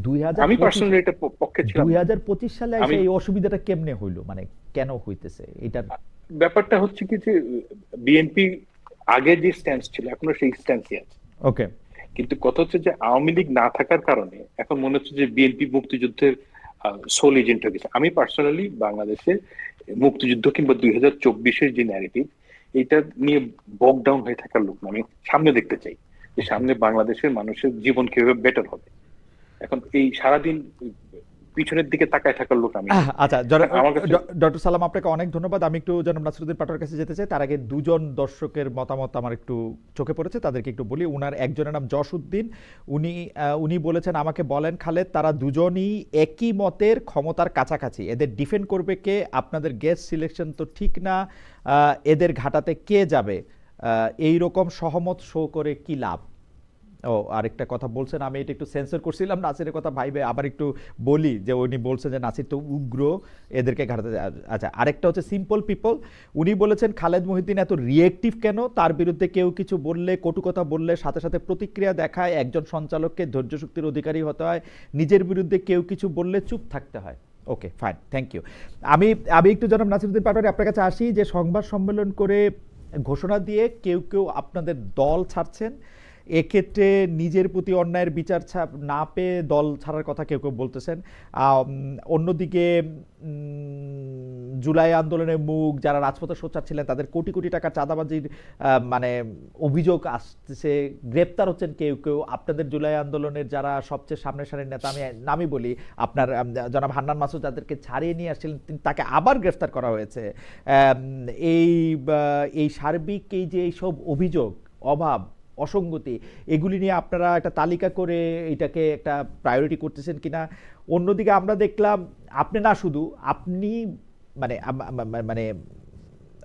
2025 সালে এসে এই অসুবিধাটা কেমনে হইলো, মানে কেন হইতেছে? এটার ব্যাপারটা হচ্ছে কি যে বিএনপি আগে যে স্ট্যান্স ছিল এখনো সেই স্ট্যান্সই আছে। ওকে, কিন্তু কথা হচ্ছে যে আওয়ামী লীগ না থাকার কারণে এখন মনে হচ্ছে যে বিএনপি মুক্তিযুদ্ধের সোল এজেন্ট হয়ে গেছে। আমি পার্সোনালি বাংলাদেশে মুক্তিযুদ্ধ কিংবা 2024-এর যে ন্যারেটিভ, এটা নিয়ে বক ডাউন হয়ে থাকার লোক না, আমি সামনে দেখতে চাই। যে সামনে বাংলাদেশের মানুষের জীবন কিভাবে বেটার হবে। এখন এই সারাদিন পিছনের দিকে তাকায় থাকার লোক আমি না। আচ্ছা আমার কাছে ডক্টর সালাম, আপনাকে অনেক ধন্যবাদ। আমি একটু জনাব নাসিরুদ্দিন পাটোয়ার কাছে যেতে চাই। তার আগে দুজন দর্শকের মতামত আমার একটু চোখে পড়েছে, তাদেরকে একটু বলি। উনার একজনের নাম যশ উদ্দিন। উনি বলেছেন, আমাকে বলেন খালেদ, তারা দুজনই একই মতের, ক্ষমতার কাছাকাছি, এদের ডিফেন্ড করবে কে? আপনাদের গেস্ট সিলেকশন তো ঠিক না, এদের ঘাটাতে কে যাবে? এই রকম সহমত শো করে কি লাভ? ও আরেকটা কথা বলছেন, আমি এটা একটু সেন্সর করছিলাম নাসিরের কথা ভাইবে, আবার একটু বলি যে উনি বলছেন যে নাসির তো উগ্র, এদেরকে ঘাটাতে। আচ্ছা, আরেকটা হচ্ছে সিম্পল পিপল। উনি বলেছেন খালেদ মহিউদ্দিন এত রিয়েক্টিভ কেন? তার বিরুদ্ধে কেউ কিছু বললে, কটু কথা বললে সাথে সাথে প্রতিক্রিয়া দেখায়। একজন সঞ্চালককে ধৈর্য শক্তির অধিকারী হতে হয়, নিজের বিরুদ্ধে কেউ কিছু বললে চুপ থাকতে হয়। ওকে, ফাইন, থ্যাংক ইউ। আমি একটু জনাব নাসিরুদ্দিন পাটোয়ারি আপনার কাছে আসি, যে সংবাদ সম্মেলন করে ঘোষণা দিয়ে কেউ কেউ আপনাদের দল ছাড়ছেন, এক্ষেত্রে নিজের প্রতি অন্যায়ের বিচার না পেয়ে দল ছাড়ার কথা কেউ কেউ বলতেছেন। অন্যদিকে জুলাই আন্দোলনের মুখ যারা রাজপথে সোচ্চার ছিলেন, তাদের কোটি কোটি টাকা চাঁদাবাজির মানে অভিযোগ আসতেছে, গ্রেপ্তার হচ্ছেন কেউ কেউ। আপনাদের জুলাই আন্দোলনের যারা সবচেয়ে সামনের সারির নেতা, আমি নামই বলি, আপনার জনাব হান্নান মাসুদ, যাদেরকে ছাড়িয়ে নিয়ে আসছিলেন, তাকে আবার গ্রেফতার করা হয়েছে। এই সার্বিক এই যে এইসব অভিযোগ, অভাব, অসঙ্গতি, এগুলি নিয়ে আপনারা একটা তালিকা করে এটাকে একটা প্রায়োরিটি করতেছেন কিনা? অন্যদিকে আমরা দেখলাম, আপনি না শুধু আপনি, মানে মানে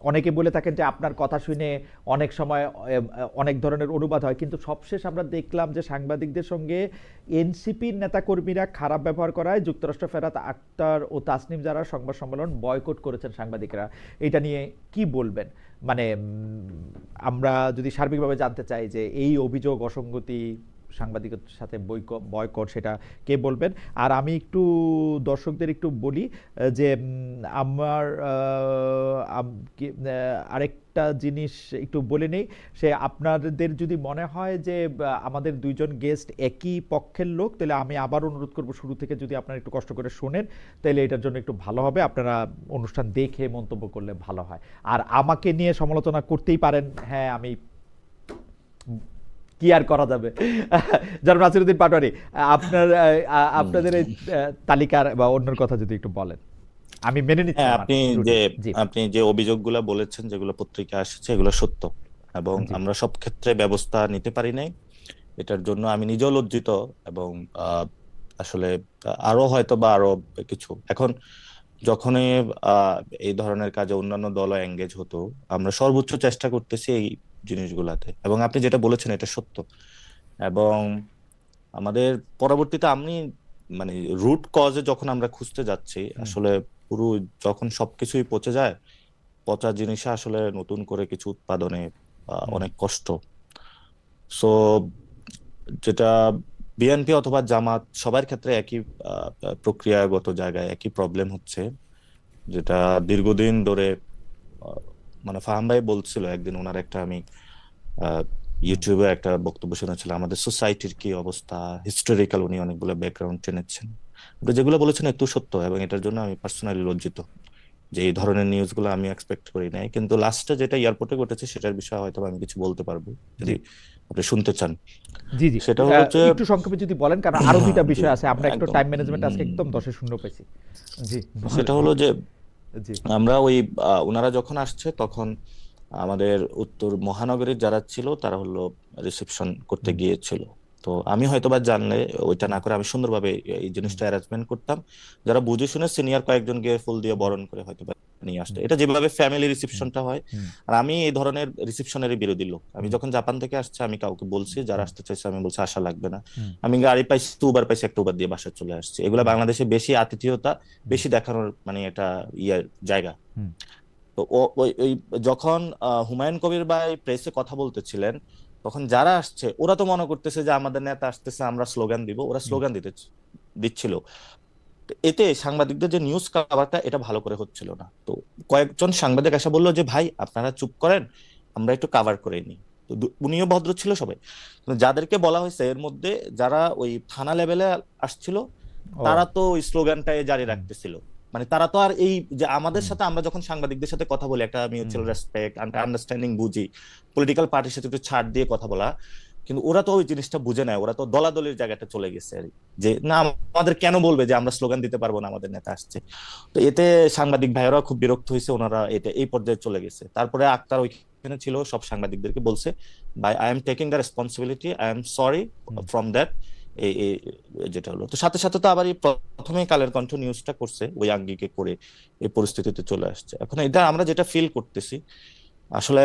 অনেকে বলে থাকেন যে আপনার কথা শুনে অনেক সময় অনেক ধরনের অনুবাদ হয়, কিন্তু সবশেষ আমরা দেখলাম যে সাংবাদিকদের সঙ্গে এনসিপির নেতাকর্মীরা খারাপ ব্যবহার করায় যুক্তরাষ্ট্র ফেরাত আক্তার ও তাসনিম যারা সংবাদ সম্মেলন বয়কট করেছেন সাংবাদিকরা। এটা নিয়ে কি বলবেন? মানে আমরা যদি সার্বিকভাবে জানতে চাই যে এই অভিযোগ, অসঙ্গতি, সাংবাদিকতার সাথে বয়কট, সেটা কে বলবেন? আর আমি একটু দর্শকদের একটু বলি যে আমার আরেকটা জিনিস একটু বলে নেই, সে আপনাদের যদি মনে হয় যে আমাদের দুইজন গেস্ট একই পক্ষের লোক, তাহলে আমি আবার অনুরোধ করব শুরু থেকে যদি আপনারা একটু কষ্ট করে শোনেন, তাহলে এটার জন্য একটু ভালো হবে। আপনারা অনুষ্ঠান দেখে মন্তব্য করলে ভালো হয়। আর আমাকে নিয়ে সমালোচনা করতেই পারেন, হ্যাঁ, আমি কি আর করা যাবে। জনাব নাসিরুদ্দিন পাটোয়ারি, আপনাদের এই তালিকার বা অন্যর কথা যদি একটু বলেন, আমি মেনে নিচ্ছি। আপনি যে অভিযোগগুলো বলেছেন, যেগুলো পত্রিকা আসছে, এগুলো সত্য, এবং আমরা সব ক্ষেত্রে ব্যবস্থা নিতে পারি নাই। এটার জন্য আমি নিজেও লজ্জিত, এবং আসলে আরো হয়তো বা আরো কিছু। এখন যখনই এই ধরনের কাজে অন্যান্য দল এঙ্গেজ হতো, আমরা সর্বোচ্চ চেষ্টা করতেছি এই জিনিসগুলাতে, এবং আপনি যেটা বলেছেন এটা সত্য। এবং আমাদের পরবর্তীতে আমি মানে রুট কজে যখন আমরা খুঁজতে যাচ্ছি, আসলে পুরো যখন সবকিছুই পচে যায়, পচা জিনিসে আসলে নতুন করে কিছু উৎপাদনে অনেক কষ্ট। সো যেটা বিএনপি অথবা জামাত সবার ক্ষেত্রে একই প্রক্রিয়াগত জায়গায় একই প্রবলেম হচ্ছে, যেটা দীর্ঘদিন ধরে মানে ফাহাম ভাই বলছিল একদিন, ওনার একটা আমি ইউটিউবে একটা বক্তব্য শুনেছিলাম, আমাদের সোসাইটির কি অবস্থা, হিস্টোরিক্যাল, উনি অনেকগুলো ব্যাকগ্রাউন্ড টেনেছেন। যেগুলো বলেছেন একটু সত্য, এবং এটার জন্য আমি পার্সোনালি লজ্জিত যে এই ধরনের নিউজগুলো আমি এক্সপেক্ট করি নাই। কিন্তু লাস্টে যেটা এয়ারপোর্টে ঘটেছে সেটার বিষয়ে হয়তো আমি কিছু বলতে পারবো যদি আপনি শুনতে চান। জি জি, সেটা হচ্ছে একটু সংক্ষেপে যদি বলেন, কারণ আরো দুইটা বিষয় আছে, আমরা একটু টাইম ম্যানেজমেন্ট আজকে একদম 10-0 পেয়েছি। জি, সেটা হলো যে আমরা ওই ওনারা যখন আসছে তখন আমাদের উত্তর মহানগরীর যারা ছিল তারা হলো রিসেপশন করতে গিয়েছিল। তো আমি হয়তোবা জানলে ওইটা না করে আমি সুন্দরভাবে এই জিনিসটা অ্যারেঞ্জমেন্ট করতাম, যারা বুঝে শুনে সিনিয়র কয়েকজনকে ফুল দিয়ে বরণ করে হয়তোবা নিয়ে আসতো, এটা যেভাবে ফ্যামিলি রিসেপশনটা হয়। আর আমি এই ধরনের রিসেপশনেরই বিরোধী লোক। আমি যখন জাপান থেকে আসছে, আমি কাউকে বলছি, যারা আসতে চাইছে আমি বলছি আসা লাগবে না, আমি গাড়ি পাইছি, উবার পাইছি, একটা উবার দিয়ে বাসায় চলে আসছি। এগুলা বাংলাদেশে বেশি আতিথেয়তা, বেশি দেখানোর মানে এটা জায়গা। তো ওই যখন হুমায়ুন কবির ভাই প্রেসে কথা বলতেছিলেন, তখন যারা আসছে ওরা তো মনে করতেছে যে আমাদের নেতা আসতেছে, আমরা স্লোগান দিব, ওরা স্লোগান দিচ্ছিল। এতে সাংবাদিকদের যে নিউজ কাভারটা এটা ভালো করে হচ্ছিল না। তো কয়েকজন সাংবাদিক এসে বললো যে ভাই আপনারা চুপ করেন, আমরা একটু কাভার করে নিই। তো উনিও ভদ্র ছিল সবাই, যাদেরকে বলা হয়েছে এর মধ্যে যারা ওই থানা লেভেলে আসছিল তারা তো ওই স্লোগানটাই জারি রাখতেছিল। মানে তারা তো আর এই যে আমাদের সাথে, আমরা যখন সাংবাদিকদের সাথে কথা বলি একটা মিউচুয়াল রেসপেক্ট, আন্ডারস্ট্যান্ডিং বুঝি, পলিটিক্যাল পার্টির সাথে একটু ছাড় দিয়ে কথা বলা, কিন্তু ওরা তো ওই জিনিসটা বুঝে নেয়, ওরা তো দলাদলির জায়গাটা চলে গেছে আর কি। যে না, আমাদের কেন বলবে যে আমরা স্লোগান দিতে পারবো না, আমাদের নেতা আসছে। তো এতে সাংবাদিক ভাইয়েরা খুব বিরক্ত হয়েছে, ওনারা এটা এই পর্যায়ে চলে গেছে। তারপরে আক্তার ওইখানে ছিল, সব সাংবাদিকদেরকে বলছে, ভাই I am taking the responsibility, I am sorry from that. এই এই- যেটা হলো, তো সাথে সাথে তো আবার এই প্রথমেই কালের কণ্ঠ নিউজটা করছে ওই আঙ্গিকে করে এই পরিস্থিতিতে চলে আসছে। এখন এটা আমরা যেটা ফিল করতেছি আসলে,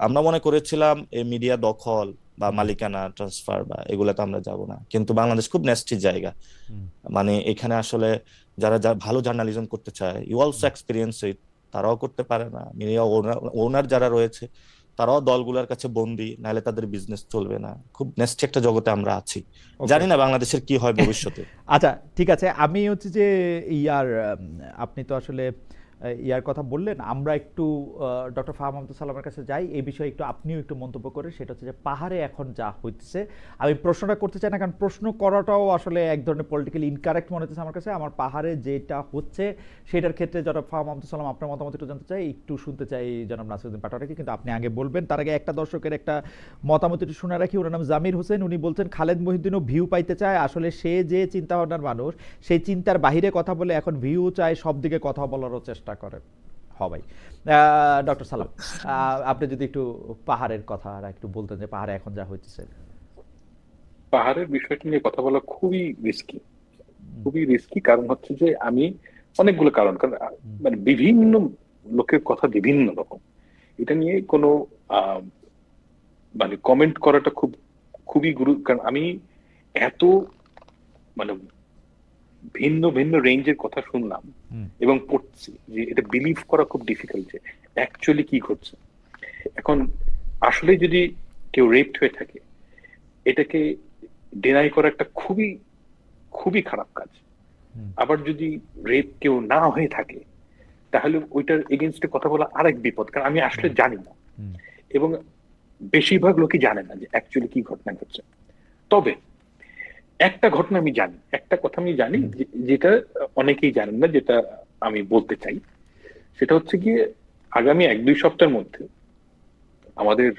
আমরা মনে করেছিলাম এই মিডিয়া দখল বা মালিকানা ট্রান্সফার বা এগুলাতে আমরা যাব না, কিন্তু বাংলাদেশ খুব নেস্টি জায়গা। মানে এখানে আসলে যারা ভালো জার্নালিজম করতে চায়, ইউ অলসো এক্সপিরিয়েন্স ইট, তারাও করতে পারে না। মিডিয়া ওনার যারা রয়েছে তারাও দলগুলোর কাছে বন্দী, নাহলে তাদের বিজনেস চলবে না। খুব নেস্টি একটা জগতে আমরা আছি, জানি না বাংলাদেশের কি হয় ভবিষ্যতে। আচ্ছা ঠিক আছে, আমি হচ্ছে যে আপনি তো আসলে ইয়ার কথা বললেন, আমরা একটু ডক্টর ফাহাম আব্দুল সালামের কাছে যাই এই বিষয়ে একটু, আপনিও একটু মন্তব্য করেন। সেটা হচ্ছে যে পাহাড়ে এখন যা হচ্ছে, আমি প্রশ্নটা করতে চাই না, কারণ প্রশ্ন করাটাও আসলে এক ধরনের পলিটিক্যালি ইনকারেক্ট মনে হচ্ছে আমার কাছে। আমার পাহাড়ে যেটা হচ্ছে সেটার ক্ষেত্রে জনাব ফাহাম আব্দুল সালাম আপনার মতামত একটু জানতে চাই, একটু শুনতে চাই জনাব নাসিরউদ্দিন পাটোয়ারিকে, কিন্তু আপনি আগে বলবেন। তার আগে একটা দর্শকের একটা মতামত একটু শুনে রাখি। ওনার নাম জামির হোসেন, উনি বলছেন খালেদ মহিউদ্দিনও ভিউ পাইতে চায়। আসলে সে যে চিন্তা ভাবনার মানুষ, সেই চিন্তার বাহিরে কথা বলে এখন ভিউ চায়, সব দিকে কথা বলারও চেষ্টা করে। ভাই ডক্টর সালাম, আপনি যদি একটু পাহাড়ের কথা একটু বলতেন, যে পাহাড়ে এখন যা হচ্ছে। পাহাড়ের বিষয়টা নিয়ে কথা বলা খুবই রিস্কি, খুবই রিস্কি। কারণ হচ্ছে যে আমি অনেকগুলো কারণ, কারণ মানে বিভিন্ন লোকের কথা বিভিন্ন রকম। এটা নিয়ে কোনো মানে কমেন্ট করাটা খুবই কারণ আমি এত মানে ভিন্ন ভিন্ন রেঞ্জের কথা শুনলাম এবং পড়ছি যে এটা বিলিভ করা খুব ডিফিকাল্ট যে অ্যাকচুয়ালি কি ঘটছে। এখন আসলে যদি কেউ রেপড হয়ে থাকে, এটাকে ডিনাই করা একটা খুবই খুবই খারাপ কাজ। আবার যদি রেপ কেউ না হয়ে থাকে, তাহলে ওইটার এগেনস্টে কথা বলা আরেক বিপদ, কারণ আমি আসলে জানি না এবং বেশিরভাগ লোকই জানে না যে অ্যাকচুয়ালি কি ঘটনা ঘটছে। তবে একটা ঘটনা আমি জানি, একটা কথা আমি জানি যেটা অনেকেই জানেন না, যেটা আমি বলতে চাই। সেটা হচ্ছে গিয়ে আগামী 1-2 সপ্তাহের মধ্যে আমাদের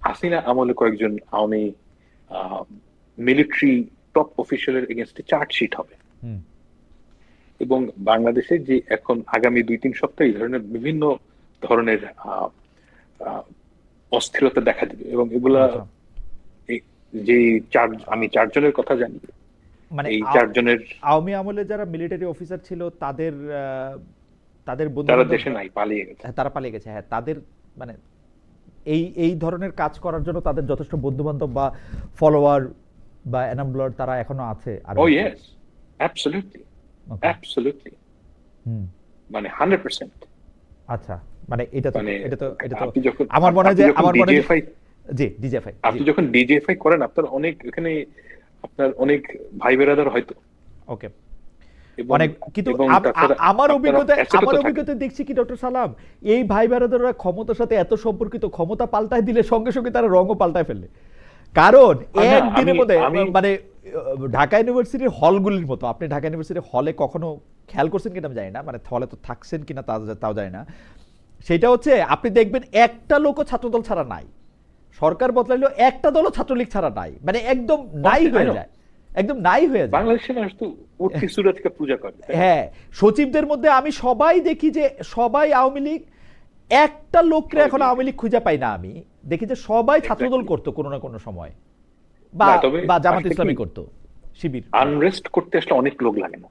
হাসিনা আমলে কয়েকজন আওয়ামী মিলিটারি টপ অফিসিয়ালের এগেনস্টে চার্জশিট হবে এবং বাংলাদেশে যে এখন আগামী 2-3 সপ্তাহ এই ধরনের বিভিন্ন ধরনের অস্থিরতা দেখা দিবে এবং এগুলা যে আমি 4 জনের কথা জানি, মানে এই 4 জনের আওয়ামী আমলে যারা মিলিটারি অফিসার ছিল তাদের তারা দেশে নাই, পালিয়ে গেছে। তারা পালিয়ে গেছে, হ্যাঁ। তাদের মানে এই ধরনের কাজ করার জন্য তাদের যথেষ্ট বন্ধু বান্ধব বা ফলোয়ার বা এনাবলার তারা এখনো আছে। আর ও ইয়েস, অ্যাবসলিউটলি অ্যাবসলিউটলি, মানে 100%। আচ্ছা, মানে এটা তো আপনি যখন আমার মনে হয় যে জি ডিজিএফআই, আপনি যখন ডিজিএফআই করেন, আপনার অনেক এখানে আপনার অনেক ভাই বেরাদার হয়তো। ওকে, অনেক। কিন্তু আমার অভিজ্ঞতা দেখছি কি ডক্টর সালাম, এই ভাই বেরাদাররা ক্ষমতার সাথে এত সম্পর্কিত, ক্ষমতা পাল্টায় দিলে সঙ্গে সঙ্গে তারা রঙও পাল্টায় ফেলে। কারণ একদিনের মধ্যে মানে ঢাকা ইউনিভার্সিটির হলগুলির মতো, আপনি ঢাকা ইউনিভার্সিটির হলে কখনো খেয়াল করছেন কিনা আমি জানি না, মানে হলে তো থাকছেন কিনা তাও জানি না। সেটা হচ্ছে আপনি দেখবেন একটা লোকও ছাত্রদল ছাড়া নাই, সরকার বদলাইলেও একটা দলও ছাত্রলীগ ছাড়া নাই, মানে একদম নাই হয়ে যায়, একদম নাই হয়ে যায়। বাংলাদেশের মানুষ তো উঠতি সুরতকে পূজা করে। হ্যাঁ, সচিবদের মধ্যে আমি সবাই দেখি যে সবাই আওয়ামী লীগ, একটা লোককে এখন আওয়ামী লীগ খুঁজে পাই না। আমি দেখি যে সবাই ছাত্রদল করতো কোনো না কোনো সময়, বা জামাত ইসলামী করতো, শিবির। আনরেস্ট করতে আসলে অনেক লোক লাগে না,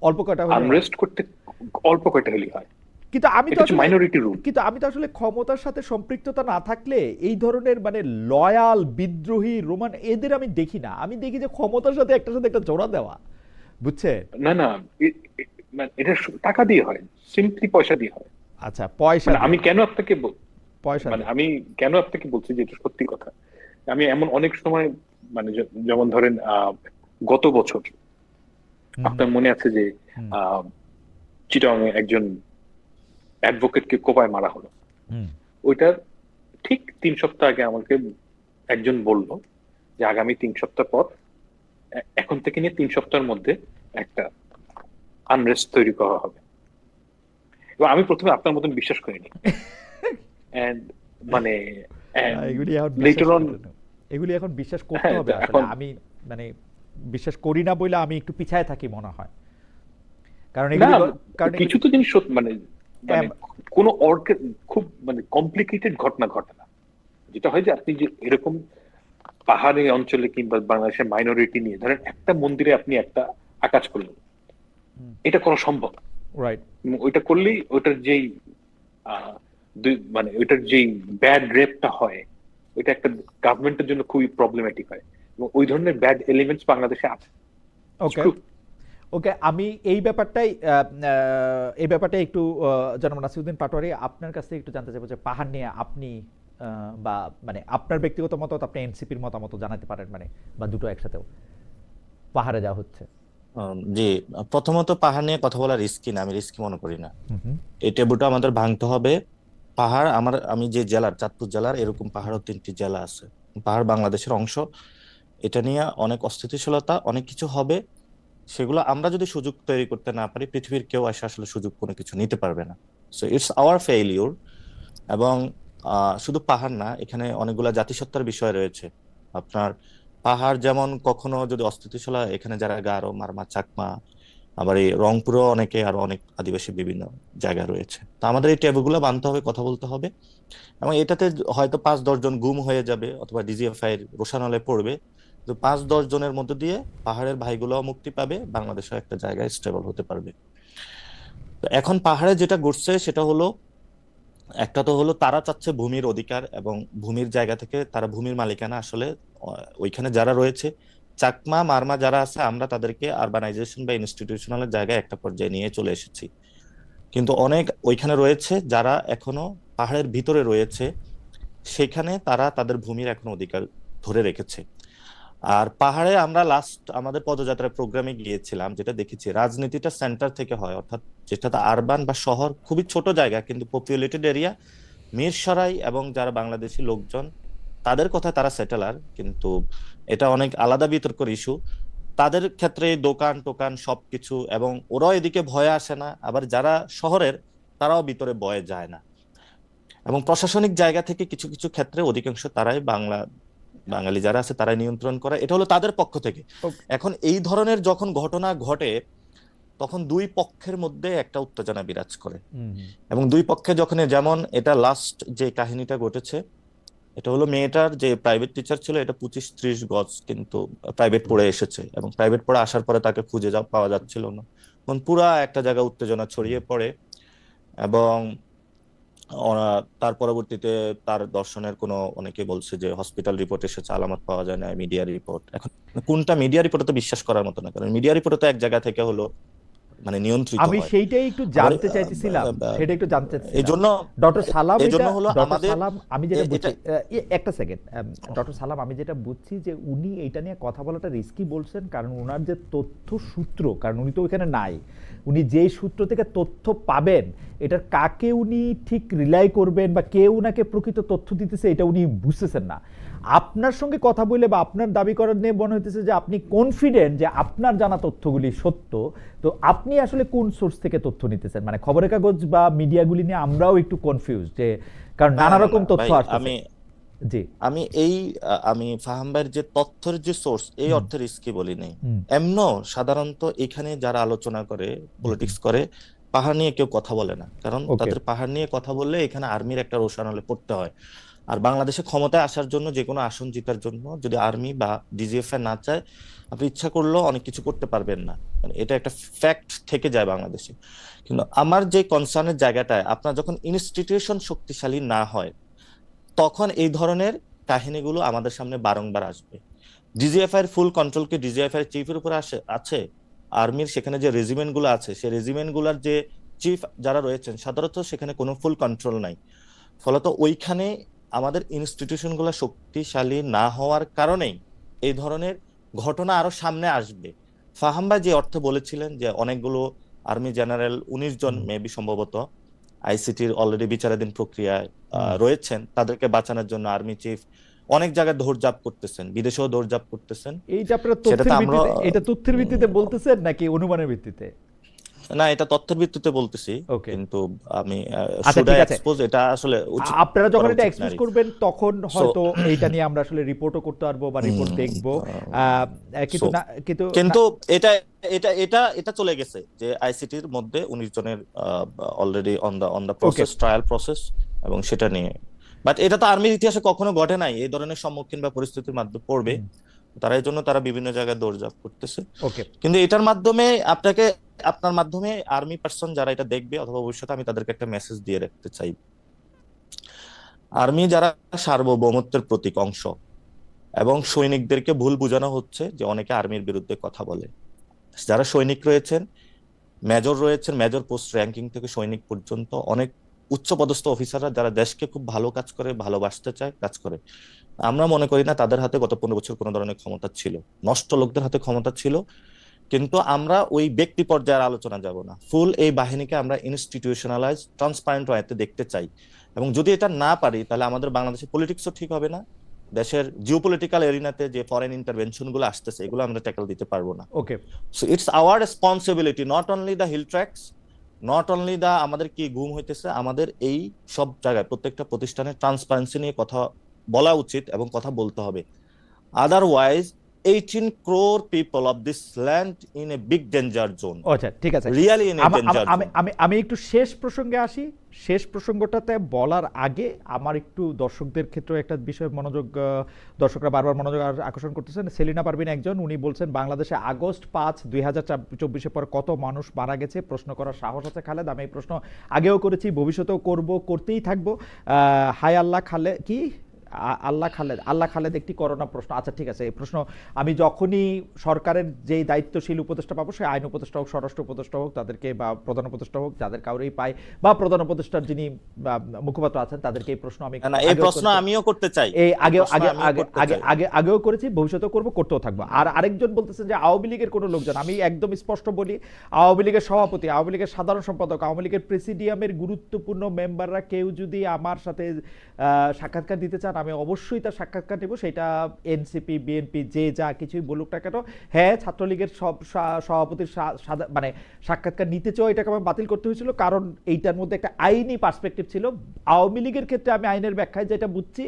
অল্প কয়টা হলে, আনরেস্ট করতে অল্প কয়টা হলেই হয়। কিন্তু আমি তো আসলে ক্ষমতার সাথে সম্পৃক্ততা না থাকলে এই ধরনের মানে লয়াল বিদ্রোহী রোমান এদের আমি দেখি না। আমি দেখি যে ক্ষমতার সাথে একটা জোড়া দেওয়া, বুঝছে? না এটা টাকা দিয়ে হয়, সিম্পলি পয়সা দিয়ে হয়। আচ্ছা, পয়সা। আমি কেন আপনাকে বলছি যে এটা সত্যি কথা। আমি এমন অনেক সময় মানে যেমন ধরেন গত বছর আপনার মনে আছে যে চিটাগাং একজন অ্যাডভোকেটকে কোপায় মারা হলো। ওইটার ঠিক 3 সপ্তাহ আগে আমাকে একজন বলল যে আগামী 3 সপ্তাহ পর, এখন থেকে নিয়ে 3 সপ্তাহের মধ্যে একটা আনরেস্ট তৈরি করা হবে। এবং আমি প্রথমে আপনার মতন বিশ্বাস করিনি, মানে and এগুলি এখন later বিশ্বাস on করতে না। এগুলি এখন বিশ্বাস করতে হ্যাঁ, হবে তো আসলে। এখন আমি মানে বিশ্বাস করি না বলে আমি একটু পিছায় থাকি মনে হয়, কারণ না, এগুলি কারণ কিছু এগুলি তো জিনিস মানে মানে এম, কোনো খুব মানে কমপ্লিকেটেড ঘটনা ঘটে না। যেটা হয় যে আপনি যে এরকম পাহাড়ি অঞ্চলে কিংবা বাংলাদেশের মাইনরিটি নিয়ে ধরেন একটা মন্দিরে আপনি একটা আকাজ করলেন, এটা করা সম্ভব। রাইট। ওইটা করলেই ওইটার যেই মানে ওইটার যেই ব্যাড রেপটা হয়, ওইটা একটা গভর্নমেন্টের জন্য খুবই প্রবলেমেটিক হয়, এবং ওই ধরনের ব্যাড এলিমেন্টস বাংলাদেশে আছে। ওকে ওকে, আমি এই ব্যাপারটাই একটু জনাব নাসিরউদ্দিন পাটোয়ারি আপনার কাছ থেকে একটু জানতে চাইবো যে পাহাড় নিয়ে আপনি বা মানে আপনার ব্যক্তিগত মতামত, আপনি এনসিপির মতামত জানাতে পারেন, মানে বা দুটো একসাথেও পাহাড়ে যাওয়া হচ্ছে। জি, প্রথমত পাহাড় নিয়ে কথা বলা রিস্কি না, আমি রিস্কি মনে করি না। হুম এই টেবুটা আমাদের ভাঙতে হবে। আমি যে জেলার, চাঁদপুর জেলার, এরকম পাহাড়ও 3টি জেলা আছে। পাহাড় বাংলাদেশের অংশ। এটা নিয়ে অনেক অস্থিতিশীলতা, অনেক কিছু হবে। সেগুলো আমরা যদি সুযোগ তৈরি করতে না পারি, পৃথিবীর কেউ আসলে সুযোগ কোনো কিছু নিতে পারবে না। So it's hour failure. এবং শুধু পাহাড় না, এখানে অনেকগুলা জাতিসত্তার বিষয় রয়েছে। আপনার পাহাড় যেমন কখনো যদি অস্থিতিশীল হয়, এখানে যারা গারো, মারমা, চাকমা, আবার এই রংপুরেও অনেকে, আরো অনেক আদিবাসী বিভিন্ন জায়গা রয়েছে। তো আমাদের এই টেবুগুলো বানতে হবে, কথা বলতে হবে। এবং এটাতে হয়তো 5-10 জন গুম হয়ে যাবে অথবা ডিজিএফআই এর রোশানলে পড়বে, তো 5-10 জনের মধ্য দিয়ে পাহাড়ের ভাইগুলোও মুক্তি পাবে, বাংলাদেশও একটা জায়গায় স্টেবল হতে পারবে। তো এখন পাহাড়ে যেটা ঘটছে সেটা হলো, একটা তো হলো তারা চাচ্ছে ভূমির অধিকার, এবং ভূমির জায়গা থেকে তারা ভূমির মালিকানা আসলে ওইখানে যারা রয়েছে, চাকমা, মারমা যারা আছে, আমরা তাদেরকে আরবানাইজেশন বা ইনস্টিটিউশনাল জায়গায় একটা পর্যায়ে নিয়ে চলে এসেছি। কিন্তু অনেক ওইখানে রয়েছে যারা এখনো পাহাড়ের ভিতরে রয়েছে, সেখানে তারা তাদের ভূমির এখনো অধিকার ধরে রেখেছে। আর পাহাড়ে আমরা লাস্ট আমাদের পদযাত্রার প্রোগ্রামে গিয়েছিলাম, যেটা দেখেছি রাজনীতিটা সেন্টার থেকে হয়, অর্থাৎ যেটা আরবান বা শহর, খুবই ছোট জায়গা কিন্তু পপুলেটেড এরিয়া, মিরসরাই এবং যারা বাংলাদেশি লোকজন, তাদের কথা তারা সেটেলার, কিন্তু এটা অনেক আলাদা বিতর্কের ইস্যু। তাদের ক্ষেত্রে দোকান টোকান সবকিছু, এবং ওরাও এদিকে ভয়ে আসে না, আবার যারা শহরের তারাও ভিতরে ভয়ে যায় না। এবং প্রশাসনিক জায়গা থেকে কিছু কিছু ক্ষেত্রে অধিকাংশ তারাই বাঙালি যারা আছে তারাই নিয়ন্ত্রণ করে, এটা হলো তাদের পক্ষ থেকে। এখন এই ধরনের যখন ঘটনা ঘটে, তখন দুই পক্ষের মধ্যে একটা উত্তেজনা বিরাজ করে। এবং দুই পক্ষে যখন, যেমন এটা লাস্ট যে কাহিনীটা ঘটেছে, এটা হলো মেয়েটার যে প্রাইভেট টিচার ছিল, এটা 25-30 গজ কিন্তু প্রাইভেট পড়ে এসেছে, এবং প্রাইভেট পড়ে আসার পরে তাকে খুঁজে পাওয়া যাচ্ছিল না। তখন পুরা একটা জায়গা উত্তেজনা ছড়িয়ে পড়ে। এবং তার পরবর্তীতে তার দর্শনের কোনো, অনেকে বলছে যে হসপিটাল রিপোর্ট এসেছে, আলামত পাওয়া যায় না, মিডিয়া রিপোর্ট। এখন কোনটা মিডিয়া রিপোর্টে তো বিশ্বাস করার মতো না, কারণ মিডিয়া রিপোর্টে তো এক জায়গা থেকে হলো মানে নিয়ন্ত্রিত আমি হয়। সেইটাই একটু জানতে চাইতেছিলাম, সেটা একটু জানতে এই চাইছিলাম। জন্য ডক্টর সালাম, এই জন্য হলো ডক্টর আমাদের সালাম আমি যেটা বুঝছি, এটা একটা সেকেন্ড, ডক্টর সালাম আমি যেটা বুঝছি যে উনি এইটা নিয়ে কথা বলাটা রিস্কি বলছেন, কারণ ওনার যে তথ্য সূত্র, কারণ উনি তো ওইখানে নাই, উনি যেই সূত্র থেকে তথ্য পাবেন, এটার কাকে উনি ঠিক রিলাই করবেন বা কে উনাকে প্রকৃত তথ্য দিতেছে, এটা উনি বুঝতেছেন না। আপনার সঙ্গে কথা বলে বা আপনার দাবি করার নিয়ে মনে হইতেছে যে আপনি কনফিডেন্ট যে আপনার জানা তথ্যগুলি সত্য। তো আপনি আসলে কোন সোর্স থেকে তথ্য নিতেছেন? মানে খবরের কাগজ বা মিডিয়াগুলি নিয়ে আমরাও একটু কনফিউজ, যে কারণ নানা রকম তথ্য আসছে। জি, আমি ফাহাম ভাইয়ের যে তথ্যের যে সোর্স, এই অর্থে রিস্কি বলি নাই। এমনো সাধারণত এখানে যারা আলোচনা করে, পলিটিক্স করে, পাহাড় নিয়ে কেউ কথা বলে না, কারণ তাদের পাহাড় নিয়ে কথা বললে এখানে আর্মির একটা রোশানলে পড়তে হয়। আর বাংলাদেশে ক্ষমতায় আসার জন্য, যে কোনো আসন জেতার জন্য, যদি আর্মি বা ডিজিএফআই না চায়, আপনি ইচ্ছা করলেও অনেক কিছু করতে পারবেন না, মানে এটা একটা ফ্যাক্ট থেকে যায় বাংলাদেশে। কিন্তু আমার যে কনসার্নের জায়গাটায়, আপনার যখন ইনস্টিটিউশন শক্তিশালী না হয়, তখন এই ধরনের কাহিনীগুলো আমাদের সামনে বারংবার আসবে। ডিজিএফআই এর ফুল কন্ট্রোল কি ডিজিএফআই এর চিফের উপরে আছে? আর্মির সেখানে যে রেজিমেন্ট গুলো আছে, সেই রেজিমেন্ট গুলার যে চিফ যারা রয়েছেন, সাধারণত সেখানে কোনো ফুল কন্ট্রোল নাই। ফলত ওইখানে আমাদের ইনস্টিটিউশন গুলো শক্তিশালী না হওয়ার কারণেই এই ধরনের ঘটনা আরো সামনে আসবে। ফাহাম ভাই যে অর্থে বলেছিলেন যে অনেকগুলো আর্মি জেনারেল, 19 জন মেবি সম্ভবত আইসিটির অলরেডি বিচারাধীন প্রক্রিয়ায় রয়েছেন, তাদেরকে বাঁচানোর জন্য আর্মি চিফ অনেক জায়গায় দৌড়ঝাঁপ করতেছেন, বিদেশেও দৌড়ঝাঁপ করতেছেন। এইটা আপনারা তথ্যের ভিত্তিতে, এটা তথ্যের ভিত্তিতে বলতেছেন নাকি অনুমানের ভিত্তিতে? না, এটা তথ্যের ভিত্তিতে বলতেছি, ওকে, কিন্তু আমি আচ্ছা শুড আই ঠিক আছে। এক্সপোজ, এটা আসলে উচিত আপনারা যখন করা এটা উচিত এক্সপোজ নারী। করবেন তখন সো হয়তো এইটা নিয়ে আমরা আসলে রিপোর্টও করতে পারবো বা রিপোর্ট দেখবো। সো কিন্তু না, কিন্তু না, কিন্তু এটা এটা এটা এটা চলে গেছে যে আইসিটির মধ্যে 19 জনের already on the okay, process, trial process, এবং সেটা নিয়ে। বাট এটা তো আর্মির ইতিহাসে কখনো ঘটে নাই, এই ধরনের সম্মুখীন বা পরিস্থিতির মাধ্যমে পড়বে তারা, এই জন্য তারা বিভিন্ন জায়গায় দৌড়ঝাঁপ করতেছে। ওকে, কিন্তু এটার মাধ্যমে আপনার মাধ্যমে আর্মি পার্সন যারা এটা দেখবে অথবা ভবিষ্যতে, আমি তাদেরকে একটা মেসেজ দিয়ে রাখতে চাই। আর্মি যারা সার্বভৌমত্বের প্রতীক অংশ, এবং সৈনিকদেরকে ভুল বোঝানো হচ্ছে যে অনেকে আর্মির বিরুদ্ধে কথা বলে। যারা সৈনিক রয়েছেন, মেজর রয়েছেন, মেজর পোস্ট র্যাঙ্কিং থেকে সৈনিক পর্যন্ত অনেক উচ্চপদস্থ অফিসাররা যারা দেশকে খুব ভালো কাজ করে, ভালোবাসতে চায়, কাজ করে, আমরা মনে করি না তাদের হাতে গত 15 বছর কোনো ধরনের ক্ষমতা ছিল। নষ্ট লোকদের হাতে ক্ষমতা ছিল। কিন্তু আমরা ওই ব্যক্তি পর্যায়ের আলোচনা যাব না, ফুল এই বাহিনীকে আমরা ইনস্টিটিউশনালাইজ, ট্রান্সপারেন্ট ওয়েতে দেখতে চাই। এবং যদি এটা না পারি, তাহলে আমাদের বাংলাদেশের পলিটিক্সও ঠিক হবে না, দেশের জিওপলিটিক্যাল এরিনাতে যে ফরেন ইন্টারভেনশন গুলো আসতেছে এগুলো আমরা ট্যাকল দিতে পারবো না। Okay, so it's our responsibility, not only the hill tracks, not only the আমাদের কি ঘুম হইতেছে, আমাদের এই সব জায়গায় প্রত্যেকটা প্রতিষ্ঠানে ট্রান্সপারেন্সি নিয়ে কথা বলা উচিত এবং কথা বলতে হবে। Otherwise 18 crore people of this land in a big danger zone, আচ্ছা ঠিক আছে। really in a আমি danger আমি zone. আমি আমি একটু শেষ প্রসঙ্গে আসি। শেষ প্রসঙ্গটাতে বলার আগে আমার একটু দর্শকদের ক্ষেত্রে একটা বিষয় মনোযোগ, দর্শকরা বারবার মনোযোগ আকর্ষণ করতেছেন। সেলিনা পারভিন একজন, উনি বলছেন বাংলাদেশে আগস্ট 5, 2024 পর কত মানুষ মারা গেছে, প্রশ্ন করার সাহস আছে খালেদ? আমি এই প্রশ্ন আগেও করেছি, ভবিষ্যতেও করব, করতেই থাকবো। হাই আল্লাহ খালেদ কি আল্লাহ খালেদ একটি করোনা প্রশ্ন। আচ্ছা ঠিক আছে, এই প্রশ্ন আমি যখনই সরকারের যেই দায়িত্বশীল উপদেষ্টা পাবো, সে আইন উপদেষ্টা হোক, স্বরাষ্ট্র উপদেষ্টা হোক, তাদেরকে, বা প্রধান উপদেষ্টা হোক, যাদের কাউরেই পাই, বা প্রধান উপদেষ্টার যিনি মুখপাত্র আছেন তাদেরকে এই প্রশ্ন আমি না, এই প্রশ্ন আমিও করতে চাই, এই আগেও প্রশ্ন আগে আমিও আগে করতে আগে চাই। আগে আগেও করেছি, ভবিষ্যতেও করবো, করতেও থাকবো। আর আরেকজন বলতেছেন যে আওয়ামী লীগের কোনো লোকজন, আমি একদম স্পষ্ট বলি, আওয়ামী লীগের সভাপতি, আওয়ামী লীগের সাধারণ সম্পাদক, আওয়ামী লীগের প্রেসিডিয়ামের গুরুত্বপূর্ণ মেম্বাররা কেউ যদি আমার সাথে সাক্ষাৎকার দিতে চান, আমি অবশ্যই তার সাক্ষাৎকার নেব। সেটা এনসিপি, বিএনপি, যে যা কিছুই বলুক না কেন। হ্যাঁ, ছাত্রলীগের সব সভাপতির মানে সাক্ষাৎকার নিতে চাও, এটাকে আমার বাতিল করতে হয়েছিল, কারণ এইটার মধ্যে একটা আইনি পার্সপেক্টিভ ছিল। আওয়ামী লীগের ক্ষেত্রে আমি আইনের ব্যাখ্যায় যেটা বুঝছি,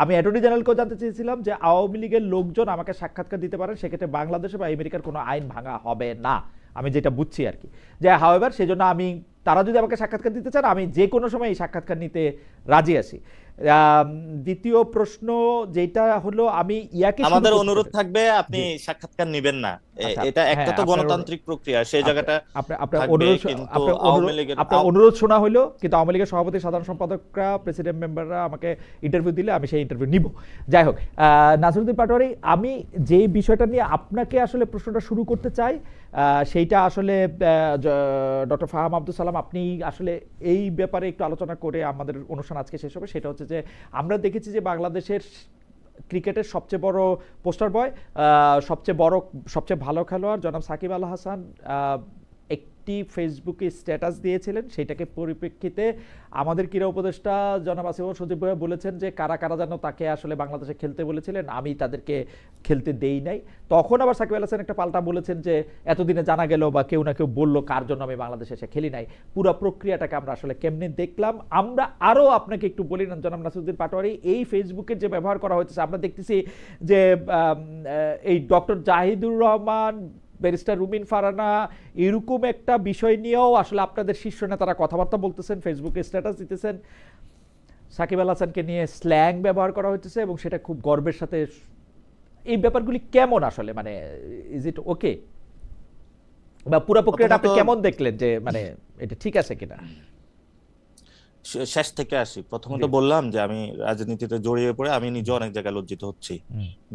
আমি অ্যাটর্নি জেনারেলকেও জানতে চেয়েছিলাম যে আওয়ামী লীগের লোকজন আমাকে সাক্ষাৎকার দিতে পারেন, সেক্ষেত্রে বাংলাদেশে বা আমেরিকার কোনো আইন ভাঙা হবে না, আমি যেটা বুঝছি আর কি। যে হাওয়েভার, সেই জন্য আমি, তারা যদি আমাকে সাক্ষাৎকার দিতে চান, আমি যে কোনো সময় এই সাক্ষাৎকার নিতে রাজি আছি। দ্বিতীয় প্রশ্ন যেটা হলো, আমি ইয়াকে আমাদের অনুরোধ থাকবে আপনি সাক্ষাৎকার নেবেন না, আচ্ছা, এটা একটা হ্যাঁ, তো আপনার গণতান্ত্রিক প্রক্রিয়া, সেই জায়গাটা আপনার থাকবে। অনুরোধ, কিন্তু আওয়ামী লীগের আপনার অনুরোধ শোনা হলো, কিন্তু আওয়ামী লীগের সভাপতি, সাধারণ সম্পাদকরা, প্রেসিডেন্ট মেম্বাররা আমাকে ইন্টারভিউ দিলে আমি সেই ইন্টারভিউ নিব। যাই হোক, নাসিরউদ্দিন পাটোয়ারি, আমি যেই বিষয়টা নিয়ে আপনাকে আসলে প্রশ্নটা শুরু করতে চাই, সেইটা আসলে ডক্টর ফাহাম আব্দুল সালাম, আপনি আসলে এই ব্যাপারে একটু আলোচনা করে আমাদের অনুষ্ঠান আজকে শেষ হবে। সেটা হচ্ছে যে আমরা দেখেছি যে বাংলাদেশের ক্রিকেটের সবচেয়ে বড় পোস্টার বয়, সবচেয়ে ভালো খেলোয়াড় জনাব সাকিব আল হাসান একটি ফেসবুকে স্ট্যাটাস দিয়েছিলেন। সেইটাকে পরিপ্রেক্ষিতে আমাদের ক্রীড়া উপদেষ্টা জনাব আসিফ সজীব ভাই বলেছেন যে কারা কারা যেন তাকে আসলে বাংলাদেশে খেলতে বলেছিলেন, আমি তাদেরকে খেলতে দেই নাই। তখন আবার সাকিব আল হাসান একটা পাল্টা বলেছেন যে এতদিনে জানা গেল বা কেউ না কেউ বললো কার জন্য আমি বাংলাদেশে এসে খেলি নাই। পুরো প্রক্রিয়াটাকে আমরা আসলে কেমনে দেখলাম? আমরা আরও আপনাকে একটু বলি না জনাব নাসিরউদ্দিন পাটোয়ারি, এই ফেসবুকের যে ব্যবহার করা হচ্ছে, আমরা দেখতেছি যে এই ডক্টর জাহিদুর রহমান, ব্যারিস্টার রুমিন ফারানা, এরকম একটা বিষয় নিয়েও আসলে আপনাদের শীর্ষ নেতারা কথাবার্তা বলতেছেন, ফেসবুকে স্ট্যাটাস দিতেছেন, সাকিব আল হাসানকে নিয়ে স্ল্যাং ব্যবহার করা হচ্ছে, এবং সেটা খুব গর্বের সাথে। এই ব্যাপারগুলি কেমন আসলে, মানে ইজ ইট ওকে, বা পুরো প্রক্রিয়াটা আপনি কেমন দেখলেন, যে মানে এটা ঠিক আছে কিনা? শেষ থেকে আসি। প্রথমত বললাম যে আমি রাজনীতিতে জড়িয়ে পড়ে আমি নিজে অনেক জায়গায় লজ্জিত হচ্ছি।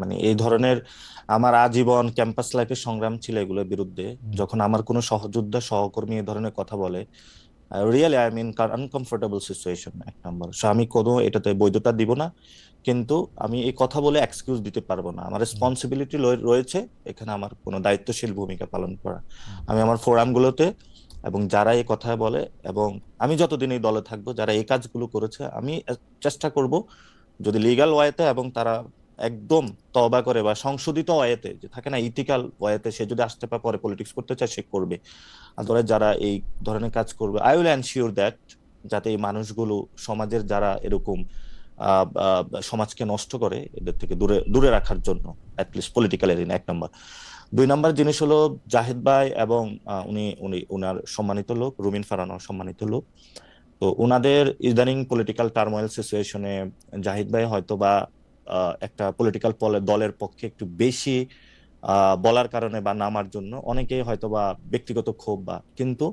মানে এই ধরনের আমার আজীবন ক্যাম্পাস লাইফের সংগ্রাম ছিল এগুলোর বিরুদ্ধে। যখন আমার কোনো সহযোদ্ধা, সহকর্মী এই ধরনের কথা বলে, really I mean uncomfortable situation, এক নম্বর। সো আমি কোনো এটাতে বৈধতা দিব না, কিন্তু আমি এই কথা বলে এক্সকিউজ দিতে পারবো না। আমার রেসপন্সিবিলিটি রয়েছে এখানে, আমার কোনো দায়িত্বশীল ভূমিকা পালন করা। আমি আমার ফোরামগুলোতে এবং যারা এই কথা বলে, এবং আমি যতদিন এই দলে থাকবো, যারা এই কাজগুলো করেছে, আমি চেষ্টা করব যদি লিগ্যাল ওয়েতে এবং তারা একদম তওবা করে বা সংশোধিত ওয়েতে, যে থাকে না ইথিক্যাল ওয়েতে, সে যদি আসতে পরে পলিটিক্স করতে চায় সে করবে। আদারওয়াইজ যারা এই ধরনের কাজ করবে, আই উইল এনশিওর দ্যাট যাতে এই মানুষগুলো, সমাজের যারা এরকম সমাজকে নষ্ট করে, এদের থেকে দূরে দূরে রাখার জন্য অ্যাটলিস্ট পলিটিক্যাল এরিনা, 1 নম্বর। 2 নম্বর জিনিস হলো জাহিদ ভাই এবং উনি উনি উনার সম্মানিত লোক রুমিন ফারহানা সম্মানিত লোক। তো উনাদের ইদানিং পলিটিক্যাল টার্মোয়েল সিচুয়েশনে জাহিদ ভাই হয়তো বা একটা পলিটিক্যাল দলের পক্ষে একটু বেশি বলার কারণে বা নামার জন্য অনেকেই হয়তো বা ব্যক্তিগত ক্ষোভ বা, কিন্তু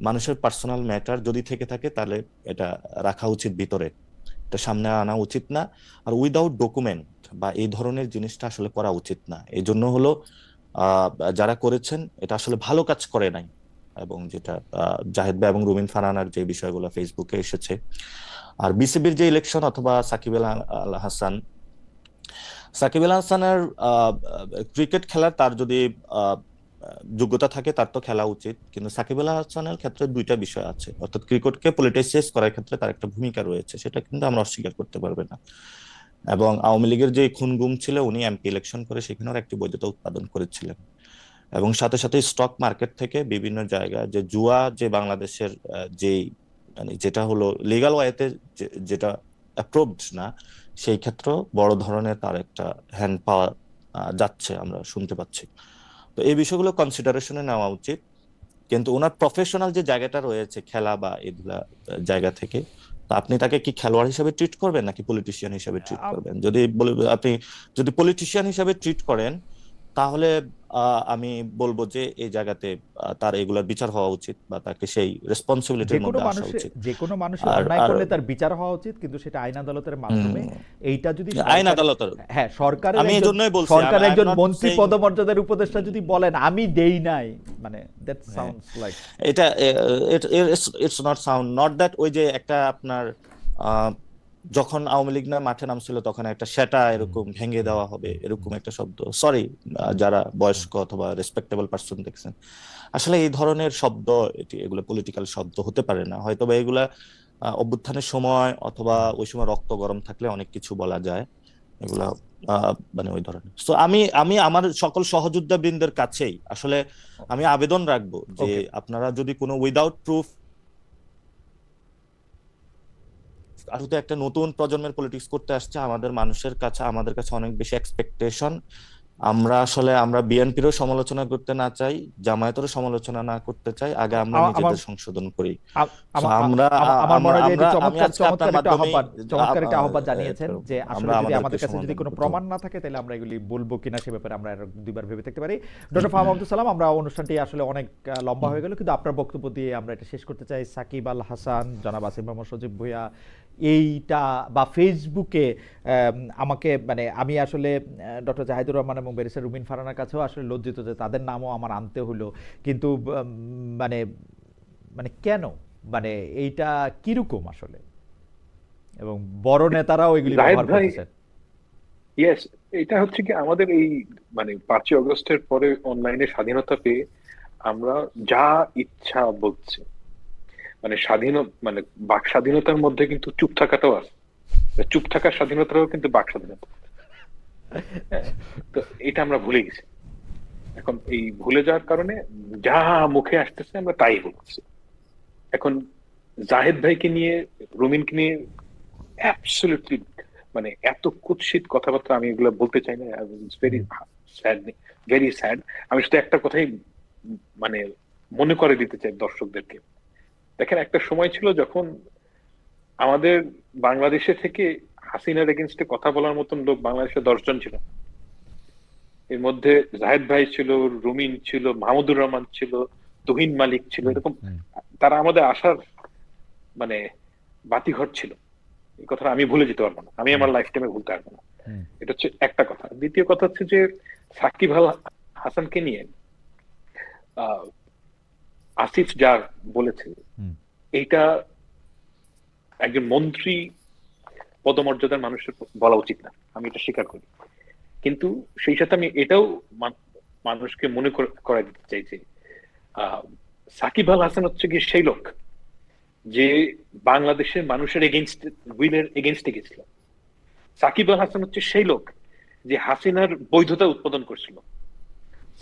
মানুষের পার্সোনাল ম্যাটার যদি থেকে থাকে তাহলে এটা রাখা উচিত ভিতরে, এটা সামনে আনা উচিত না। আর উইদাউট ডকুমেন্ট বা এই ধরনের জিনিসটা আসলে করা উচিত না। এই জন্য হলো যারা করেছেন এটা আসলে ভালো কাজ করে নাই। এবং যেটা জাহেদ ভাই এবং রুমিন ফারহানার যে বিষয়গুলো ফেসবুকে এসেছে, আর বিসিবির যে ইলেকশন অথবা সাকিব আল হাসানের ক্রিকেট খেলার তার যদি যোগ্যতা থাকে তার তো খেলা উচিত, কিন্তু সাকিব আল হাসানের ক্ষেত্রে 2টা বিষয় আছে, অর্থাৎ ক্রিকেটকে পলিটিসাইজ করার ক্ষেত্রে তার একটা ভূমিকা রয়েছে, সেটা কিন্তু আমরা অস্বীকার করতে পারবে না। এবং আওয়ামী লীগের যে খুন গুম ছিল, উনি এমপি ইলেকশন করে সেখানেও একটি বৈধতা উৎপাদন করেছিলেন। এবং সাথে সাথে স্টক মার্কেট থেকে বিভিন্ন জায়গায় যে জুয়া, যে বাংলাদেশের যে মানে যেটা হলো লিগাল ওয়েতে যেটা অ্যাপ্রুভড না, সেই ক্ষেত্রে বড় ধরনের তার একটা হ্যান্ড পাওয়া যাচ্ছে, আমরা শুনতে পাচ্ছি। তো এই বিষয়গুলো কনসিডারেশনে নেওয়া উচিত। কিন্তু ওনার প্রফেশনাল যে জায়গাটা রয়েছে খেলা বা এগুলা জায়গা থেকে, তো আপনি তাকে কি খেলোয়াড় হিসেবে ট্রিট করবেন নাকি পলিটিশিয়ান হিসেবে ট্রিট করবেন? যদি আপনি যদি পলিটিশিয়ান হিসেবে ট্রিট করেন, তাহলে আমি বলবো যে এই জায়গাতে তার এগুলোর বিচার হওয়া উচিত বা তাকে সেই রেসপন্সিবিলিটির মধ্যে আসা উচিত। যে কোনো মানুষের আর অন্যায় আর করলে তার বিচার হওয়া উচিত, কিন্তু সেটা আইন আদালতের মাধ্যমে। এইটা যদি আইন আদালতের, হ্যাঁ, আমি এই জন্যই বলছি, সরকারের একজন I'm not মন্ত্রী saying- পদমর্যাদার উপদেষ্টা যদি বলেন আমি দেই নাই, মানে দ্যাট সাউন্ডস লাইক, এটা it's not sound not that. ওই যে একটা আপনার যখন আওয়ামী লীগ না মাঠে নামছিল তখন একটা সেটা এরকম ভেঙে দেওয়া হবে, এরকম একটা শব্দ, সরি যারা বয়স্ক অথবা রেসপেক্টেবল পার্সন দেখছেন, আসলে এই ধরনের শব্দ এগুলো পলিটিক্যাল শব্দ হতে পারে না। হয়তো বা এগুলা অভ্যুত্থানের সময় অথবা ওই সময় রক্ত গরম থাকলে অনেক কিছু বলা যায়, এগুলা মানে ওই ধরনের। তো আমি আমার সকল সহযোদ্ধা বৃন্দের কাছেই আসলে আমি আবেদন রাখবো যে আপনারা যদি কোনো উইদাউট প্রুফ, আর তো একটা নতুন প্রজন্মের পলিটিক্স করতে আসছে, আমাদের কাছে অনেক বেশি এক্সপেকটেশন। আমরা বিএনপিরও সমালোচনা করতে না চাই, জামায়াতেরও সমালোচনা না করতে চাই, আগে আমরা নিজেদের সংশোধন করি। আমার মনে হয় যে চমৎকার একটা আহ্বান জানিয়েছেন যে আসলে যদি আমাদের কাছে যদি কোনো প্রমাণ না থাকে তাহলে আমরা এগুলি বলবো কিনা সে ব্যাপারে আমরা দুইবার ভেবে দেখতে পারি। ডক্টর ফাহাম আব্দুল সালাম, আমরা অনুষ্ঠানটি আসলে অনেক লম্বা হয়ে গেল, কিন্তু আপনার বক্তব্য দিয়ে আমরা এটা শেষ করতে চাই। সাকিব আল হাসান, জনাব আসিফ মোহাম্মদ সজীব ভুঁইয়া, এইটা বা ফেসবুকে আমাকে মানে আমি আসলে ডক্টর জাহিদুর রহমান এবং ব্যারিস্টার রুমিন ফারহানার কাছেও আসলে লজ্জিত যে তাদের নামও আমার আনতে হলো, কিন্তু মানে মানে কেন, মানে এইটা কিরকম আসলে, এবং বড় নেতারাও এগুলি ব্যবহার করতেছেন। ইয়েস, এটা হচ্ছে কি আমাদের এই মানে 5ই আগস্টের পরে অনলাইনে স্বাধীনতা পেয়ে আমরা যা ইচ্ছা বলছি, মানে মানে বাক স্বাধীনতার মধ্যে কিন্তু চুপ থাকাটাও আছে, চুপ থাকার স্বাধীনতাটাও কিন্তু বাক স্বাধীনতা। তো এটা আমরা ভুলে গেছি। এখন এই ভুলে যাওয়ার কারণে যা মুখে আসতেছে আমরা তাই বলছি। এখন জাহেদ ভাইকে নিয়ে, রুমিনকে নিয়ে অ্যাবসলিউটলি মানে এত কুৎসিত কথাবার্তা, আমি এগুলো বলতে চাই না, ভেরি স্যাড। আমি শুধু একটা কথাই মানে মনে করে দিতে চাই দর্শকদেরকে। দেখেন, একটা সময় ছিল যখন আমাদের বাংলাদেশে থেকে হাসিনার এগেনস্টে কথা বলার মতন লোক বাংলাদেশে 10 জন ছিল। এর মধ্যে জাহেদ ভাই ছিল, রুমিন ছিল, মাহমুদুর রহমান ছিল, তুহিন মালিক ছিল, এরকম তারা আমাদের আসার মানে বাতিঘর ছিল। এই কথাটা আমি ভুলে যেতে পারবো না, আমি আমার লাইফ টাইমে ভুলতে পারবো না। এটা হচ্ছে একটা কথা। দ্বিতীয় কথা হচ্ছে যে সাকিব আল হাসানকে নিয়ে আসিফ যা বলেছে, এইটা একজন মন্ত্রী পদমর্যাদার মানুষের বলা উচিত না, আমি এটা স্বীকার করি। কিন্তু সেই সাথে আমি এটাও মানুষকে মনে করাই দিতে চাই যে সাকিব আল হাসান হচ্ছে গিয়ে সেই লোক যে বাংলাদেশের মানুষের উইলের এগেনস্টে গেছিল। সাকিব আল হাসান হচ্ছে সেই লোক যে হাসিনার বৈধতা উৎপাদন করছিল।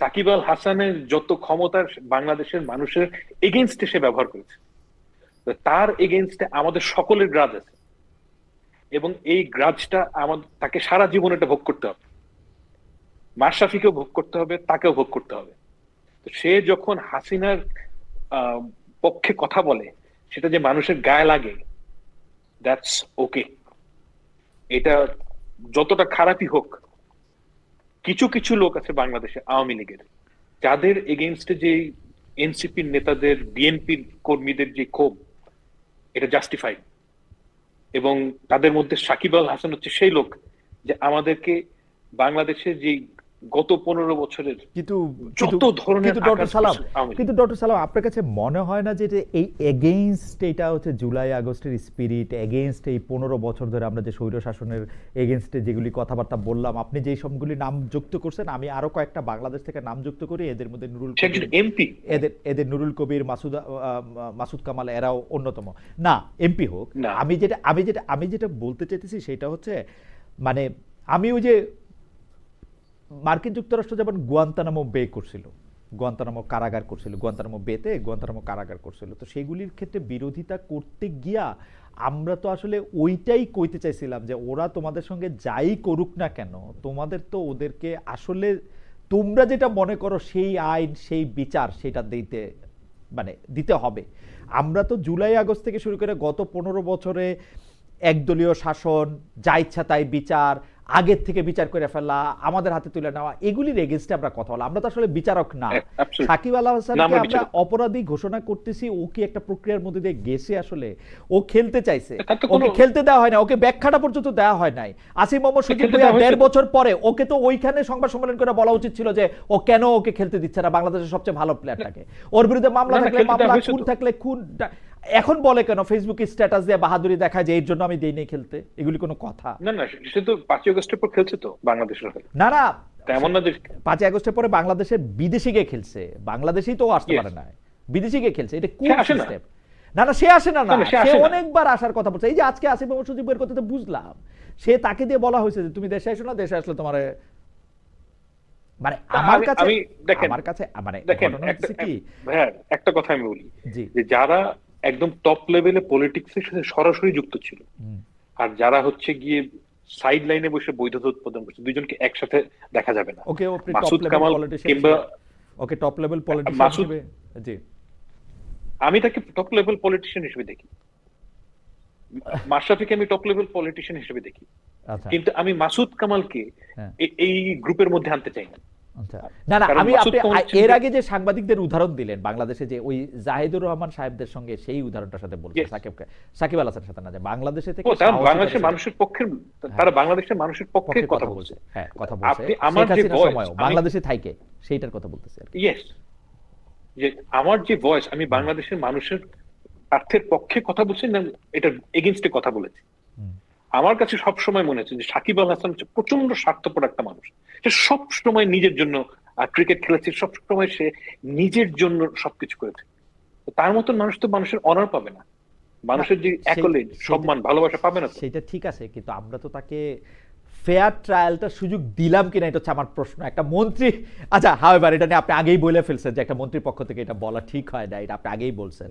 সাকিব আল হাসানের যত ক্ষমতার বাংলাদেশের মানুষের এগেইনস্টে সে ব্যবহার করেছে, তো তার এগেইনস্টে আমাদের সকলের গ্রাজ আছে, এবং এই গ্রাজটা আমাদের তাকে সারা জীবন এটা ভোগ করতে হবে। মাশরাফিকেও ভোগ করতে হবে, তাকেও ভোগ করতে হবে। তো সে যখন হাসিনার পক্ষে কথা বলে, সেটা যে মানুষের গায়ে লাগে, দ্যাটস ওকে। এটা যতটা খারাপই হোক, কিছু কিছু লোক আছে বাংলাদেশে আওয়ামী লীগের, যাদের এগেইনস্টে যে এনসিপির নেতাদের, বিএনপির কর্মীদের যে ক্ষোভ, এটা জাস্টিফাইড। এবং তাদের মধ্যে সাকিব আল হাসান হচ্ছে সেই লোক যে আমাদেরকে বাংলাদেশের যে গত 15 বছরের কিন্তু যত ধরনের কিন্তু ডক্টর সালাম, আপনার কাছে মনে হয় না যে এই এগেইনস্ট, এটা হচ্ছে জুলাই আগস্টের স্পিরিট, এগেইনস্ট এই 15 বছর ধরে আমরা যে স্বৈর শাসনের এগেইনস্টে যেগুলি কথাবার্তা বললাম, আপনি যেই সবগুলি নাম যুক্ত করছেন, আমি আরো কয়েকটা বাংলাদেশ থেকে নাম যুক্ত করি, এদের মধ্যে নুরুল কবির, এমপি, এদের নুরুল কবির, মাসুদ কামাল, এরাও অন্যতম। না এমপি হোক, আমি যেটা বলতে চাইতেছি সেটা হচ্ছে, মানে আমি ওই যে মার্কিন যুক্তরাষ্ট্র যেমন গুয়ান্তানামো বে করছিল, গুয়ান্তানামো কারাগার করছিল, গুয়ান্তানামো বেতে গুয়ান্তানামো কারাগার করছিল, তো সেগুলির ক্ষেত্রে বিরোধিতা করতে গিয়া আমরা তো আসলে ওইটাই কইতে চাইছিলাম যে ওরা তোমাদের সঙ্গে যাই করুক না কেন, তোমাদের তো ওদেরকে আসলে তোমরা যেটা মনে করো সেই আইন, সেই বিচার, সেটা দিতে হবে। আমরা তো জুলাই আগস্ট থেকে শুরু করে গত 15 বছরে একদলীয় শাসন, যা ইচ্ছা তাই বিচার, আগের থেকে বিচার করে ফেলা, আমাদের হাতে তুলে নেওয়া, এগুলির এগেইনস্টে আমরা কথা বলা। আমরা তো আসলে বিচারক না। সাকিব আল হাসানকে আমরা অপরাধী ঘোষণা করতেছি, ও কি একটা প্রক্রিয়ার মধ্যে দিয়ে গেছে? আসলে ও খেলতে চাইছে, ওকে খেলতে দেওয়া হয় না, ওকে ব্যাখ্যাটা পর্যন্ত দেওয়া হয় নাই। আসিফ মোহাম্মদ সুজিব ভাইয়া 1.5 বছর পরে ওকে তো ওইখানে সংবাদ সম্মেলন করে বলা উচিত ছিল যে ও কেন ওকে খেলতে দিচ্ছে না বাংলাদেশের সবচেয়ে ভালো প্লেয়ারটাকে। ওর বিরুদ্ধে মামলা থাকলে মামলা, খুন থাকলে খুন। এখন বলে কেন ফেসবুকে স্ট্যাটাস দিয়ে বাহাদুরি দেখায় যে এর জন্য আমি দেই নাই খেলতে? এগুলি কোনো কথা? না না, সে তো 5 আগস্টের পর খেলছে তো বাংলাদেশের হয়ে। না না, তেমন না যে 5 আগস্টের পরে বাংলাদেশের বিদেশে গিয়ে খেলছে, বাংলাদেশেই তো আসতে পারে না, বিদেশে গিয়ে খেলছে। এটা কোন সিস্টেম? না না, সে আসে না, সে অনেকবার আসার কথা বলছে। এই যে আজকে আসিফ মোহাম্মদ সুজিবের কথা তো বুঝলাম, সে তাকে দিয়ে বলা হয়েছে যে তুমি দেশে আসো না, দেশে আসলে তোমার, মানে আমার কাছে মানে কি ভাইয়া, একটা কথা আমি বলি যে যারা একদম টপ লেভেলে পলিটিক্সের সাথে সরাসরি যুক্ত ছিল, আর যারা হচ্ছে গিয়ে সাইড লাইনে বসে বৈধতা উৎপাদন করছে, দুইজনকে একসাথে দেখা যাবে না। ওকে, মাসুদ কামাল কিংবা ওকে টপ লেভেল পলিটিশিয়ান হিসেবে, জি আমি তাকে টপ লেভেল পলিটিশিয়ান হিসেবে দেখি, মাশরাফিকে আমি টপ লেভেল পলিটিশিয়ান হিসেবে দেখি, কিন্তু আমি মাসুদ কামালকে এই গ্রুপের মধ্যে আনতে চাই না। না না, আপনি এর আগে যে সাংবাদিকদের উদাহরণ দিলেন বাংলাদেশে, যে ওই জাহিদুর রহমান সাহেবদের সঙ্গে, সেই উদাহরণটার সাথে বলছেন সাকিব আল হাসানের সাথে না, যে বাংলাদেশে থেকে বাংলাদেশের মানুষের পক্ষে, তারা বাংলাদেশের মানুষের পক্ষে কথা বলছে। হ্যাঁ, কথা বলছে। আপনি আমার যে ভয়েস বাংলাদেশে থাকে সেইটার কথা বলতেছি আর কি। ইয়েস, যে আমার যে ভয়েস, আমি বাংলাদেশের মানুষের স্বার্থের পক্ষে কথা বলছি না, এটা এগেইনস্টে কথা বলেছি। আমার কাছে সব সময় মনে হচ্ছে যে সাকিব আল হাসান হচ্ছে প্রচন্ড স্বার্থপর একটা মানুষ। সে সব সময় নিজের জন্য ক্রিকেট খেলেছে, সব সময় সে নিজের জন্য সবকিছু করেছে। তার মতন মানুষ তো মানুষের অনার পাবে না, মানুষের যে অ্যাকোলেজ, সম্মান, ভালোবাসা পাবে না। সেটা ঠিক আছে, কিন্তু আমরা তো তাকে ফেয়ার ট্রায়ালটা সুযোগ দিলাম কিনা, এটা হচ্ছে আমার প্রশ্ন। একটা মন্ত্রী, আচ্ছা হাওয়েভার এটা নিয়ে আপনি আগেই বলে ফেলছেন যে একটা মন্ত্রীর পক্ষ থেকে এটা বলা ঠিক হয় না, এটা আপনি আগেই বলছেন।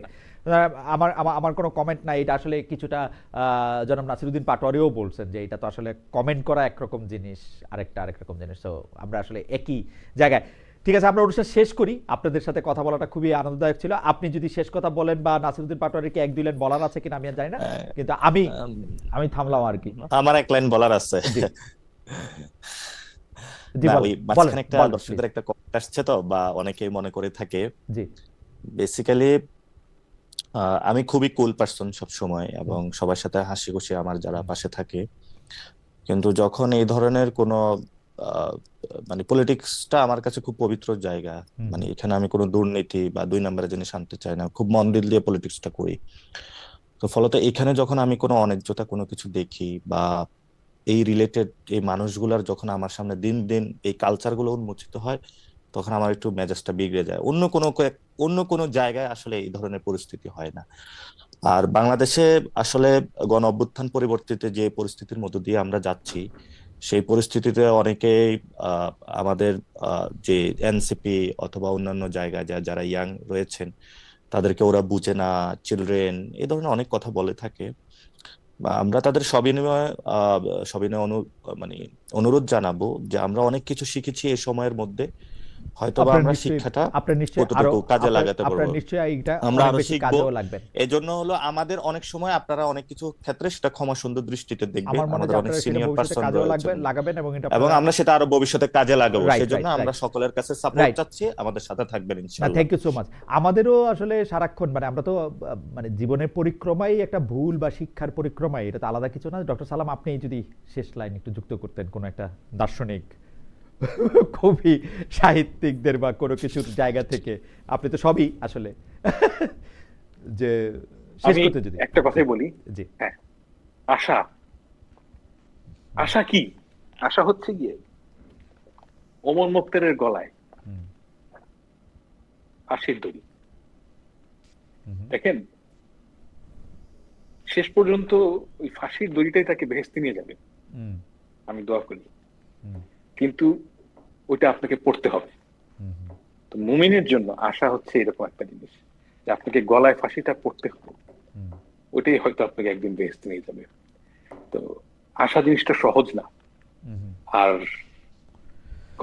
আমার কোনো কমেন্ট নাই, এটা আসলে কিছুটা জনাব নাসিরউদ্দিন পাটোয়ারিও বলছেন যে এটা তো আসলে কমেন্ট করা একরকম জিনিস, আরেকটা আরেক রকম জিনিস। তো আমরা আসলে একই জায়গায়। ঠিক আছে, আমরা অনুষ্ঠান শেষ করি। আপনাদের সাথে কথা বলাটা খুবই আনন্দদায়ক ছিল। আপনি যদি শেষ কথা বলেন, বা নাসিরউদ্দিন পাটোয়ারিকে 1-2 লাইন বলার আছে কিনা আমি জানি না, কিন্তু আমি থামলাম আর কি। আমার 1 লাইন বলার আছে। মাঝখানে একটা দর্শকদের একটা কমেন্ট আসছে তো, বা অনেকেই মনে করে থাকে, জি বেসিক্যালি আমি খুবই কুল পারসন সব সময়, এবং সবার সাথে হাসি খুশি আমার যারা পাশে থাকে, কিন্তু যখন এই ধরনের কোনো মানে পলিটিক্সটা আমার কাছে খুব পবিত্র জায়গা, মানে এখানে আমি কোনো দুর্নীতি বা 2 নম্বরের জিনিস আনতে চাই না, খুব মন দিল দিয়ে পলিটিক্সটা করি। তো ফলত এখানে যখন আমি কোনো অন্যায্যতা কোনো কিছু দেখি, বা এই রিলেটেড এই মানুষগুলার যখন আমার সামনে দিন দিন এই কালচারগুলো উন্মোচিত হয়, তখন আমার একটু মেজাজটা বিগড়ে যায়। অন্য কোনো জায়গায় আসলে এই ধরনের পরিস্থিতি হয় না। আর বাংলাদেশে আসলে গণ অভ্যুত্থান পরিবর্তিত যে পরিস্থিতির মধ্য দিয়ে আমরা যাচ্ছি, সেই পরিস্থিতিতে অনেকেই আহ, আমাদের যে এনসিপি অথবা অন্যান্য জায়গায় যারা ইয়াং রয়েছেন, তাদেরকে ওরা বুঝে না, চিলড্রেন, এই ধরনের অনেক কথা বলে থাকে। বা আমরা তাদের সবিনয়ে আহ সবিনয়ে মানে অনুরোধ জানাবো যে আমরা অনেক কিছু শিখেছি এই সময়ের মধ্যে, হয়তোবা আপনার আমরা নিশ্চয়ই শিক্ষাটা আপনার নিশ্চয়ই আরো কতটুকু কাজে আপনার লাগাতে আপনার পারবো, নিশ্চয়ই এইটা আমরা অনেক আরো বেশি শিখবো। কাজেও লাগবে। এই জন্য হলো আমাদের অনেক সময় আপনারা অনেক কিছু ক্ষেত্রে সেটা ক্ষমা সুন্দর দৃষ্টিতে দেখবেন, আমার মনে হয় আমাদের যে অনেক আপনারা সেটা সিনিয়র ভবিষ্যতে পার্সন কাজেও রয়েছেন লাগাবেন এবং এটা এবং আপনারা আমরা সেটা আরো ভবিষ্যতে কাজে লাগাবো। রাইট সেজন্য রাইট আমরা রাইট সকলের কাছে সাপোর্ট রাইট। চাচ্ছি, আমাদের সাথে থাকবেন না, ইনশাআল্লাহ। Thank you so much. আমাদেরও আসলে সারাক্ষণ মানে আমরা তো মানে জীবনের পরিক্রমাই একটা ভুল বা শিক্ষার পরিক্রমাই, এটা তো আলাদা কিছু না। ডক্টর সালাম, আপনি যদি শেষ লাইন একটু যুক্ত করতেন কোনো একটা দার্শনিক, কবি, সাহিত্যিকদের বা কোনো কিছুর জায়গা থেকে, আপনি তো সবই আসলে যে শেষ আমি করতে যদি একটা কথাই বলি, জি হ্যাঁ, আশা, আশা কি? আশা হচ্ছে গিয়ে ওমর মুখতারের গলায় হুম, ফাঁসির দড়ি। হুম, দেখেন, শেষ পর্যন্ত ওই ফাঁসির দড়িটাই তাকে বেহেশতে নিয়ে যাবে, হুম, আমি দোয়া করি। হুম, কিন্তু ওইটা আপনাকে পড়তে হবে। হুম, হুম, তো মুমিনের জন্য আশা হচ্ছে এরকম একটা জিনিস, যে আপনাকে গলায় ফাঁসিটা পড়তে হবে, হুম, ওইটাই হয়তো আপনাকে একদিন বেহেশতে নিয়ে যাবে। তো আশা জিনিসটা সহজ না, হুম, আর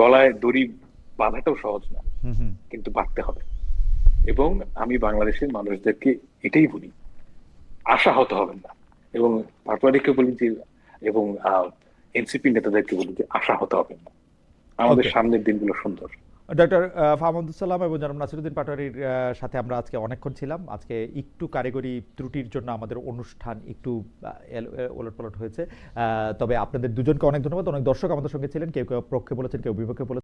গলায় দড়ি বাঁধাটাও সহজ না, হুম, হুম, কিন্তু বাঁধতে হবে। এবং আমি বাংলাদেশের মানুষদেরকে এটাই বলি, আশাহত হবেন না। এবং পাটোয়ারিকে বলি যে, এবং এনসিপি নেতাদেরকে বলি যে আশাহত হবেন না, আমাদের ওকে। সামনের দিনগুলো সুন্দর। ডক্টর ফাহমুদুল সালাম এবং জনাব নাসিরুদ্দিন পাটোয়ারির সাথে আমরা আজকে অনেকক্ষণ ছিলাম। আজকে একটু কারিগরি ত্রুটির জন্য আমাদের অনুষ্ঠান একটু ওলটপালট হয়েছে, তবে আপনাদের দুজনকে অনেক ধন্যবাদ। অনেক দর্শক আমাদের সঙ্গে ছিলেন, কেউ কেউ পক্ষে বলেছেন, কেউ বিপক্ষে বলেছেন।